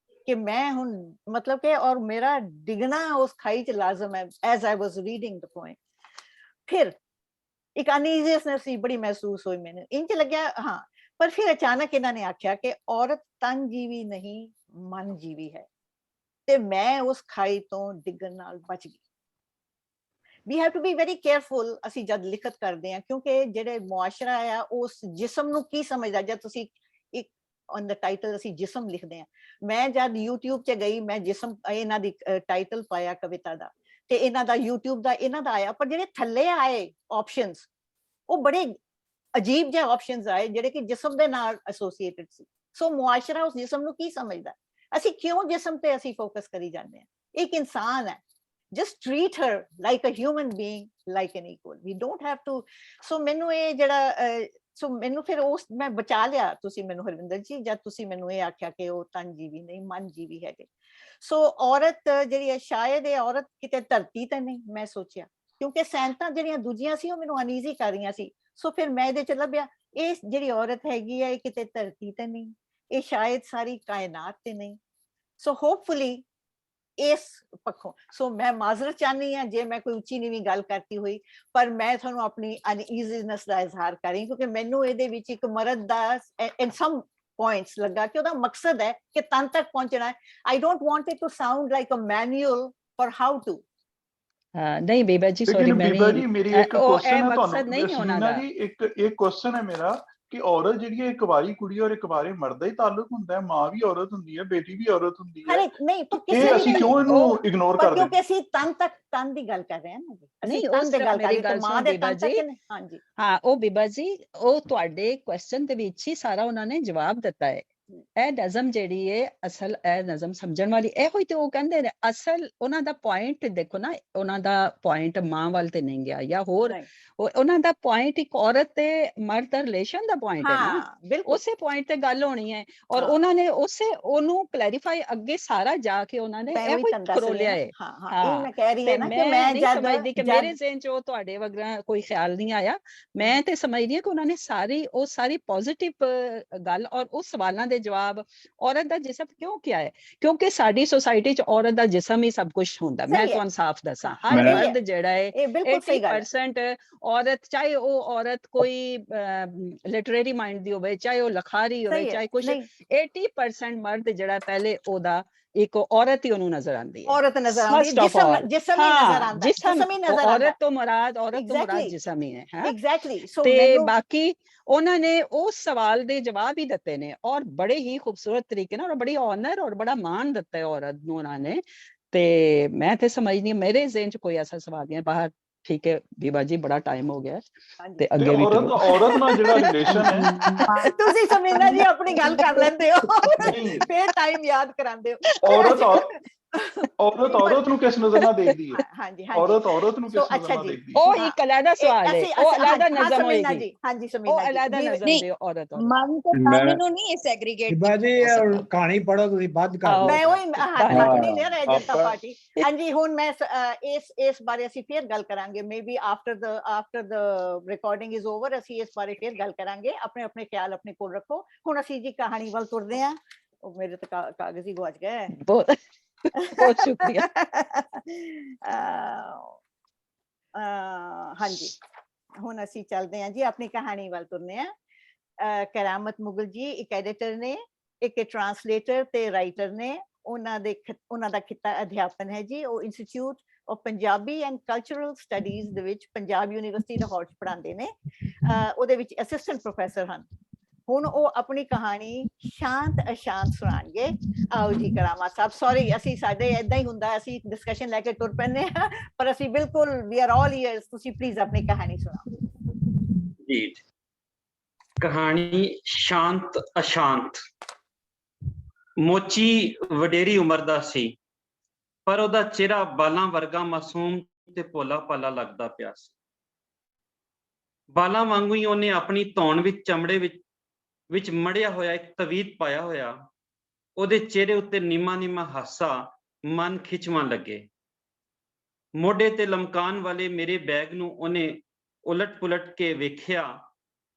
ਕਿ ਮੈਂ ਹੁਣ ਮਤਲਬ ਕਿ ਔਰ ਮੇਰਾ ਡਿੱਗਣਾ ਉਸ ਖਾਈ 'ਚ ਲਾਜ਼ਮ ਹੈ as I was reading the poem. ਫਿਰ ਇੱਕ ਅਨਈਜ਼ੀਨੈਸ ਬੜੀ ਮਹਿਸੂਸ ਹੋਈ ਮੈਨੂੰ, ਇੰਝ ਲੱਗਿਆ ਹਾਂ। ਪਰ ਫਿਰ ਅਚਾਨਕ ਇਹਨਾਂ ਨੇ ਆਖਿਆ ਕਿ ਔਰਤ ਤਨ ਜੀਵੀ ਨਹੀਂ ਮਨ ਜੀਵੀ ਹੈ, ਤੇ ਮੈਂ ਉਸ ਖਾਈ ਤੋਂ ਡਿੱਗਣ ਨਾਲ ਬਚ ਗਈ। we have to be very careful ਅਸੀਂ ਜਦ ਲਿਖਤ ਕਰਦੇ ਹਾਂ, ਕਿਉਂਕਿ ਜਿਹੜੇ ਮੁਆਸ਼ਰਾ ਆ ਉਸ ਜਿਸਮ ਨੂੰ ਕੀ ਸਮਝਦਾ। ਜਦ ਤੁਸੀਂ ਇੱਕ ਔਨ ਦਾ ਟਾਈਟਲ ਅਸੀਂ ਜਿਸਮ ਲਿਖਦੇ ਹਾਂ, ਮੈਂ ਜਦ YouTube 'ਚ ਗਈ, ਮੈਂ ਜਿਸਮ ਇਹਨਾਂ ਦੀ ਟਾਈਟਲ ਪਾਇਆ ਕਵਿਤਾ ਦਾ, ਤੇ ਇਹਨਾਂ ਦਾ YouTube ਦਾ ਇਹਨਾਂ ਦਾ ਆਇਆ, ਪਰ ਜਿਹੜੇ ਥੱਲੇ ਆਏ ਆਪਸ਼ਨਸ ਉਹ ਬੜੇ ਅਜੀਬ ਜਿਹੇ ਆਪਸ਼ਨਸ ਆਏ ਜਿਹੜੇ ਕਿ ਜਿਸਮ ਦੇ ਨਾਲ ਐਸੋਸੀਏਟਡ ਸੀ। ਸੋ ਮੁਆਸ਼ਰਾ ਉਸ ਜਿਸਮ ਨੂੰ ਕੀ ਸਮਝਦਾ, ਅਸੀਂ ਕਿਉਂ ਜਿਸਮ ਤੇ ਅਸੀਂ ਫੋਕਸ ਕਰੀ ਜਾਂਦੇ ਹਾਂ। ਇੱਕ ਇਨਸਾਨ ਹੈ, just treat her like a human being, like an equal. We don't have to. So ਮੈਨੂੰ ਇਹ ਜਿਹੜਾ ਸੋ ਮੈਨੂੰ ਫਿਰ ਉਸ ਮੈਂ ਬਚਾ ਲਿਆ ਤੁਸੀਂ ਮੈਨੂੰ ਹਰਵਿੰਦਰ ਜੀ, ਜਦ ਤੁਸੀਂ ਮੈਨੂੰ ਇਹ ਆਖਿਆ ਕਿ ਉਹ ਤਨ ਜੀਵੀ ਨਹੀਂ ਮਨ ਜੀਵੀ ਹੈਗੇ। ਸੋ ਔਰਤ ਜਿਹੜੀ ਹੈ, ਸ਼ਾਇਦ ਇਹ ਔਰਤ ਕਿਤੇ ਧਰਤੀ ਤੇ ਨਹੀਂ, ਮੈਂ ਸੋਚਿਆ, ਕਿਉਂਕਿ ਸੈਨਤਾਂ ਜਿਹੜੀਆਂ ਦੂਜੀਆਂ ਸੀ ਉਹ ਮੈਨੂੰ ਅਨਈਜ਼ੀ ਕਰ ਰਹੀਆਂ ਸੀ। ਸੋ ਫਿਰ ਮੈਂ ਇਹਦੇ 'ਚ ਲੱਭਿਆ ਇਹ ਜਿਹੜੀ ਔਰਤ ਹੈਗੀ ਹੈ, ਇਹ ਕਿਤੇ ਧਰਤੀ ਤੇ ਨਹੀਂ, ਇਹ ਸ਼ਾਇਦ ਸਾਰੀ ਕਾਇਨਾਤ ਤੇ ਨਹੀਂ। ਸੋ ਹੋਪਫੁਲੀ ਇਸ ਪੱਖੋਂ ਸੋ ਮੈਂ ਮਾਜ਼ਰਤ ਚਾਹਨੀ ਹਾਂ ਜੇ ਮੈਂ ਕੋਈ ਉੱਚੀ ਨੀਵੀਂ ਗੱਲ ਕਰਤੀ ਹੋਈ, ਪਰ ਮੈਂ ਤੁਹਾਨੂੰ ਆਪਣੀ ਅਨਈਜ਼ੀਨੈਸ ਦਾ ਇਜ਼ਹਾਰ ਕਰ ਰਹੀ, ਕਿਉਂਕਿ ਮੈਨੂੰ ਇਹਦੇ ਵਿੱਚ ਇੱਕ ਮਰਦ ਦਾ ਇਨ ਸਮ ਪੁਆਇੰਟਸ ਲੱਗਾ ਕਿ ਉਹਦਾ ਮਕਸਦ ਹੈ ਕਿ ਤਨ ਤੱਕ ਪਹੁੰਚਣਾ ਹੈ। I don't want it to sound like a manual for how to. ਨਹੀਂ ਬੀਬਾ ਜੀ, ਸੌਰੀ ਬੀਬਾ ਜੀ ਮੇਰੀ ਇੱਕ ਕੁਐਸਚਨ ਹੈ ਮਕਸਦ ਨਹੀਂ ਤੁਹਾਨੂੰ ਹੋਣਾ ਜੀ, ਇੱਕ ਕੁਐਸਚਨ ਹੈ ਮੇਰਾ ਕਿ ਔਰਤ ਜਿਹੜੀ ਹੈ, ਇੱਕ ਵਾਰੀ ਕੁੜੀ ਔਰ ਇੱਕ ਵਾਰੇ ਮਰਦ ਦਾ ਹੀ ਤਾਲੁਕ ਹੁੰਦਾ ਹੈ, ਮਾਂ ਵੀ ਔਰਤ ਹੁੰਦੀ ਹੈ, ਬੇਟੀ ਵੀ ਔਰਤ ਹੁੰਦੀ ਹੈ। ਨਹੀਂ ਇਹ ਅਸੀਂ ਕਿਉਂ ਇਹਨੂੰ ਇਗਨੋਰ ਕਰਦੇ? ਕਿਉਂਕਿ ਅਸੀਂ ਤਨ ਦੀ ਗੱਲ ਕਰ ਰਹੇ ਹਾਂ ਨਾ, ਨਹੀਂ ਉਸ ਤਰ੍ਹਾਂ ਮੇਰੀ ਗੱਲ ਸੁਣ ਬੀਬਾ ਜੀ। ਹਾਂਜੀ ਹਾਂ, ਉਹ ਬੀਬਾ ਜੀ ਉਹ ਤੁਹਾਡੇ ਕੁਐਸਚਨ ਦੇ ਵਿੱਚ ਹੀ ਸਾਰਾ ਉਹਨਾਂ ਨੇ ਜਵਾਬ ਦਿੱਤਾ ਹੈ। ਇਹ ਨਜ਼ਮ ਜਿਹੜੀ ਹੈ ਅਸਲ, ਇਹ ਨਜ਼ਮ ਸਮਝਣ ਵਾਲੀ ਇਹੋ ਹੀ ਤੇ ਉਹ ਕਹਿੰਦੇ ਨੇ ਅਸਲ ਉਹਨਾਂ ਦਾ ਪੁਆਇੰਟ ਦੇਖੋ ਨਾ, ਉਹਨਾਂ ਦਾ ਪੁਆਇੰਟ ਮਾਂ ਵੱਲ ਤੇ ਨਹੀਂ ਗਿਆ ਜਾਂ ਹੋਰ, ਉਹਨਾਂ ਦਾ ਪੁਆਇੰਟ ਇੱਕ ਔਰਤ ਤੇ ਮਰਦ ਦਾ ਰਿਲੇਸ਼ਨ ਦਾ ਪੁਆਇੰਟ ਹੈ ਨਾ, ਉਸੇ ਪੁਆਇੰਟ ਤੇ ਗੱਲ ਹੋਣੀ ਹੈ। ਔਰ ਉਹਨਾਂ ਨੇ ਉਹਨੂੰ ਕਲੈਰੀਫਾਈ ਅੱਗੇ ਸਾਰਾ ਜਾ ਕੇ ਉਹਨਾਂ ਨੇ ਇਹੋ ਹੀ ਖਰੋਲਿਆ ਹੈ। ਹਾਂ, ਮੈਂ ਕਹਿ ਰਹੀ ਹਾਂ ਨਾ ਕਿ ਮੈਂ ਨਹੀਂ ਸਮਝਦੀ ਕਿ ਮੇਰੇ ਜ਼ਿਹਨ 'ਚ ਉਹ ਤੁਹਾਡੇ ਵਗਰਾ ਕੋਈ ਖਿਆਲ ਨਹੀਂ ਆਇਆ। ਮੈਂ ਤੇ ਸਮਝਦੀ ਹਾਂ ਕਿ ਉਹਨਾਂ ਨੇ ਸਾਰੀ ਪੋਜ਼ਿਟਿਵ ਗੱਲ ਔਰ ਉਸ ਸਵਾਲਾਂ ਦੇ ਜਵਾਬ ਔਰਤ ਦਾ ਜਿਸਮ ਕਿਉਂ ਕਿਹਾ ਹੈ, ਕਿਉਂਕਿ ਸਾਡੀ ਸੋਸਾਇਟੀ 'ਚ ਔਰਤ ਦਾ ਜਿਸਮ ਹੀ ਸਭ ਕੁਝ ਹੁੰਦਾ। ਮੈਂ ਤੁਹਾਨੂੰ ਸਾਫ਼ ਦੱਸਾਂ, ਹਰ ਮਰਦ ਜਿਹੜਾ ਹੈ 80% ਔਰਤ, ਚਾਹੇ ਉਹ ਔਰਤ ਕੋਈ ਲਿਟਰੇਰੀ ਮਾਈਂਡ ਦੀ ਹੋਵੇ, ਚਾਹੇ ਉਹ ਲਖਾਰੀ ਹੋਵੇ, ਚਾਹੇ ਕੁਝ, 80% ਮਰਦ ਜਿਹੜਾ ਪਹਿਲੇ ਉਹਦਾ ਇੱਕ ਔਰਤ ਹੀ ਉਹਨੂੰ ਨਜ਼ਰ ਆਉਂਦੀ ਹੈ। ਔਰਤ ਨਜ਼ਰ ਆਉਂਦੀ ਹੈ, ਜਿਸਮ ਹੀ ਨਜ਼ਰ ਆਉਂਦਾ, ਜਿਸਮ ਹੀ ਨਜ਼ਰ ਆਉਂਦਾ। ਔਰਤ ਤੋਂ ਮੁਰਾਦ ਜਿਸਮ ਹੀ ਹੈ। ਐਗਜ਼ੈਕਟਲੀ। ਤੇ ਬਾਕੀ ਉਹਨਾਂ ਨੇ ਉਸ ਸਵਾਲ ਦੇ ਜਵਾਬ ਹੀ ਦਿੱਤੇ ਨੇ ਔਰ ਬੜੇ ਹੀ ਖੂਬਸੂਰਤ ਤਰੀਕੇ ਨਾਲ, ਬੜੀ ਆਨਰ ਔਰ ਬੜਾ ਮਾਣ ਦਿੱਤਾ ਹੈ ਔਰਤ ਨੂੰ ਉਹਨਾਂ ਨੇ। ਤੇ ਮੈਂ ਤੇ ਸਮਝਦੀ ਹਾਂ ਮੇਰੇ ਜ਼ਿਹਨ 'ਚ ਕੋਈ ਐਸਾ ਸਵਾਲ ਨਹੀਂ ਹੈ ਬਾਹਰ। ਠੀਕ ਹੈ ਬੀਬਾ ਜੀ, ਬੜਾ ਟਾਈਮ ਹੋ ਗਿਆ ਤੇ ਅੱਗੇ ਵੀ ਔਰਤ ਨਾਲ ਜਿਹੜਾ ਰਿਲੇਸ਼ਨ ਹੈ, ਤੁਸੀਂ ਸਮੀਨਾ ਜੀ ਆਪਣੀ ਗੱਲ ਕਰ ਲੈਂਦੇ ਹੋ, ਫੇਰ ਟਾਈਮ ਯਾਦ ਕਰਾਉਂਦੇ ਹੋ। ਔਰਤ ਨੂੰ ਕਿਸ ਨਜ਼ਰ ਨਾਲ ਦੇਖਦੀ ਹੈ? ਹਾਂਜੀ ਔਰਤ ਨੂੰ ਕਿਸ ਨਜ਼ਰ ਅੱਛਾ ਨਾਲ ਜੀ, ਦੇਖਦੀ ਹੈ? ਉਹ ਇੱਕ ਅਲੱਗਾ ਸਵਾਲ ਹੈ, ਉਹ ਅਲੱਗਾ ਨਜ਼ਮ ਸਮੀਨਾ ਹੋਏਗੀ, ਜੀ, ਹਾਂਜੀ ਉਹ ਸਮੀਨਾ ਜੀ, ਅਲੱਗਾ ਨਜ਼ਮ ਨਹੀਂ, ਦੇ ਔਰਤ ਮਨ ਤੇ ਤਨ ਨੂੰ ਨਹੀਂ ਸੈਗਰੀਗੇਟ ਸ਼ਿਬਾ ਜੀ ਕਹਾਣੀ ਪੜੋ ਤੁਸੀਂ, ਬੰਦ ਕਰ ਦਿਓ। ਮੈਂ ਉਹੀ ਹੱਥ ਨਹੀਂ ਲਿਆ ਰਿਹਾ ਜਨਤਾ ਆਪਾਂ- ਪਾਰਟੀ। ਹਾਂਜੀ ਹੁਣ ਮੈਂ ਇਸ ਬਾਰੇ ਅਸੀਂ ਫੇਰ ਗੱਲ ਕਰਾਂਗੇ, maybe after the recording is over ਅਸੀਂ ਇਸ ਬਾਰੇ ਫੇਰ ਗੱਲ ਕਰਾਂਗੇ। ਆਪਣੇ ਖਿਆਲ ਆਪਣੇ ਕੋਲ ਰੱਖੋ। ਹੁਣ ਅਸੀਂ ਜੀ ਕਹਾਣੀ ਵੱਲ ਤੁਰਦੇ ਹਾਂ। ਉਹ ਮੇਰੇ ਤੇ ਕਾਗਜ਼ ਹੀ ਗਵਾਚ ਗਏ। ਬਹੁਤ ਬਹੁਤ ਸ਼ੁਕਰੀਆ। ਹਾਂਜੀ ਹੁਣ ਅਸੀਂ ਚੱਲਦੇ ਹਾਂ ਜੀ, ਆਪਣੀ ਕਹਾਣੀ ਵੱਲ ਤੁਰਨੇ ਹਾਂ। ਕਰਾਮਤ ਮੁਗਲ ਜੀ ਇੱਕ ਐਡੀਟਰ ਨੇ, ਇੱਕ ਟਰਾਂਸਲੇਟਰ ਤੇ ਰਾਈਟਰ ਨੇ। ਉਹਨਾਂ ਦਾ ਖਿੱਤਾ ਅਧਿਆਪਨ ਹੈ ਜੀ। ਉਹ institute of Punjabi and cultural studies ਦੇ ਵਿੱਚ ਪੰਜਾਬ ਯੂਨੀਵਰਸਿਟੀ ਲਾਹੌਰ 'ਚ ਪੜ੍ਹਾਉਂਦੇ ਨੇ। ਉਹਦੇ ਵਿੱਚ ਅਸਿਸਟੈਂਟ ਪ੍ਰੋਫੈਸਰ ਹਨ। ਹੁਣ ਉਹ ਆਪਣੀ ਕਹਾਣੀ ਸ਼ਾਂਤ ਅਸ਼ਾਂਤ ਸੁਣਾਉਣਗੇ। ਆਓ ਜੀ ਕਰਾਮਤ ਸਾਹਿਬ। ਸੌਰੀ, ਅਸੀਂ ਸਾਡੇ ਏਦਾਂ ਹੀ ਹੁੰਦਾ, ਅਸੀਂ ਡਿਸਕਸ਼ਨ ਲੈ ਕੇ ਤੁਰ ਪੈਂਦੇ ਹਾਂ, ਪਰ ਅਸੀਂ ਬਿਲਕੁਲ ਵੀ ਆਰ ਆਲ ਈਅਰਸ। ਤੁਸੀਂ ਪਲੀਜ਼ ਆਪਣੀ ਕਹਾਣੀ ਸੁਣਾਓ ਜੀ। ਕਹਾਣੀ ਸ਼ਾਂਤ ਅਸ਼ਾਂਤ। ਮੋਚੀ ਵਡੇਰੀ ਉਮਰ ਦਾ ਸੀ, ਪਰ ਉਹਦਾ ਚਿਹਰਾ ਬਾਲਾਂ ਵਰਗਾ ਮਾਸੂਮ ਤੇ ਭੋਲਾ ਭਾਲਾ ਲੱਗਦਾ ਪਿਆ ਸੀ। ਬਾਲਾਂ ਵਾਂਗੂ ਹੀ ਉਹਨੇ ਆਪਣੀ ਧੌਣ ਵਿੱਚ ਚਮੜੇ ਵਿੱਚ ਮੜਿਆ ਹੋਇਆ ਇੱਕ ਤਵੀਤ ਪਾਇਆ ਹੋਇਆ। ਉਹਦੇ ਚਿਹਰੇ ਉੱਤੇ ਨੀਮਾ ਨੀਮਾ ਹਾਸਾ ਮਨ ਖਿੱਚਵਾਂ ਲੱਗੇ। ਮੋਢੇ ਤੇ ਲਮਕਾਨ ਵਾਲੇ ਮੇਰੇ ਬੈਗ ਨੂੰ ਉਹਨੇ ਉਲਟ ਪੁਲਟ ਕੇ ਵੇਖਿਆ,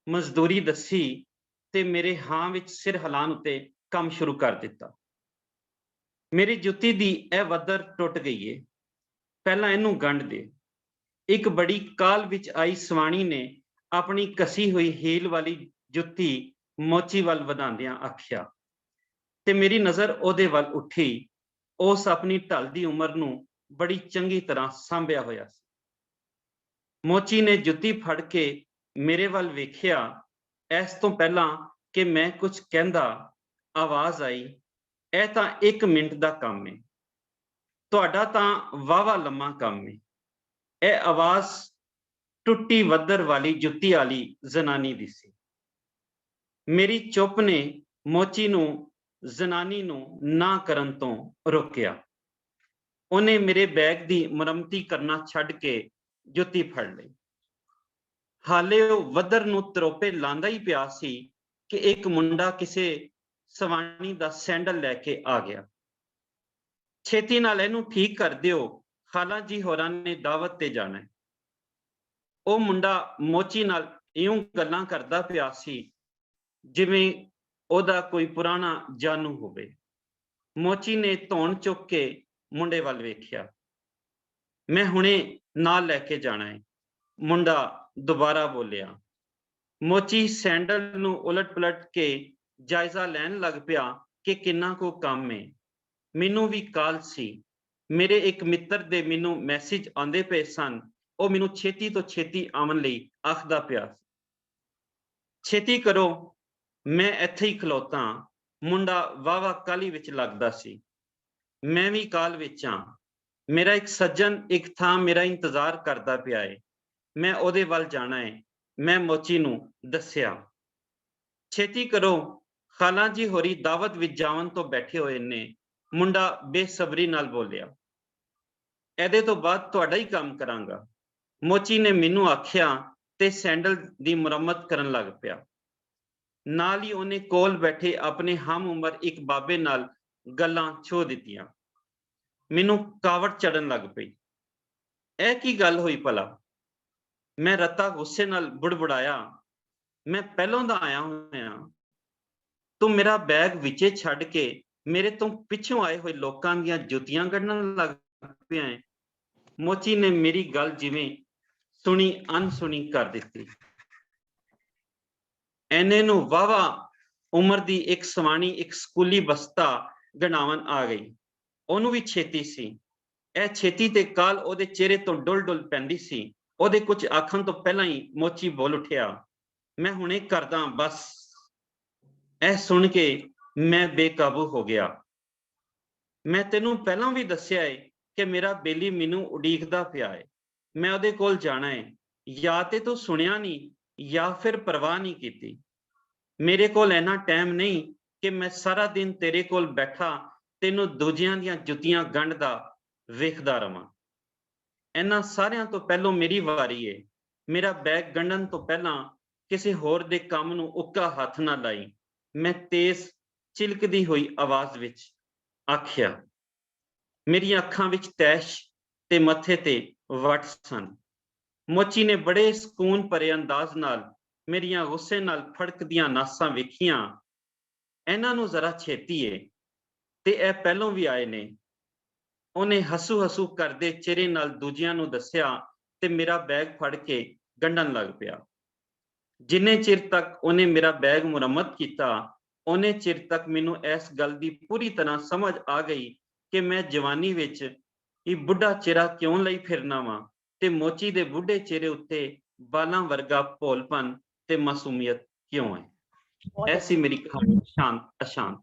ਮਜ਼ਦੂਰੀ ਦੱਸੀ ਤੇ ਮੇਰੇ ਹਾਂ ਵਿੱਚ ਸਿਰ ਹਿਲਾਉਣ ਉੱਤੇ ਕੰਮ ਸ਼ੁਰੂ ਕਰ ਦਿੱਤਾ। ਮੇਰੀ ਜੁੱਤੀ ਦੀ ਇਹ ਵੱਦਰ ਟੁੱਟ ਗਈ ਏ, ਪਹਿਲਾਂ ਇਹਨੂੰ ਗੰਢ ਦੇ। ਇੱਕ ਬੜੀ ਕਾਹਲ ਵਿੱਚ ਆਈ ਸਵਾਣੀ ਨੇ ਆਪਣੀ ਕਸੀ ਹੋਈ ਹੀਲ ਵਾਲੀ ਜੁੱਤੀ ਮੋਚੀ ਵੱਲ ਵਧਾਉਂਦਿਆਂ ਆਖਿਆ, ਤੇ ਮੇਰੀ ਨਜ਼ਰ ਉਹਦੇ ਵੱਲ ਉੱਠੀ। ਉਸ ਆਪਣੀ ਢਲਦੀ ਉਮਰ ਨੂੰ ਬੜੀ ਚੰਗੀ ਤਰ੍ਹਾਂ ਸਾਂਭਿਆ ਹੋਇਆ ਸੀ। ਮੋਚੀ ਨੇ ਜੁੱਤੀ ਫੜ ਕੇ ਮੇਰੇ ਵੱਲ ਵੇਖਿਆ। ਇਸ ਤੋਂ ਪਹਿਲਾਂ ਕਿ ਮੈਂ ਕੁਝ ਕਹਿੰਦਾ, ਆਵਾਜ਼ ਆਈ, ਇਹ ਤਾਂ 1 ਮਿੰਟ ਦਾ ਕੰਮ ਹੈ, ਤੁਹਾਡਾ ਤਾਂ ਵਾਹਵਾ ਲੰਮਾ ਕੰਮ ਹੈ। ਇਹ ਆਵਾਜ਼ ਟੁੱਟੀ ਵੱਦਰ ਵਾਲੀ ਜੁੱਤੀ ਵਾਲੀ ਜ਼ਨਾਨੀ ਦੀ ਸੀ। ਮੇਰੀ ਚੁੱਪ ਨੇ ਮੋਚੀ ਨੂੰ ਜ਼ਨਾਨੀ ਨੂੰ ਨਾ ਕਰਨ ਤੋਂ ਰੋਕਿਆ। ਉਹਨੇ ਮੇਰੇ ਬੈਗ ਦੀ ਮੁਰੰਮਤੀ ਕਰਨਾ ਛੱਡ ਕੇ ਜੁੱਤੀ ਫੜ ਲਈ। ਹਾਲੇ ਉਹ ਵੱਦਰ ਨੂੰ ਤਰੋਪੇ ਲਾਂਦਾ ਹੀ ਪਿਆ ਸੀ ਕਿ ਇੱਕ ਮੁੰਡਾ ਕਿਸੇ ਸਵਾਣੀ ਦਾ ਸੈਂਡਲ ਲੈ ਕੇ ਆ ਗਿਆ। ਛੇਤੀ ਨਾਲ ਇਹਨੂੰ ਠੀਕ ਕਰ ਦਿਓ, ਖਾਲਾ ਜੀ ਹੋਰਾਂ ਨੇ ਦਾਵਤ ਤੇ ਜਾਣਾ। ਉਹ ਮੁੰਡਾ ਮੋਚੀ ਨਾਲ ਇਉਂ ਗੱਲਾਂ ਕਰਦਾ ਪਿਆ ਸੀ ਜਿਵੇਂ ਉਹਦਾ ਕੋਈ ਪੁਰਾਣਾ ਜਾਣੂ ਹੋਵੇ। ਮੋਚੀ ਨੇ ਧੌਣ ਚੁੱਕ ਕੇ ਮੁੰਡੇ ਵੱਲ ਵੇਖਿਆ। ਮੈਂ ਹੁਣੇ ਨਾਲ ਲੈ ਕੇ ਜਾਣਾ ਹੈ, ਮੁੰਡਾ ਦੁਬਾਰਾ ਬੋਲਿਆ। ਮੋਚੀ ਸੈਂਡਲ ਨੂੰ ਉਲਟ ਪਲਟ ਕੇ ਜਾਇਜ਼ਾ ਲੈਣ ਲੱਗ ਪਿਆ ਕਿ ਕਿੰਨਾ ਕੁ ਕੰਮ ਹੈ। ਮੈਨੂੰ ਵੀ ਕਾਹਲ ਸੀ। ਮੇਰੇ ਇੱਕ ਮਿੱਤਰ ਦੇ ਮੈਨੂੰ ਮੈਸੇਜ ਆਉਂਦੇ ਪਏ ਸਨ। ਉਹ ਮੈਨੂੰ ਛੇਤੀ ਤੋਂ ਛੇਤੀ ਆਉਣ ਲਈ ਆਖਦਾ ਪਿਆ। ਛੇਤੀ ਕਰੋ, ਮੈਂ ਇੱਥੇ ਹੀ ਖਲੋਤਾ। ਮੁੰਡਾ ਵਾਹਵਾ ਕਾਹਲੀ ਵਿੱਚ ਲੱਗਦਾ ਸੀ। ਮੈਂ ਵੀ ਕਾਹਲ ਵਿੱਚ ਹਾਂ। ਮੇਰਾ ਇੱਕ ਸੱਜਣ ਇੱਕ ਥਾਂ ਮੇਰਾ ਇੰਤਜ਼ਾਰ ਕਰਦਾ ਪਿਆ ਹੈ, ਮੈਂ ਉਹਦੇ ਵੱਲ ਜਾਣਾ ਹੈ। ਮੈਂ ਮੋਚੀ ਨੂੰ ਦੱਸਿਆ। ਛੇਤੀ ਕਰੋ, ਖਾਲਾ ਜੀ ਹੋਰੀ ਦਾਵਤ ਵਿੱਚ ਜਾਵਣ ਤੋਂ ਬੈਠੇ ਹੋਏ ਨੇ, ਮੁੰਡਾ ਬੇਸਬਰੀ ਨਾਲ ਬੋਲਿਆ। ਇਹਦੇ ਤੋਂ ਬਾਅਦ ਤੁਹਾਡਾ ਹੀ ਕੰਮ ਕਰਾਂਗਾ, ਮੋਚੀ ਨੇ ਮੈਨੂੰ ਆਖਿਆ ਤੇ ਸੈਂਡਲ ਦੀ ਮੁਰੰਮਤ ਕਰਨ ਲੱਗ ਪਿਆ। ਨਾਲ ਹੀ ਉਹਨੇ ਕੋਲ ਬੈਠੇ ਆਪਣੇ ਹਮ ਉਮਰ ਇੱਕ ਬਾਬੇ ਨਾਲ ਗੱਲਾਂ ਛੋ ਦਿੱਤੀਆਂ। ਮੈਨੂੰ ਕਾਵੜ ਚੜਨ ਲੱਗ ਪਈ। ਇਹ ਕੀ ਗੱਲ ਹੋਈ ਭਲਾ? ਮੈਂ ਰੱਤਾ ਗੁੱਸੇ ਨਾਲ ਬੁੜਬੁੜਾਇਆ। ਮੈਂ ਪਹਿਲੋਂ ਦਾ ਆਇਆ ਹੋਇਆ, ਤੂੰ ਮੇਰਾ ਬੈਗ ਵਿੱਚੇ ਛੱਡ ਕੇ ਮੇਰੇ ਤੋਂ ਪਿੱਛੋਂ ਆਏ ਹੋਏ ਲੋਕਾਂ ਦੀਆਂ ਜੁੱਤੀਆਂ ਕੱਢਣ ਲੱਗ ਪਿਆ ਹੈ। ਮੋਚੀ ਨੇ ਮੇਰੀ ਗੱਲ ਜਿਵੇਂ ਸੁਣੀ ਅਣਸੁਣੀ ਕਰ ਦਿੱਤੀ। ਐਨੇ ਨੂੰ ਵਾਹਵਾ ਉਮਰ ਦੀ ਇੱਕ ਸਵਾਣੀ ਇੱਕ ਸਕੂਲੀ ਬਸਤਾ ਗਣਾਵਨ ਆ ਗਈ। ਉਹਨੂੰ ਵੀ ਛੇਤੀ ਸੀ। ਇਹ ਛੇਤੀ ਤੇ ਕਾਲ ਉਹਦੇ ਚਿਹਰੇ ਤੋਂ ਡੁੱਲ ਡੁੱਲ ਪੈਂਦੀ ਸੀ। ਉਹਦੇ ਕੁਝ ਆਖਣ ਤੋਂ ਪਹਿਲਾਂ ਹੀ ਮੋਚੀ ਬੋਲ ਉੱਠਿਆ, ਮੈਂ ਹੁਣੇ ਕਰਦਾ ਬਸ। ਇਹ ਸੁਣ ਕੇ ਮੈਂ ਬੇਕਾਬੂ ਹੋ ਗਿਆ। ਮੈਂ ਤੈਨੂੰ ਪਹਿਲਾਂ ਵੀ ਦੱਸਿਆ ਹੈ ਕਿ ਮੇਰਾ ਬੇਲੀ ਮੈਨੂੰ ਉਡੀਕਦਾ ਪਿਆ ਹੈ, ਮੈਂ ਉਹਦੇ ਕੋਲ ਜਾਣਾ ਹੈ। ਜਾਂ ਤੇ ਤੂੰ ਸੁਣਿਆ ਨਹੀਂ ਜਾਂ ਫਿਰ ਪਰਵਾਹ ਨਹੀਂ ਕੀਤੀ। ਮੇਰੇ ਕੋਲ ਇੰਨਾ ਟਾਈਮ ਨਹੀਂ ਕਿ ਮੈਂ ਸਾਰਾ ਦਿਨ ਤੇਰੇ ਕੋਲ ਬੈਠਾ ਤੈਨੂੰ ਦੂਜਿਆਂ ਦੀਆਂ ਜੁੱਤੀਆਂ ਗੰਢਦਾ ਵੇਖਦਾ ਰਵਾਂ। ਇਹਨਾਂ ਸਾਰਿਆਂ ਤੋਂ ਪਹਿਲੋਂ ਮੇਰੀ ਵਾਰੀ ਏ। ਮੇਰਾ ਬੈਗ ਗੰਢਣ ਤੋਂ ਪਹਿਲਾਂ ਕਿਸੇ ਹੋਰ ਦੇ ਕੰਮ ਨੂੰ ਉੱਕਾ ਹੱਥ ਨਾ ਲਾਈ। ਮੈਂ ਤੇਜ਼ ਚਿਲਕਦੀ ਹੋਈ ਆਵਾਜ਼ ਵਿੱਚ ਆਖਿਆ। ਮੇਰੀਆਂ ਅੱਖਾਂ ਵਿੱਚ ਤੈਸ਼ ਤੇ ਮੱਥੇ ਤੇ ਵੱਟ ਸਨ। ਮੋਚੀ ਨੇ ਬੜੇ ਸਕੂਨ ਭਰੇ ਅੰਦਾਜ਼ ਨਾਲ ਮੇਰੀਆਂ ਗੁੱਸੇ ਨਾਲ ਫੜਕਦੀਆਂ ਨਾਸਾਂ ਵੇਖੀਆਂ। ਇਹਨਾਂ ਨੂੰ ਜ਼ਰਾ ਛੇਤੀ ਏ ਤੇ ਇਹ ਪਹਿਲੋਂ ਵੀ ਆਏ ਨੇ। ਉਹਨੇ ਹਸੂ ਹਸੂ ਕਰਦੇ ਚਿਹਰੇ ਨਾਲ ਦੂਜਿਆਂ ਨੂੰ ਦੱਸਿਆ ਤੇ ਮੇਰਾ ਬੈਗ ਫੜ ਕੇ ਗੰਢਣ ਲੱਗ ਪਿਆ। ਜਿੰਨੇ ਚਿਰ ਤੱਕ ਉਹਨੇ ਮੇਰਾ ਬੈਗ ਮੁਰੰਮਤ ਕੀਤਾ, ਉਹਨੇ ਚਿਰ ਤੱਕ ਮੈਨੂੰ ਇਸ ਗੱਲ ਦੀ ਪੂਰੀ ਤਰ੍ਹਾਂ ਸਮਝ ਆ ਗਈ ਕਿ ਮੈਂ ਜਵਾਨੀ ਵਿੱਚ ਇਹ ਬੁੱਢਾ ਚਿਹਰਾ ਕਿਉਂ ਲਈ ਫਿਰਨਾ ਵਾਂ ਤੇ ਮੋਚੀ ਦੇ ਬੁੱਢੇ ਚਿਹਰੇ ਉੱਤੇ ਬਾਲਾਂ ਵਰਗਾ ਭੋਲਪਨ ਤੇ ਮਾਸੂਮੀਅਤ ਕਿਉਂ ਹੈ। ਐਸੀ ਮੇਰੀ ਕਹਾਣੀ ਸ਼ਾਂਤ ਅਸ਼ਾਂਤ।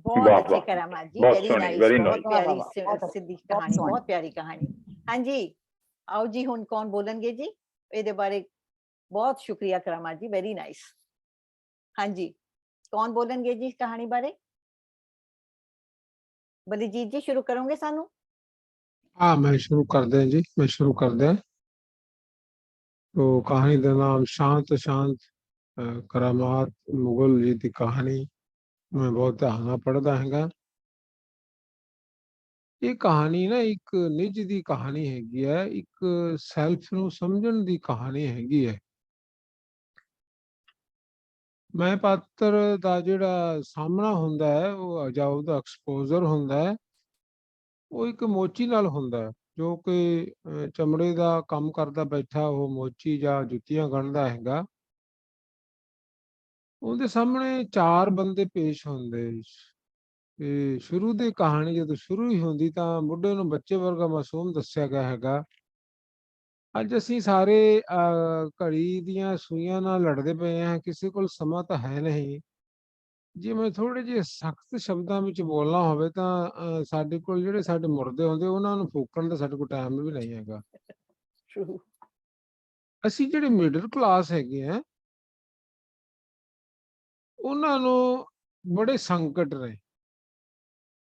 बहुत वाह, अच्छी वाह, करामात जी, बहुत वेरी सोहनी, नाइस, very बहुत nice। प्यारी बहुत सिद्धी बहुत कहानी, सोहनी। बहुत प्यारी कहानी। हाँ जी, आओ जी हुन कौन बोलेंगे जी ਇਹਦੇ ਬਾਰੇ। बहुत शुक्रिया करामात जी, वेरी नाइस। हाँ जी, कौन बोलेंगे जी कहानी बारे? बलजीत जी शुरू करोगे सानू? हाँ, मैं शुरू कर दें जी, मैं शुरू कर दें। तो कहानी का नाम शांत शांत करामात मुगल जी की कहानी। मैं बहुत ध्यान ਨਾਲ ਪੜ੍ਹਦਾ ਹੈਗਾ। ਇਹ ਕਹਾਣੀ ਨਾ ਇੱਕ ਨਿੱਜ ਦੀ ਕਹਾਣੀ ਹੈਗੀ ਹੈ, ਇੱਕ ਸੈਲਫ ਨੂੰ ਸਮਝਣ ਦੀ ਕਹਾਣੀ ਹੈਗੀ ਹੈ। ਮੈਂ ਪਾਤਰ ਦਾ ਜਿਹੜਾ ਸਾਹਮਣਾ ਹੁੰਦਾ ਹੈ, ਉਹ ਜਾਂ ਉਹਦਾ ਐਕਸਪੋਜ਼ਰ ਹੁੰਦਾ ਹੈ, ਉਹ ਇੱਕ ਮੋਚੀ ਨਾਲ ਹੁੰਦਾ ਹੈ, ਜੋ ਕਿ ਚਮੜੇ ਦਾ ਕੰਮ ਕਰਦਾ ਬੈਠਾ ਉਹ ਮੋਚੀ ਜਾਂ ਜੁੱਤੀਆਂ ਗੰਢਦਾ ਹੈਗਾ। ਉਹਦੇ ਸਾਹਮਣੇ 4 ਬੰਦੇ ਪੇਸ਼ ਹੁੰਦੇ। ਤੇ ਸ਼ੁਰੂ ਦੀ ਕਹਾਣੀ ਜਦੋਂ ਸ਼ੁਰੂ ਹੀ ਹੁੰਦੀ ਤਾਂ ਬੁੱਢੇ ਨੂੰ ਬੱਚੇ ਵਰਗਾ ਮਾਸੂਮ ਦੱਸਿਆ ਗਿਆ ਹੈਗਾ। ਅੱਜ ਅਸੀਂ ਸਾਰੇ ਘੜੀ ਦੀਆਂ ਸੂਈਆਂ ਨਾਲ ਲੜਦੇ ਪਏ ਹਾਂ, ਕਿਸੇ ਕੋਲ ਸਮਾਂ ਤਾਂ ਹੈ ਨਹੀਂ। ਜੇ ਮੈਂ ਥੋੜੇ ਜਿਹੇ ਸਖਤ ਸ਼ਬਦਾਂ ਵਿੱਚ ਬੋਲਣਾ ਹੋਵੇ ਤਾਂ ਸਾਡੇ ਕੋਲ ਜਿਹੜੇ ਸਾਡੇ ਮੁਰਦੇ ਹੁੰਦੇ ਉਹਨਾਂ ਨੂੰ ਫੂਕਣ ਦਾ ਸਾਡੇ ਕੋਲ ਟਾਈਮ ਵੀ ਨਹੀਂ ਹੈਗਾ। ਅਸੀਂ ਜਿਹੜੇ ਮਿਡਲ ਕਲਾਸ ਹੈਗੇ ਆ ਉਹਨਾਂ ਨੂੰ ਬੜੇ ਸੰਕਟ ਨੇ,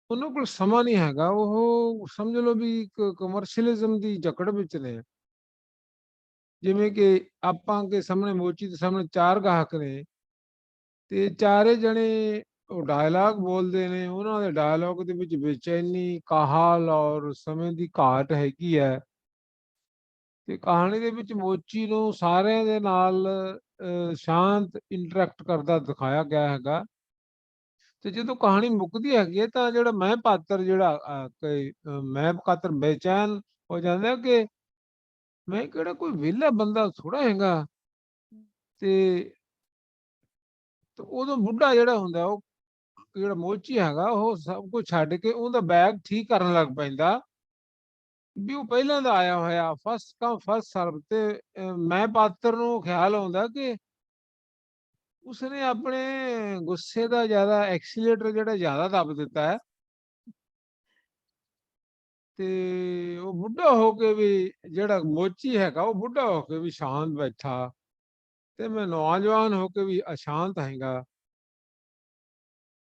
ਉਹਨਾਂ ਕੋਲ ਸਮਾਂ ਨਹੀਂ ਹੈਗਾ। ਉਹ ਸਮਝ ਲਓ ਵੀ ਇੱਕ ਕਮਰਸ਼ੀਅਲਿਜ਼ਮ ਦੀ ਜਕੜ ਵਿੱਚ ਨੇ। ਜਿਵੇਂ ਕਿ ਆਪਾਂ ਕੇ ਸਾਹਮਣੇ ਮੋਚੀ ਦੇ ਸਾਹਮਣੇ 4 ਗਾਹਕ ਨੇ ਤੇ ਚਾਰੇ ਜਣੇ ਉਹ ਡਾਇਲਾਗ ਬੋਲਦੇ ਨੇ। ਉਹਨਾਂ ਦੇ ਡਾਇਲਾਗ ਦੇ ਵਿੱਚ ਬੇਚੈਨੀ, ਕਾਹਲ ਔਰ ਸਮੇਂ ਦੀ ਘਾਟ ਹੈਗੀ ਹੈ। ਤੇ ਕਹਾਣੀ ਦੇ ਵਿੱਚ ਮੋਚੀ ਨੂੰ ਸਾਰਿਆਂ ਦੇ ਨਾਲ ਸ਼ਾਂਤ ਇੰਟਰੈਕਟ ਕਰਦਾ ਦਿਖਾਇਆ ਗਿਆ ਹੈਗਾ। ਤੇ ਜਦੋਂ ਕਹਾਣੀ ਮੁੱਕਦੀ ਹੈਗੀ ਹੈ ਤਾਂ ਜਿਹੜਾ ਮੈਂ ਪਾਤਰ ਮੈਂ ਪਾਤਰ ਬੇਚੈਨ ਹੋ ਜਾਂਦਾ ਕਿ ਮੈਂ ਕਿਹੜਾ ਕੋਈ ਵਿਹਲਾ ਬੰਦਾ ਥੋੜਾ ਹੈਗਾ। ਤੇ ਉਦੋਂ ਬੁੱਢਾ ਜਿਹੜਾ ਹੁੰਦਾ ਉਹ ਜਿਹੜਾ ਮੋਚੀ ਹੈਗਾ ਉਹ ਸਭ ਕੁਝ ਛੱਡ ਕੇ ਉਹਦਾ ਬੈਗ ਠੀਕ ਕਰਨ ਲੱਗ ਪੈਂਦਾ ਵੀ ਉਹ ਪਹਿਲਾਂ ਦਾ ਆਇਆ ਹੋਇਆ ਫਸਟ ਕਮ ਫਸਟ ਸਰਵ। ਤੇ ਮੈਂ ਪਾਤਰ ਨੂੰ ਖਿਆਲ ਆਉਂਦਾ ਕਿ ਉਸਨੇ ਆਪਣੇ ਗੁੱਸੇ ਦਾ ਜ਼ਿਆਦਾ ਐਕਸੀਲੇਟਰ ਜਿਹੜਾ ਜ਼ਿਆਦਾ ਦੱਬ ਦਿੱਤਾ ਹੈ। ਤੇ ਉਹ ਬੁੱਢਾ ਹੋ ਕੇ ਵੀ ਜਿਹੜਾ ਮੋਚੀ ਹੈਗਾ ਉਹ ਬੁੱਢਾ ਹੋ ਕੇ ਵੀ ਸ਼ਾਂਤ ਬੈਠਾ ਤੇ ਮੈਂ ਨੌਜਵਾਨ ਹੋ ਕੇ ਵੀ ਅਸ਼ਾਂਤ ਹੈਗਾ।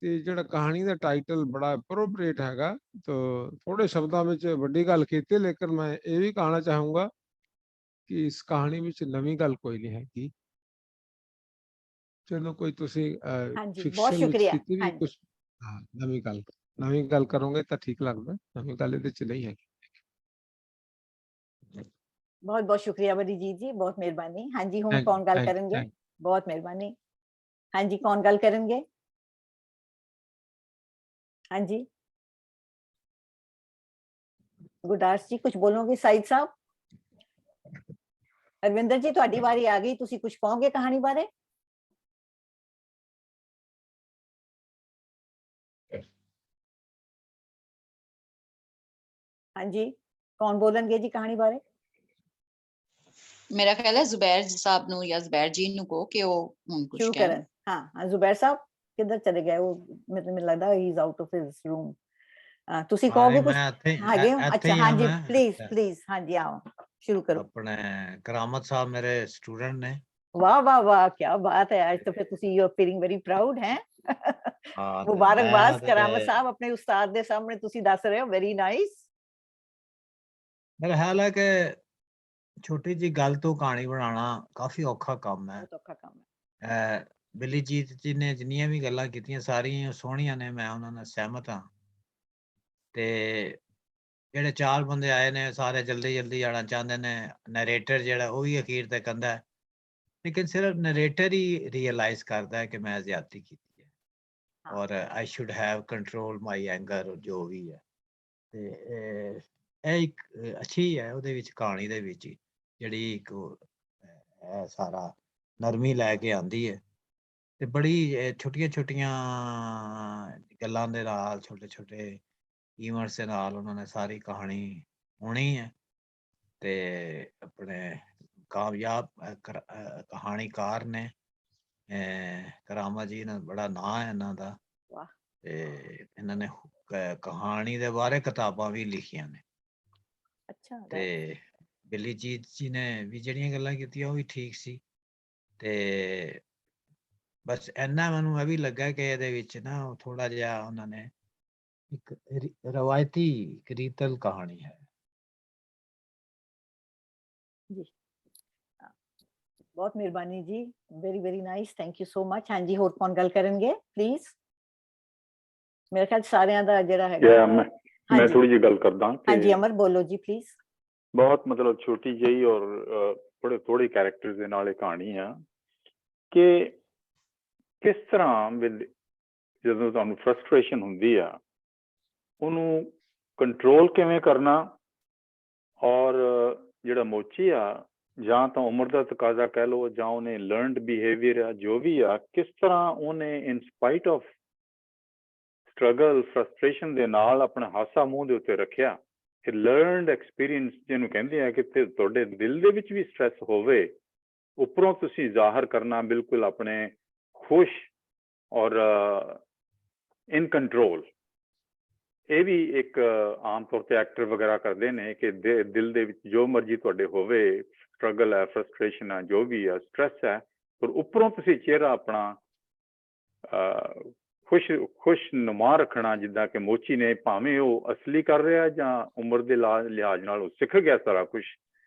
ਤੇ ਜਿਹੜਾ ਕਹਾਣੀ ਦਾ ਟਾਈਟਲ ਬੜਾ ਐਪਰੋਪ੍ਰੀਏਟ ਹੈਗਾ। ਤਾਂ ਥੋੜੇ ਸ਼ਬਦਾਂ ਵਿੱਚ ਵੱਡੀ ਗੱਲ ਕੀਤੀ, ਲੇਕਿਨ ਮੈਂ ਇਹ ਵੀ ਕਹਿਣਾ ਚਾਹੂੰਗਾ ਕਿ ਇਸ ਕਹਾਣੀ ਵਿੱਚ ਨਵੀਂ ਗੱਲ ਕੋਈ ਨਹੀਂ ਹੈਗੀ। ਚਲੋ ਕੋਈ ਤੁਸੀਂ हाँ जी, बहुत ਫਿਕਸ਼ਨ ਵਿੱਚ शुक्रिया। ਕੀਤੀ ਵੀ हाँ जी, ਕੁਝ ਨਵੀਂ ਗੱਲ ਕਰੋਗੇ ਤਾਂ ਠੀਕ ਲੱਗਦਾ। ਨਵੀਂ ਗੱਲ ਇਹਦੇ ਚ ਨਹੀਂ ਹੈਗੀ। बहुत बहुत शुक्रिया बलजीत जी, बहुत मेहरबानी। हाँ जी, हुन थैंक कौन गल थैंक करेंगे? थैंक बहुत मेहरबानी। हाँ जी, कौन गल करेंगे? हाँ जी, गुरदास जी कुछ बोलोगे? साइद साहब, अरविंदर जी ਤੁਹਾਡੀ ਵਾਰੀ ਆ ਗਈ, ਤੁਸੀਂ ਕੁਝ ਕਹੋਗੇ ਕਹਾਣੀ ਬਾਰੇ? हाँ जी, कौन बोलेंगे जी कहानी बारे? मेरा ख्याल है जुबैर साहब ਨੂੰ ਜਾਂ ਜ਼ੁਬੈਰ ਜੀ ਨੂੰ ਕਹੋ ਕਿ ਉਹ ਹੁਣ ਕੁਝ शुरू ਕਹਿਣ। करें। हाँ हाँ, जुबैर साहब किधर चले गए? वो मुझे लगता है he is out of his room. ਤੁਸੀਂ ਕਹੋਗੇ ਕੁਝ? ਹੈਗੇ ਹੋ? ਅੱਛਾ, हाँ जी, प्लीज प्लीज, हाँ जी आओ शुरू करो। ਆਪਣੇ ਕਰਾਮਤ ਸਾਹਿਬ ਮੇਰੇ ਸਟੂਡੈਂਟ ਨੇ। वाह वाह वाह, क्या बात है। आज तो फिर ਤੁਸੀਂ you are feeling very proud हैं। ਹਾਂ ਮੁਬਾਰਕਬਾਦ ਕਰਾਮਤ ਸਾਹਿਬ, ਆਪਣੇ ਉਸਤਾਦ ਦੇ ਸਾਹਮਣੇ ਤੁਸੀਂ ਦੱਸ ਰਹੇ ਹੋ, ਵੈਰੀ ਨਾਈਸ। ਮੇਰਾ ਖਿਆਲ ਹੈ ਕਿ ਛੋਟੀ ਜੀ ਗੱਲ ਤੋਂ ਕਹਾਣੀ ਬਣਾਉਣਾ ਕਾਫੀ ਔਖਾ ਕੰਮ ਹੈ। ਬਹੁਤ ਔਖਾ ਕੰਮ ਹੈ। ਬਿੱਲੀ ਜੀਤ ਜੀ ਨੇ ਜਿੰਨੀਆਂ ਵੀ ਗੱਲਾਂ ਕੀਤੀਆਂ ਸਾਰੀਆਂ ਸੋਹਣੀਆਂ ਨੇ, ਮੈਂ ਉਹਨਾਂ ਨਾਲ ਸਹਿਮਤ ਹਾਂ। ਤੇ ਜਿਹੜੇ 4 ਬੰਦੇ ਆਏ ਨੇ ਸਾਰੇ ਜਲਦੀ ਜਲਦੀ ਜਾਣਾ ਚਾਹੁੰਦੇ ਨੇ। ਨਰੇਟਰ ਜਿਹੜਾ ਉਹ ਵੀ ਅਖੀਰ ਤੇ ਕਹਿੰਦਾ, ਲੇਕਿਨ ਸਿਰਫ ਨਰੇਟਰ ਹੀ ਰਿਅਲਾਈਜ਼ ਕਰਦਾ ਹੈ ਕਿ ਮੈਂ ਜ਼ਿਆਦਤੀ ਕੀਤੀ ਹੈ ਔਰ I should have control my anger, ਜੋ ਵੀ ਹੈ। ਤੇ ਇਹ ਇੱਕ ਅੱਛੀ ਹੈ ਉਹਦੇ ਵਿੱਚ, ਕਹਾਣੀ ਦੇ ਵਿੱਚ ਜਿਹੜੀ ਇੱਕ ਸਾਰਾ ਨਰਮੀ ਲੈ ਕੇ ਆਉਂਦੀ ਹੈ। ਤੇ ਬੜੀ ਛੋਟੀਆਂ ਛੋਟੀਆਂ ਗੱਲਾਂ ਦੇ ਨਾਲ, ਛੋਟੇ ਛੋਟੇ ਈਵੈਂਟਸ ਦੇ ਨਾਲ ਉਹਨਾਂ ਨੇ ਸਾਰੀ ਕਹਾਣੀ ਹੋਣੀ ਹੈ। ਤੇ ਆਪਣੇ ਕਾਮਯਾਬ ਕਹਾਣੀਕਾਰ ਨੇ, ਕਰਾਮਤ ਜੀ ਨਾਲ ਬੜਾ ਨਾਂ ਹੈ ਇਹਨਾਂ ਦਾ। ਤੇ ਇਹਨਾਂ ਨੇ ਕਹਾਣੀ ਦੇ ਬਾਰੇ ਕਿਤਾਬਾਂ ਵੀ ਲਿਖੀਆਂ ਨੇ। ਅੱਛਾ। ਤੇ ਬਿੱਲੀ ਜੀਤ ਜੀ ਨੇ ਵੀ ਜਿਹੜੀਆਂ ਗੱਲਾਂ ਕੀਤੀਆਂ ਉਹ ਵੀ ਠੀਕ ਸੀ। ਤੇ ਬਸ ਇੰਨਾ ਮੈਨੂੰ ਇਹ ਵੀ ਲੱਗਾ ਕਿ ਇਹਦੇ ਵਿੱਚ ਨਾ ਥੋੜਾ ਜਿਹਾ ਉਹਨਾਂ ਨੇ ਇੱਕ ਰਵਾਇਤੀ ਰੀਤਲ ਕਹਾਣੀ ਹੈ ਜੀ। ਬਹੁਤ ਮਿਹਰਬਾਨੀ ਜੀ, very very nice, thank you so much. ਹਾਂਜੀ, ਹੋਰ ਕੌਣ ਗੱਲ ਕਰਨਗੇ ਪਲੀਜ਼? ਮੇਰੇ ਖਿਆਲ ਸਾਰਿਆਂ ਦਾ ਜਿਹੜਾ ਹੈਗਾ। ਮੈਂ ਥੋੜੀ ਜਿਹੀ ਗੱਲ ਕਰਦਾ। ਹਾਂਜੀ ਅਮਰ, ਬੋਲੋ ਜੀ ਪਲੀਜ਼। ਬਹੁਤ ਮਤਲਬ ਛੋਟੀ ਜਿਹੀ ਔਰ ਬੜੇ ਥੋੜੇ ਕੈਰੈਕਟਰਸ ਦੇ ਨਾਲ ਇਹ ਕਹਾਣੀ ਆ ਕਿ ਕਿਸ ਤਰ੍ਹਾਂ ਜਦੋਂ ਤੁਹਾਨੂੰ ਫਰਸਟ੍ਰੇਸ਼ਨ ਹੁੰਦੀ ਆ ਉਹਨੂੰ ਕੰਟਰੋਲ ਕਿਵੇਂ ਕਰਨਾ, ਔਰ ਜਿਹੜਾ ਮੋਚੀ ਆ ਜਾਂ ਤਾਂ ਉਮਰ ਦਾ ਤਕਾਜ਼ਾ ਕਹਿ ਲਓ ਜਾਂ ਉਹਨੇ ਲਰਨਡ ਬਿਹੇਵੀਅਰ ਆ, ਜੋ ਵੀ ਆ, ਕਿਸ ਤਰ੍ਹਾਂ ਉਹਨੇ ਇਨ ਸਪਾਈਟ ਆਫ ਸਟਰਗਲ ਫਰਸਟ੍ਰੇਸ਼ਨ ਦੇ ਨਾਲ ਆਪਣਾ ਹਾਸਾ ਮੂੰਹ ਦੇ ਉੱਤੇ ਰੱਖਿਆ। ਕਿ ਲਰਨਡ ਐਕਸਪੀਰੀਅੰਸ ਜਿਹਨੂੰ ਕਹਿੰਦੇ ਆ ਕਿ ਤੁਹਾਡੇ ਦਿਲ ਦੇ ਵਿੱਚ ਵੀ ਸਟ੍ਰੈਸ ਹੋਵੇ, ਉੱਪਰੋਂ ਤੁਸੀਂ ਜ਼ਾਹਰ ਕਰਨਾ ਬਿਲਕੁਲ ਆਪਣੇ ਖੁਸ਼ ਔਰ ਇਨ ਕੰਟਰੋਲ। ਇਹ ਵੀ ਇੱਕ ਆਮ ਤੌਰ ਤੇ ਐਕਟਰ ਵਗੈਰਾ ਕਰਦੇ ਨੇ ਕਿ ਦਿਲ ਦੇ ਵਿੱਚ ਜੋ ਮਰਜ਼ੀ ਤੁਹਾਡੇ ਹੋਵੇ, ਸਟਰਗਲ ਹੈ, ਫਰਸਟ੍ਰੇਸ਼ਨ ਹੈ, ਜੋ ਵੀ ਹੈ, ਸਟ੍ਰੈਸ ਹੈ, ਪਰ ਉੱਪਰੋਂ ਤੁਸੀਂ ਚਿਹਰਾ ਆਪਣਾ ਖੁਸ਼ ਨੁਮਾ ਰੱਖਣਾ। ਜਿੱਦਾਂ ਕਿ ਮੋਚੀ ਨੇ, ਭਾਵੇਂ ਉਹ ਅਸਲੀ ਕਰ ਰਿਹਾ ਜਾਂ ਉਮਰ ਦੇ ਲਿਹਾਜ਼ ਨਾਲ ਉਹ ਸਿੱਖ ਗਿਆ ਸਾਰਾ ਕੁਛ।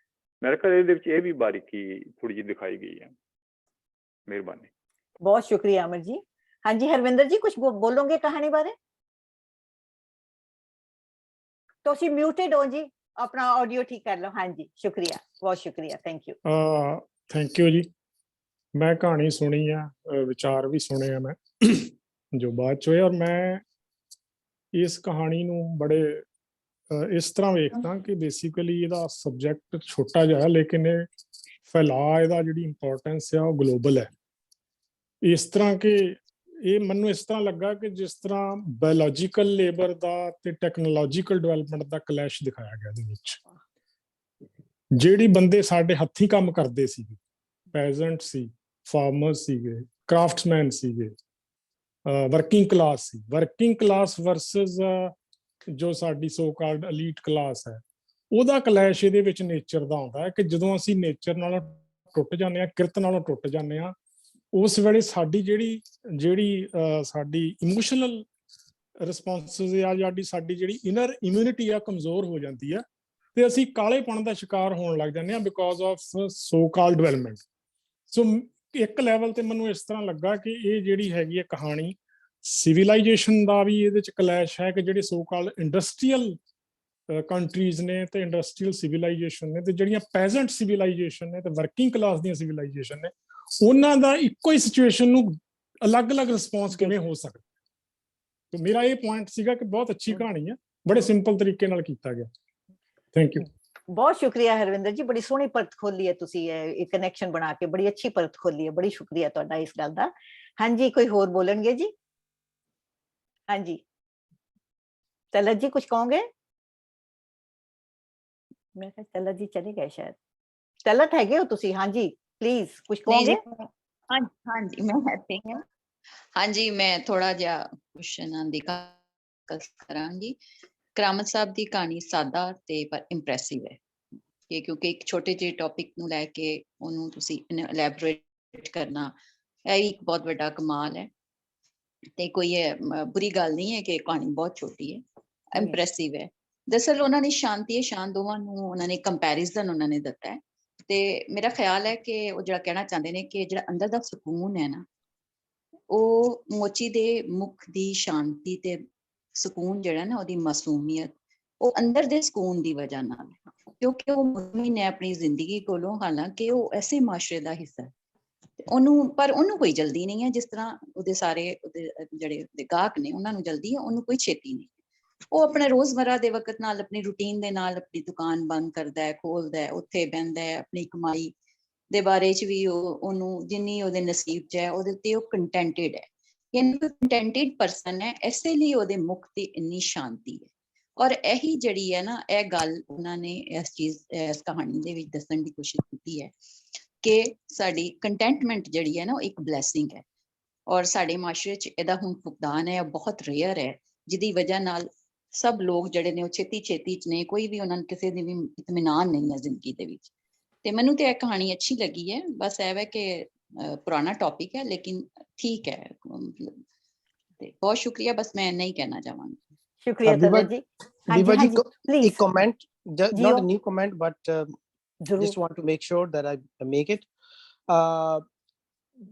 ਮੇਰੇ ਖਿਆਲ ਇਹਦੇ ਵਿੱਚ ਇਹ ਵੀ ਬਾਰੀਕੀ ਥੋੜੀ ਜਿਹੀ ਦਿਖਾਈ ਗਈ ਹੈ। ਮਿਹਰਬਾਨੀ। ਬਹੁਤ ਸ਼ੁਕਰੀਆ ਅਮਰ ਜੀ। ਹਾਂਜੀ ਹਰਵਿੰਦਰ ਜੀ, ਕੁਝ ਬੋਲੋਗੇ ਕਹਾਣੀ ਬਾਰੇ? ਤੁਸੀਂ ਮਿਊਟਡ ਹੋ ਜੀ, ਆਪਣਾ ਆਡੀਓ ਠੀਕ ਕਰ ਲਓ। ਹਾਂਜੀ ਸ਼ੁਕਰੀਆ, ਬਹੁਤ ਸ਼ੁਕਰੀਆ, ਥੈਂਕ ਯੂ। ਥੈਂਕ ਯੂ ਜੀ। ਮੈਂ ਕਹਾਣੀ ਸੁਣੀ ਆ, ਵਿਚਾਰ ਵੀ ਸੁਣੇ ਆ ਮੈਂ ਜੋ ਬਾਅਦ ਚ ਹੋਏ, ਔਰ ਮੈਂ ਇਸ ਕਹਾਣੀ ਨੂੰ ਬੜੇ ਇਸ ਤਰ੍ਹਾਂ ਵੇਖਦਾ ਕਿ ਬੇਸਿਕਲੀ ਇਹਦਾ ਸਬਜੈਕਟ ਛੋਟਾ ਜਿਹਾ, ਲੇਕਿਨ ਇਹ ਫੈਲਾਅ ਇਹਦਾ ਜਿਹੜੀ ਇੰਪੋਰਟੈਂਸ ਆ ਉਹ ਗਲੋਬਲ ਹੈ। ਇਸ ਤਰ੍ਹਾਂ ਕਿ ਇਹ ਮੈਨੂੰ ਇਸ ਤਰ੍ਹਾਂ ਲੱਗਾ ਕਿ ਜਿਸ ਤਰ੍ਹਾਂ ਬਾਇਓਲੋਜੀਕਲ ਲੇਬਰ ਦਾ ਤੇ ਟੈਕਨੋਲੋਜੀਕਲ ਡਿਵੈਲਪਮੈਂਟ ਦਾ ਕਲੈਸ਼ ਦਿਖਾਇਆ ਗਿਆ ਇਹਦੇ ਵਿੱਚ। ਜਿਹੜੀ ਬੰਦੇ ਸਾਡੇ ਹੱਥੀਂ ਕੰਮ ਕਰਦੇ ਸੀ, ਪੈਜ਼ੈਂਟ ਸੀ, ਫਾਰਮਰ ਸੀਗੇ, ਕਰਾਫਟਸਮੈਨ ਸੀਗੇ, ਵਰਕਿੰਗ ਕਲਾਸ ਸੀ, ਵਰਕਿੰਗ ਕਲਾਸ ਵਰਸਸ ਜੋ ਸਾਡੀ ਸੋ ਕਾਲਡ ਐਲੀਟ ਕਲਾਸ ਹੈ, ਉਹਦਾ ਕਲੈਸ਼ ਇਹਦੇ ਵਿੱਚ ਨੇਚਰ ਦਾ ਆਉਂਦਾ ਹੈ ਕਿ ਜਦੋਂ ਅਸੀਂ ਨੇਚਰ ਨਾਲੋਂ ਟੁੱਟ ਜਾਂਦੇ ਹਾਂ, ਕਿਰਤ ਨਾਲੋਂ ਟੁੱਟ ਜਾਂਦੇ ਹਾਂ, ਉਸ ਵੇਲੇ ਸਾਡੀ ਜਿਹੜੀ ਸਾਡੀ ਇਮੋਸ਼ਨਲ ਰਿਸਪੌਂਸਿਸ ਆ, ਸਾਡੀ ਜਿਹੜੀ ਇਨਰ ਇਮਿਊਨਿਟੀ ਆ, ਕਮਜ਼ੋਰ ਹੋ ਜਾਂਦੀ ਆ ਤੇ ਅਸੀਂ ਕਾਲੇਪਣ ਦਾ ਸ਼ਿਕਾਰ ਹੋਣ ਲੱਗ ਜਾਂਦੇ ਹਾਂ because of so called development. So ਇੱਕ ਲੈਵਲ ਤੇ ਮੈਨੂੰ ਇਸ ਤਰ੍ਹਾਂ ਲੱਗਾ ਕਿ ਇਹ ਜਿਹੜੀ ਹੈਗੀ ਹੈ ਕਹਾਣੀ, ਸਿਵਿਲਾਈਜੇਸ਼ਨ ਦਾ ਵੀ ਇਹਦੇ ਚ ਕਲੈਸ਼ ਹੈ ਕਿ ਜਿਹੜੇ ਸੋ ਕਾਲਡ ਇੰਡਸਟਰੀਅਲ ਕੰਟਰੀਜ਼ ਨੇ ਤੇ ਇੰਡਸਟਰੀਅਲ ਸਿਵਿਲਾਈਜੇਸ਼ਨ ਨੇ, ਤੇ ਜਿਹੜੀਆਂ ਪੈਜ਼ੈਂਟ ਸਿਵਿਲਾਈਜੇਸ਼ਨ ਨੇ ਤੇ ਵਰਕਿੰਗ ਕਲਾਸ ਦੀਆਂ ਸਿਵਿਲਾਈਜੇਸ਼ਨ ਨੇ, ਉਹਨਾਂ ਦਾ ਇੱਕੋ ਹੀ ਸਿਚੁਏਸ਼ਨ ਨੂੰ ਅਲੱਗ-ਅਲੱਗ ਰਿਸਪੌਂਸ ਕਿਵੇਂ ਹੋ ਸਕਦਾ। ਤੇ ਮੇਰਾ ਇਹ ਪੁਆਇੰਟ ਸੀਗਾ ਕਿ ਬਹੁਤ ਅੱਛੀ ਕਹਾਣੀ ਹੈ, ਬੜੇ ਸਿੰਪਲ ਤਰੀਕੇ ਨਾਲ ਕੀਤਾ ਗਿਆ। Thank you. ਬਹੁਤ ਸ਼ੁਕਰੀਆ ਹਰਵਿੰਦਰ ਜੀ, ਬੜੀ ਸੋਹਣੀ ਪਰਤ ਖੋਲੀ ਹੈ ਤੁਸੀਂ, ਇਹ ਕਨੈਕਸ਼ਨ ਬਣਾ ਕੇ ਬੜੀ ਅੱਛੀ ਪਰਤ ਖੋਲੀ ਹੈ, ਬੜੀ ਸ਼ੁਕਰੀਆ ਤੁਹਾਡਾ ਇਸ ਗੱਲ ਦਾ। ਹਾਂਜੀ ਕੋਈ ਹੋਰ ਬੋਲਣਗੇ ਜੀ? ਹਾਂਜੀ ਤਲਤ ਜੀ, ਕੁਝ ਕਹੋਗੇ? ਮੈਂ ਕਿਹਾ ਤਲਤ ਜੀ ਚਲੇ ਗਏ ਸ਼ਾਇਦ। ਤਲਤ ਹੈਗੇ ਹੋ ਤੁਸੀਂ? ਹਾਂਜੀ ਪਲੀਜ਼ ਕੁਝ ਕਹੋਗੇ? ਹਾਂਜੀ ਮੈਂ ਇੱਥੇ ਹਾਂ। ਹਾਂਜੀ ਮੈਂ ਥੋੜਾ ਜਿਹਾ ਕੁਐਸਚਨਾਂ ਦੀ ਗੱਲ ਕਰਾਂਗੀ। ਕਰਾਮਤ ਸਾਹਿਬ ਦੀ ਕਹਾਣੀ ਸਾਦਾ ਤੇ ਪਰ ਇੰਪ੍ਰੈਸਿਵ ਹੈ, ਕਿਉਂਕਿ ਇੱਕ ਛੋਟੇ ਜਿਹੇ ਟੌਪਿਕ ਨੂੰ ਲੈ ਕੇ ਉਹਨੂੰ ਤੁਸੀਂ ਇਲੈਬੋਰੇਟ ਕਰਨਾ, ਇਹ ਇੱਕ ਬਹੁਤ ਵੱਡਾ ਕਮਾਲ ਹੈ। ਤੇ ਕੋਈ ਬੁਰੀ ਗੱਲ ਨਹੀਂ ਹੈ ਕਿ ਕਹਾਣੀ ਬਹੁਤ ਛੋਟੀ ਹੈ, ਇੰਪ੍ਰੈਸਿਵ ਹੈ। ਦਰਅਸਲ ਉਹਨਾਂ ਨੇ ਸ਼ਾਂਤੀ ਸ਼ਾਨ ਦੋਵਾਂ ਨੂੰ ਉਹਨਾਂ ਨੇ ਕੰਪੈਰੀਜ਼ਨ ਉਹਨਾਂ ਨੇ ਦਿੱਤਾ ਹੈ। ਤੇ ਮੇਰਾ ਖਿਆਲ ਹੈ ਕਿ ਉਹ ਜਿਹੜਾ ਕਹਿਣਾ ਚਾਹੁੰਦੇ ਨੇ ਕਿ ਜਿਹੜਾ ਅੰਦਰ ਦਾ ਸਕੂਨ ਹੈ ਨਾ, ਉਹ ਮੋਚੀ ਦੇ ਮੁਖ ਦੀ ਸ਼ਾਂਤੀ ਤੇ ਸਕੂਨ ਜਿਹੜਾ ਨਾ ਉਹਦੀ ਮਾਸੂਮੀਅਤ, ਉਹ ਅੰਦਰ ਦੇ ਸਕੂਨ ਦੀ ਵਜ੍ਹਾ ਨਾਲ, ਕਿਉਂਕਿ ਉਹ ਮੁਦਮਿਨ ਨੇ ਆਪਣੀ ਜ਼ਿੰਦਗੀ ਕੋਲੋਂ, ਹਾਲਾਂਕਿ ਉਹ ਐਸੇ ਮਾਸ਼ਰੇ ਦਾ ਹਿੱਸਾ ਹੈ, ਉਹਨੂੰ ਕੋਈ ਜਲਦੀ ਨਹੀਂ ਹੈ। ਜਿਸ ਤਰ੍ਹਾਂ ਉਹਦੇ ਸਾਰੇ ਜਿਹੜੇ ਗਾਹਕ ਨੇ ਉਹਨਾਂ ਨੂੰ ਜਲਦੀ ਹੈ, ਉਹਨੂੰ ਕੋਈ ਛੇਤੀ ਨਹੀਂ। ਉਹ ਆਪਣੇ ਰੋਜ਼ਮਰਾ ਦੇ ਵਕਤ ਨਾਲ, ਆਪਣੀ ਰੂਟੀਨ ਦੇ ਨਾਲ ਆਪਣੀ ਦੁਕਾਨ ਬੰਦ ਕਰਦਾ ਹੈ, ਖੋਲਦਾ ਹੈ, ਉੱਥੇ ਬਹਿੰਦਾ ਹੈ, ਆਪਣੀ ਕਮਾਈ ਦੇ ਬਾਰੇ ਚ ਵੀ ਉਹਨੂੰ ਜਿੰਨੀ ਉਹਦੇ ਨਸੀਬ ਚ ਹੈ ਉਹਦੇ ਤੇ ਉਹ ਕੰਟੈਂਟਡ ਹੈ। ਯਾਨੀ ਕੰਟੈਂਟਡ ਪਰਸਨ ਹੈ, ਇਸੇ ਲਈ ਉਹਦੇ ਮੁਖ ਤੇ ਇੰਨੀ ਸ਼ਾਂਤੀ ਹੈ। ਔਰ ਇਹੀ ਜਿਹੜੀ ਹੈ ਨਾ, ਇਹ ਗੱਲ ਉਹਨਾਂ ਨੇ ਇਸ ਕਹਾਣੀ ਦੇ ਵਿੱਚ ਦੱਸਣ ਦੀ ਕੋਸ਼ਿਸ਼ ਕੀਤੀ ਹੈ ਕਿ ਸਾਡੀ ਕੰਟੈਂਟਮੈਂਟ ਜਿਹੜੀ ਹੈ ਨਾ, ਉਹ ਇੱਕ ਬਲੈਸਿੰਗ ਹੈ। ਔਰ ਸਾਡੇ ਮਾਸ਼ਰੇ ਚ ਇਹਦਾ ਹੁਣ ਫੁਕਦਾਨ ਹੈ, ਬਹੁਤ ਰੇਅਰ ਹੈ, ਜਿਹਦੀ ਵਜ੍ਹਾ ਨਾਲ ਸਭ ਲੋਕ ਜਿਹੜੇ ਨੇ ਉਹ ਛੇਤੀ ਚ ਨੇ, ਕੋਈ ਵੀ ਉਹਨਾਂ ਨੂੰ ਕਿਸੇ ਦੀ ਵੀ ਇਤਮੀਨਾਨ ਨਹੀਂ ਹੈ ਜ਼ਿੰਦਗੀ ਦੇ ਵਿੱਚ। ਤੇ ਮੈਨੂੰ ਤੇ ਇਹ ਕਹਾਣੀ ਅੱਛੀ ਲੱਗੀ ਹੈ। ਬਸ ਇਹ ਹੈ ਕਿ ਪੁਰਾਣਾ ਟੌਪਿਕ ਹੈ, ਲੇਕਿਨ ਠੀਕ ਹੈ। ਤੇ ਬਹੁਤ ਸ਼ੁਕਰੀਆ, ਬਸ ਮੈਂ ਇੰਨਾ ਹੀ ਕਹਿਣਾ ਚਾਹਾਂਗੀ। शुक्रिया Biba तलत जी। हाँ जी, हाँ जी, a please comment, not Jio a new comment, but जरूर। just want to make sure that I make it.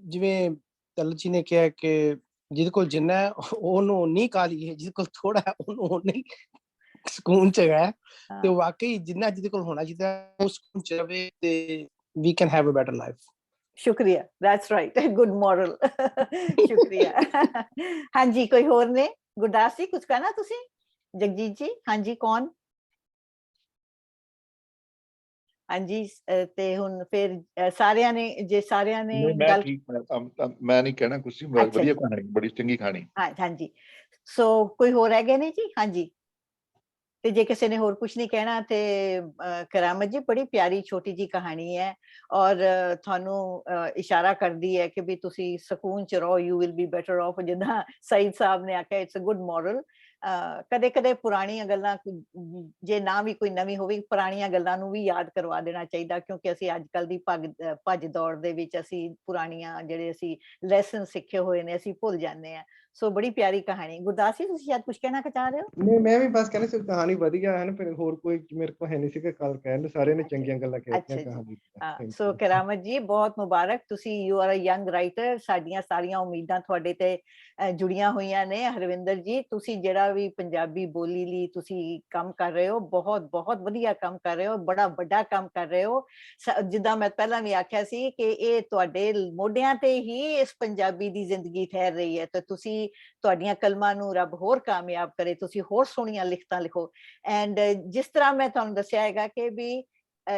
ਜਿਵੇਂ ਤਲਤ ਜੀ ਨੇ ਕਿਹਾ ਕਿ ਜਿਹਦੇ ਕੋਲ ਜਿੰਨਾ ਹੈ ਉਹਨੂੰ ਨਹੀਂ ਕਾਲੀ ਹੈ, ਜਿਹਦੇ ਕੋਲ ਥੋੜਾ ਹੈ ਉਹਨੂੰ ਨਹੀਂ ਸਕੂਨ ਚ ਹੈ। ਤੇ ਵਾਕਈ ਜਿੰਨਾ ਜਿਹਦੇ ਕੋਲ ਹੋਣਾ ਚਾਹੀਦਾ ਉਹ ਸਕੂਨ ਚ ਰਵੇ ਤੇ we can have a better life. शुक्रिया, दैट्स राइट, गुड मॉरल। शुक्रिया। हाँ जी, कोई होर ने? गुरदास जी कुछ कहना तुसी? जगजीत जी, हाँ जी, कौन? हाँ जी, ते हुन फिर सारियां ने, जे सारियां ने मैं गल, ठीक, मैं नहीं कहना कुछ, अच्छा बढ़िया जी, कहानी, बड़ी चंगी कहानी। हाँ हाँ जी। सो कोई होर रह गए ने जी? हाँ जी। ਤੇ ਜੇ ਕਿਸੇ ਨੇ ਹੋਰ ਕੁਝ ਨਹੀਂ ਕਹਿਣਾ ਤੇ ਕਰਾਮਤ ਜੀ, ਬੜੀ ਪਿਆਰੀ ਛੋਟੀ ਜੀ ਕਹਾਣੀ ਹੈ ਔਰ ਤੁਹਾਨੂੰ ਇਸ਼ਾਰਾ ਕਰਦੀ ਹੈ ਕਿ ਵੀ ਤੁਸੀਂ ਸਕੂਨ ਚ ਰਹੋ, you will be better of. ਜਿੱਦਾਂ ਸਈਦ ਸਾਹਿਬ ਨੇ ਆਖਿਆ, ਇਟਸ ਅ ਗੁੱਡ ਮੋਰਲ। ਕਦੇ ਕਦੇ ਪੁਰਾਣੀਆਂ ਗੱਲਾਂ, ਜੇ ਨਾ ਵੀ ਕੋਈ ਨਵੀਂ ਹੋਵੇ, ਪੁਰਾਣੀਆਂ ਗੱਲਾਂ ਨੂੰ ਵੀ ਯਾਦ ਕਰਵਾ ਦੇਣਾ ਚਾਹੀਦਾ, ਕਿਉਂਕਿ ਅਸੀਂ ਅੱਜ ਕੱਲ ਦੀ ਭੱਜ ਦੌੜ ਦੇ ਵਿੱਚ ਅਸੀਂ ਪੁਰਾਣੀਆਂ ਜਿਹੜੇ ਅਸੀਂ ਲੈਸਨ ਸਿੱਖੇ ਹੋਏ ਨੇ ਅਸੀਂ ਭੁੱਲ ਜਾਂਦੇ ਹਾਂ। ਸੋ ਬੜੀ ਪਿਆਰੀ ਕਹਾਣੀ। ਗੁਰਦਾਸ ਜੀ, ਤੁਸੀਂ ਸ਼ਾਇਦ ਕੁਝ ਕਹਿਣਾ ਚਾਹ ਰਹੇ ਹੋ? ਨਹੀਂ, ਮੈਂ ਵੀ ਬਸ ਕਹਿੰਦਾ ਸੀ ਕਹਾਣੀ ਵਧੀਆ ਹੈ ਨਾ, ਫਿਰ ਹੋਰ ਕੋਈ ਮੇਰੇ ਕੋਲ ਹੈ ਨਹੀਂ ਸੀ ਕਿ ਕੱਲ ਕਹਿਣ, ਸਾਰਿਆਂ ਨੇ ਚੰਗੀਆਂ ਗੱਲਾਂ ਕਹਿਤੀਆਂ ਕਹਾਣੀ। ਹਾਂ, ਸੋ ਕਰਾਮਤ ਜੀ, ਬਹੁਤ ਮੁਬਾਰਕ, ਤੁਸੀਂ you are a young writer. ਸਾਡੀਆਂ ਸਾਰੀਆਂ ਉਮੀਦਾਂ ਤੁਹਾਡੇ ਤੇ ਜੁੜੀਆਂ ਹੋਈਆਂ ਨੇ। ਹਰਵਿੰਦਰ ਜੀ, ਤੁਸੀਂ ਜਿਹੜਾ ਵੀ ਪੰਜਾਬੀ ਬੋਲੀ ਲਈ ਤੁਸੀਂ ਕੰਮ ਕਰ ਰਹੇ ਹੋ, ਬਹੁਤ ਬਹੁਤ ਵਧੀਆ ਕੰਮ ਕਰ ਰਹੇ ਹੋ, ਬੜਾ ਵੱਡਾ ਕੰਮ ਕਰ ਰਹੇ ਹੋ। ਜਿੱਦਾਂ ਮੈਂ ਪਹਿਲਾਂ ਵੀ ਆਖਿਆ ਸੀ ਕਿ ਇਹ ਤੁਹਾਡੇ ਮੋਢਿਆਂ ਤੇ ਹੀ ਇਸ ਪੰਜਾਬੀ ਦੀ ਜ਼ਿੰਦਗੀ ਠਹਿਰ ਰਹੀ ਹੈ, ਤੇ ਤੁਸੀਂ ਤੁਹਾਡੀਆਂ ਕਲਮਾਂ ਨੂੰ ਰੱਬ ਹੋਰ ਕਾਮਯਾਬ ਕਰੇ, ਤੁਸੀਂ ਹੋਰ ਸੋਹਣੀਆਂ ਲਿਖਤਾਂ ਲਿਖੋ। ਐਂਡ ਜਿਸ ਤਰ੍ਹਾਂ ਮੈਂ ਤੁਹਾਨੂੰ ਦੱਸਿਆ ਹੈਗਾ ਕਿ ਵੀ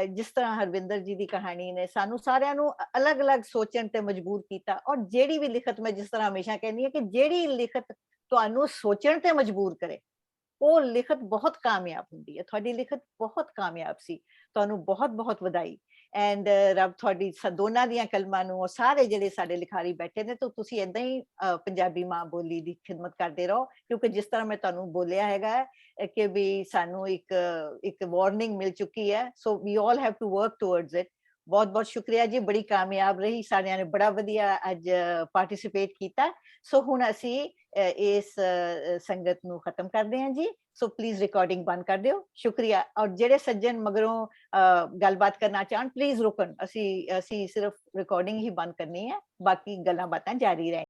ਜਿਸ ਤਰ੍ਹਾਂ ਹਰਵਿੰਦਰ ਜੀ ਦੀ ਕਹਾਣੀ ਨੇ ਸਾਨੂੰ ਸਾਰਿਆਂ ਨੂੰ ਅਲੱਗ-ਅਲੱਗ ਸੋਚਣ ਤੇ ਮਜਬੂਰ ਕੀਤਾ। ਔਰ ਜਿਹੜੀ ਵੀ ਲਿਖਤ, ਮੈਂ ਜਿਸ ਤਰ੍ਹਾਂ ਹਮੇਸ਼ਾ ਕਹਿੰਦੀ ਹਾਂ ਕਿ ਜਿਹੜੀ ਲਿਖਤ ਤੁਹਾਨੂੰ ਸੋਚਣ ਤੇ ਮਜਬੂਰ ਕਰੇ, ਉਹ ਲਿਖਤ ਬਹੁਤ ਕਾਮਯਾਬ ਹੁੰਦੀ ਹੈ। ਤੁਹਾਡੀ ਲਿਖਤ ਬਹੁਤ ਕਾਮਯਾਬ ਸੀ, ਤੁਹਾਨੂੰ ਬਹੁਤ ਬਹੁਤ ਵਧਾਈ। ਐਂਡ ਰੱਬ ਤੁਹਾਡੀ ਦੋਨਾਂ ਦੀਆਂ ਕਲਮਾਂ ਨੂੰ, ਸਾਰੇ ਜਿਹੜੇ ਸਾਡੇ ਲਿਖਾਰੀ ਬੈਠੇ ਨੇ, ਤਾਂ ਤੁਸੀਂ ਏਦਾਂ ਹੀ ਪੰਜਾਬੀ ਮਾਂ ਬੋਲੀ ਦੀ ਖਿਦਮਤ ਕਰਦੇ ਰਹੋ, ਕਿਉਂਕਿ ਜਿਸ ਤਰ੍ਹਾਂ ਮੈਂ ਤੁਹਾਨੂੰ ਬੋਲਿਆ ਹੈਗਾ ਕਿ ਵੀ ਸਾਨੂੰ ਇੱਕ ਵਾਰਨਿੰਗ ਮਿਲ ਚੁੱਕੀ ਹੈ। So we all have to work towards it. ਬਹੁਤ ਬਹੁਤ ਸ਼ੁਕਰੀਆ ਜੀ, ਬੜੀ ਕਾਮਯਾਬ ਰਹੀ, ਸਾਰਿਆਂ ਨੇ ਬੜਾ ਵਧੀਆ ਅੱਜ ਪਾਰਟਿਸਿਪੇਟ ਕੀਤਾ। ਸੋ ਹੁਣ ਅਸੀਂ ਇਸ ਸੰਗਤ ਨੂੰ ਖਤਮ ਕਰਦੇ ਹਾਂ ਜੀ। ਸੋ ਪਲੀਜ਼ ਰਿਕਾਰਡਿੰਗ ਬੰਦ ਕਰ ਦਿਓ। ਸ਼ੁਕਰੀਆ। ਔਰ ਜਿਹੜੇ ਸੱਜਣ ਮਗਰੋਂ ਗੱਲਬਾਤ ਕਰਨਾ ਚਾਹਣ, ਪਲੀਜ਼ ਰੁਕਣ। ਅਸੀਂ ਸਿਰਫ ਰਿਕਾਰਡਿੰਗ ਹੀ ਬੰਦ ਕਰਨੀ ਹੈ, ਬਾਕੀ ਗੱਲਾਂ ਬਾਤਾਂ ਜਾਰੀ ਰਹਿਣ।